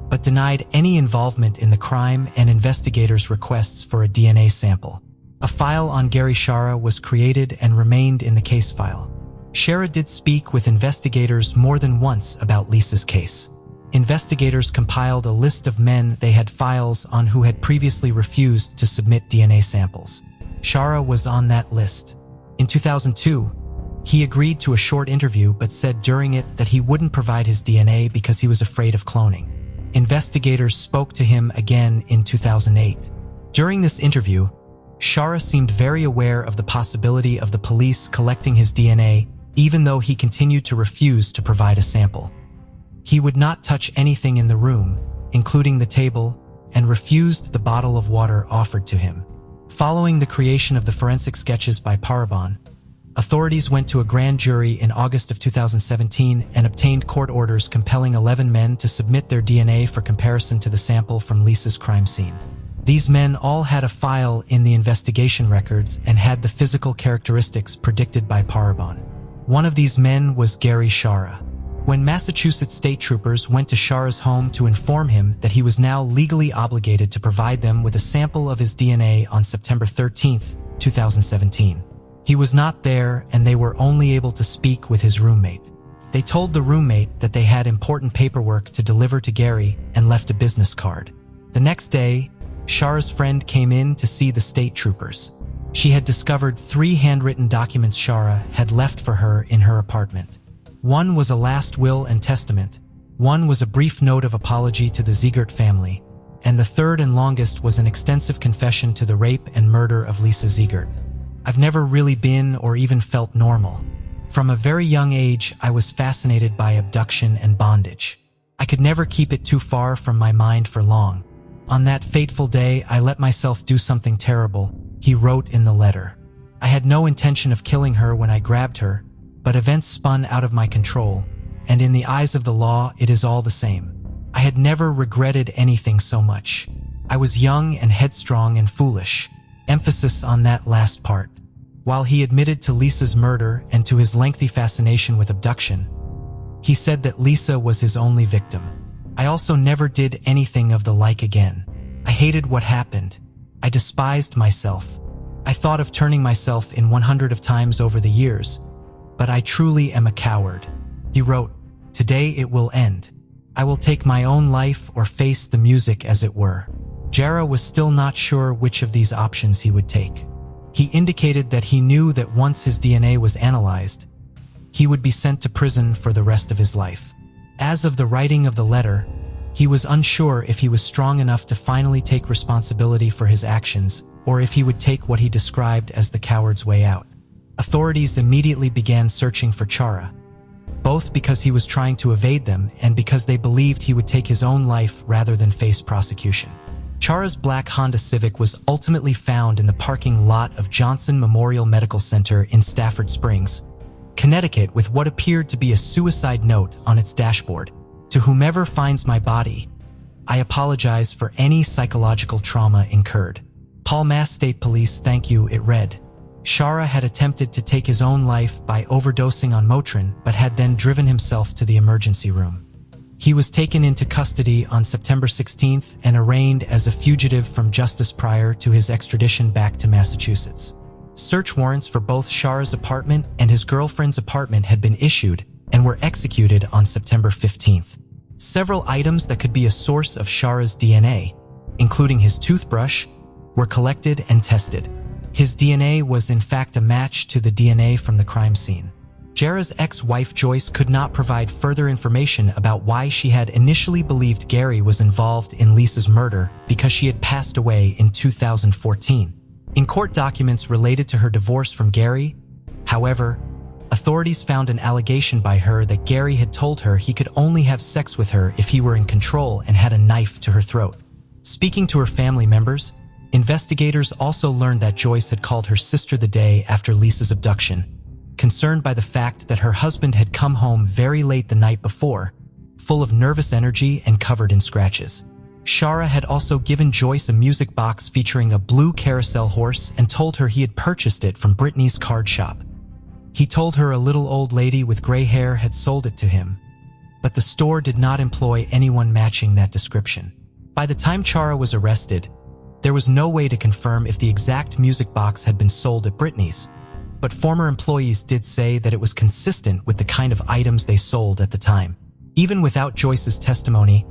but denied any involvement in the crime and investigators' requests for a DNA sample. A file on Gary Shara was created and remained in the case file. Shara did speak with investigators more than once about Lisa's case. Investigators compiled a list of men they had files on who had previously refused to submit DNA samples. Shara was on that list. In 2002, he agreed to a short interview but said during it that he wouldn't provide his DNA because he was afraid of cloning. Investigators spoke to him again in 2008. During this interview, Shara seemed very aware of the possibility of the police collecting his DNA, even though he continued to refuse to provide a sample. He would not touch anything in the room, including the table, and refused the bottle of water offered to him. Following the creation of the forensic sketches by Parabon, authorities went to a grand jury in August of 2017 and obtained court orders compelling 11 men to submit their DNA for comparison to the sample from Lisa's crime scene. These men all had a file in the investigation records and had the physical characteristics predicted by Parabon. One of these men was Gary Shara. When Massachusetts state troopers went to Shara's home to inform him that he was now legally obligated to provide them with a sample of his DNA on September 13, 2017. He was not there and they were only able to speak with his roommate. They told the roommate that they had important paperwork to deliver to Gary and left a business card. The next day, Shara's friend came in to see the state troopers. She had discovered 3 handwritten documents Shara had left for her in her apartment. One was a last will and testament, one was a brief note of apology to the Ziegert family, and the third and longest was an extensive confession to the rape and murder of Lisa Ziegert. I've never really been or even felt normal. From a very young age, I was fascinated by abduction and bondage. I could never keep it too far from my mind for long. On that fateful day, I let myself do something terrible, he wrote in the letter. I had no intention of killing her when I grabbed her, but events spun out of my control, and in the eyes of the law, it is all the same. I had never regretted anything so much. I was young and headstrong and foolish. Emphasis on that last part. While he admitted to Lisa's murder and to his lengthy fascination with abduction, he said that Lisa was his only victim. I also never did anything of the like again. I hated what happened. I despised myself. I thought of turning myself in 100 of times over the years, but I truly am a coward. He wrote, "Today it will end. I will take my own life or face the music as it were." Shara was still not sure which of these options he would take. He indicated that he knew that once his DNA was analyzed, he would be sent to prison for the rest of his life. As of the writing of the letter, he was unsure if he was strong enough to finally take responsibility for his actions, or if he would take what he described as the coward's way out. Authorities immediately began searching for Chara, both because he was trying to evade them and because they believed he would take his own life rather than face prosecution. Chara's black Honda Civic was ultimately found in the parking lot of Johnson Memorial Medical Center in Stafford Springs, Connecticut, with what appeared to be a suicide note on its dashboard. "To whomever finds my body, I apologize for any psychological trauma incurred. Paul Mass State Police, thank you," it read. Chara had attempted to take his own life by overdosing on Motrin, but had then driven himself to the emergency room. He was taken into custody on September 16th and arraigned as a fugitive from justice prior to his extradition back to Massachusetts. Search warrants for both Chara's apartment and his girlfriend's apartment had been issued and were executed on September 15th. Several items that could be a source of Chara's DNA, including his toothbrush, were collected and tested. His DNA was in fact a match to the DNA from the crime scene. Chara's ex-wife Joyce could not provide further information about why she had initially believed Gary was involved in Lisa's murder because she had passed away in 2014. In court documents related to her divorce from Gary, however, authorities found an allegation by her that Gary had told her he could only have sex with her if he were in control and had a knife to her throat. Speaking to her family members, investigators also learned that Joyce had called her sister the day after Lisa's abduction, concerned by the fact that her husband had come home very late the night before, full of nervous energy and covered in scratches. Chara had also given Joyce a music box featuring a blue carousel horse and told her he had purchased it from Brittany's card shop. He told her a little old lady with gray hair had sold it to him, but the store did not employ anyone matching that description. By the time Chara was arrested, there was no way to confirm if the exact music box had been sold at Brittany's, but former employees did say that it was consistent with the kind of items they sold at the time. Even without Joyce's testimony,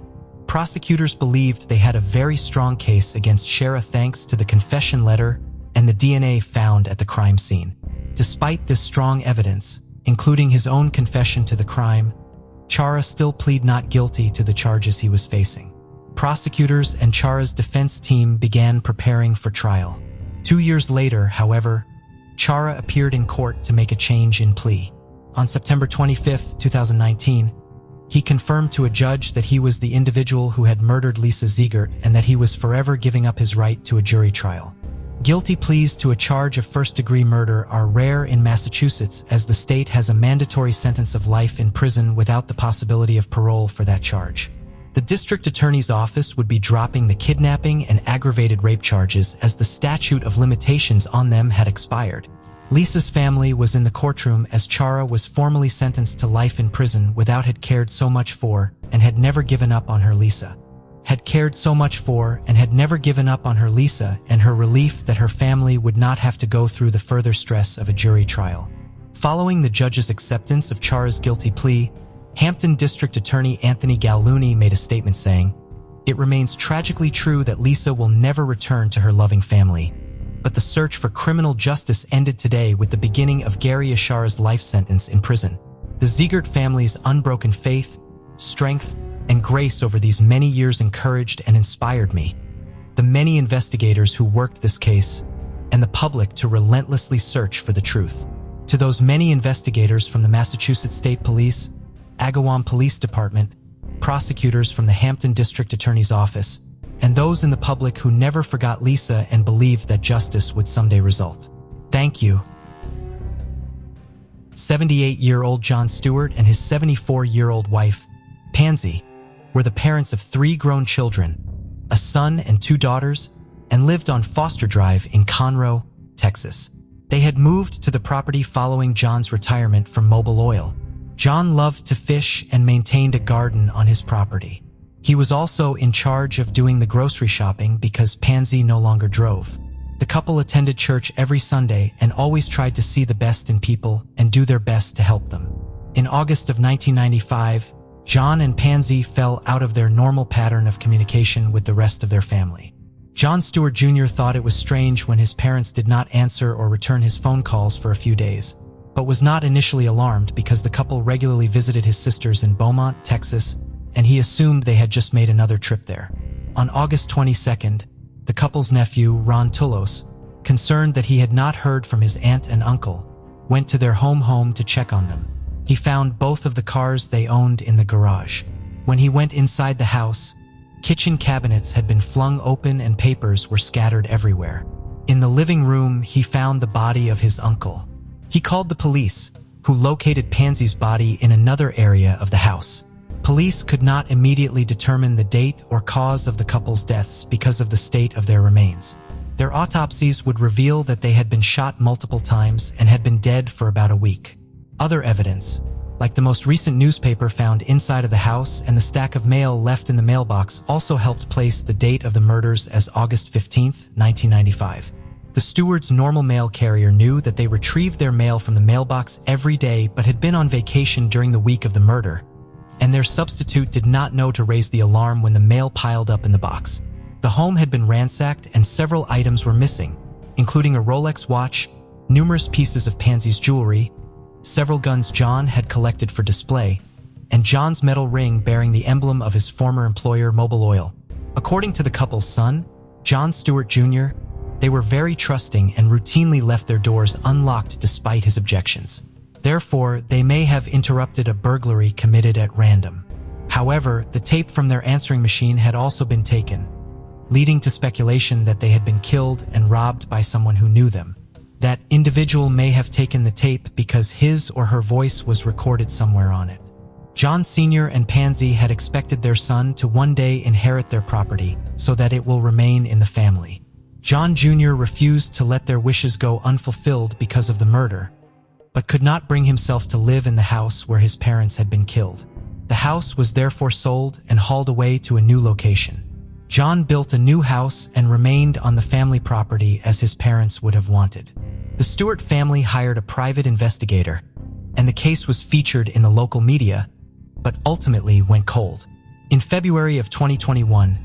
prosecutors believed they had a very strong case against Chara thanks to the confession letter and the DNA found at the crime scene. Despite this strong evidence, including his own confession to the crime, Chara still pleaded not guilty to the charges he was facing. Prosecutors and Chara's defense team began preparing for trial. 2 years later, however, Chara appeared in court to make a change in plea. On September 25, 2019, he confirmed to a judge that he was the individual who had murdered Lisa Ziegert and that he was forever giving up his right to a jury trial. Guilty pleas to a charge of first-degree murder are rare in Massachusetts, as the state has a mandatory sentence of life in prison without the possibility of parole for that charge. The district attorney's office would be dropping the kidnapping and aggravated rape charges as the statute of limitations on them had expired. Lisa's family was in the courtroom as Chara was formally sentenced to life in prison without had cared so much for and had never given up on her Lisa. Had cared so much for and had never given up on her Lisa and her relief that her family would not have to go through the further stress of a jury trial. Following the judge's acceptance of Chara's guilty plea, Hampton District Attorney Anthony Gallooni made a statement saying, "It remains tragically true that Lisa will never return to her loving family, but the search for criminal justice ended today with the beginning of Gary Ashara's life sentence in prison. The Ziegert family's unbroken faith, strength, and grace over these many years encouraged and inspired me, the many investigators who worked this case, and the public to relentlessly search for the truth. To those many investigators from the Massachusetts State Police, Agawam Police Department, prosecutors from the Hampton District Attorney's Office, and those in the public who never forgot Lisa and believed that justice would someday result. Thank you." 78-year-old John Stewart and his 74-year-old wife, Pansy, were the parents of 3 grown children, a son and 2 daughters, and lived on Foster Drive in Conroe, Texas. They had moved to the property following John's retirement from Mobil Oil. John loved to fish and maintained a garden on his property. He was also in charge of doing the grocery shopping because Pansy no longer drove. The couple attended church every Sunday and always tried to see the best in people and do their best to help them. In August of 1995, John and Pansy fell out of their normal pattern of communication with the rest of their family. John Stewart Jr. thought it was strange when his parents did not answer or return his phone calls for a few days. but was not initially alarmed because the couple regularly visited his sisters in Beaumont, Texas, and he assumed they had just made another trip there. On August 22nd, the couple's nephew, Ron Tullos, concerned that he had not heard from his aunt and uncle, went to their home to check on them. He found both of the cars they owned in the garage. When he went inside the house, kitchen cabinets had been flung open and papers were scattered everywhere. In the living room, he found the body of his uncle. He called the police, who located Pansy's body in another area of the house. Police could not immediately determine the date or cause of the couple's deaths because of the state of their remains. Their autopsies would reveal that they had been shot multiple times and had been dead for about a week. Other evidence, like the most recent newspaper found inside of the house and the stack of mail left in the mailbox, also helped place the date of the murders as August 15, 1995. The steward's normal mail carrier knew that they retrieved their mail from the mailbox every day but had been on vacation during the week of the murder, and their substitute did not know to raise the alarm when the mail piled up in the box. The home had been ransacked and several items were missing, including a Rolex watch, numerous pieces of Pansy's jewelry, several guns John had collected for display, and John's metal ring bearing the emblem of his former employer, Mobil Oil. According to the couple's son, John Stewart Jr., they were very trusting and routinely left their doors unlocked despite his objections. Therefore, they may have interrupted a burglary committed at random. However, the tape from their answering machine had also been taken, leading to speculation that they had been killed and robbed by someone who knew them. That individual may have taken the tape because his or her voice was recorded somewhere on it. John Sr. and Pansy had expected their son to one day inherit their property so that it will remain in the family. John Jr. refused to let their wishes go unfulfilled because of the murder, but could not bring himself to live in the house where his parents had been killed. The house was therefore sold and hauled away to a new location. John built a new house and remained on the family property as his parents would have wanted. The Stewart family hired a private investigator, and the case was featured in the local media, but ultimately went cold. In February of 2021,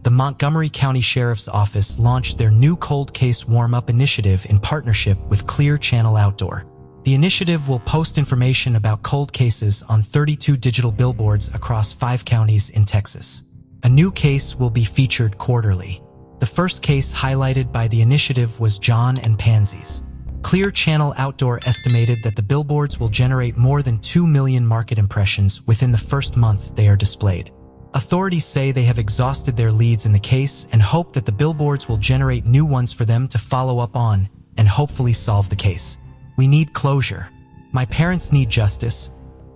the Montgomery County Sheriff's Office launched their new cold case warm-up initiative in partnership with Clear Channel Outdoor. The initiative will post information about cold cases on 32 digital billboards across 5 counties in Texas. A new case will be featured quarterly. The first case highlighted by the initiative was John and Pansy's. Clear Channel Outdoor estimated that the billboards will generate more than 2 million market impressions within the first month they are displayed. Authorities say they have exhausted their leads in the case and hope that the billboards will generate new ones for them to follow up on and hopefully solve the case. "We need closure. My parents need justice,"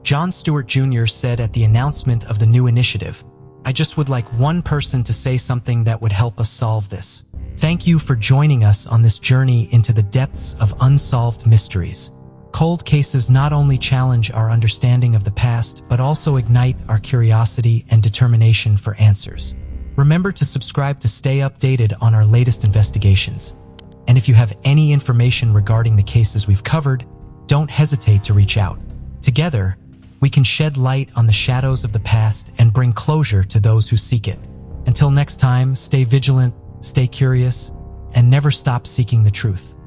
John Stewart Jr. said at the announcement of the new initiative. "I just would like one person to say something that would help us solve this. Thank you for joining us on this journey into the depths of unsolved mysteries." Cold cases not only challenge our understanding of the past, but also ignite our curiosity and determination for answers. Remember to subscribe to stay updated on our latest investigations. And if you have any information regarding the cases we've covered, don't hesitate to reach out. Together, we can shed light on the shadows of the past and bring closure to those who seek it. Until next time, stay vigilant, stay curious, and never stop seeking the truth.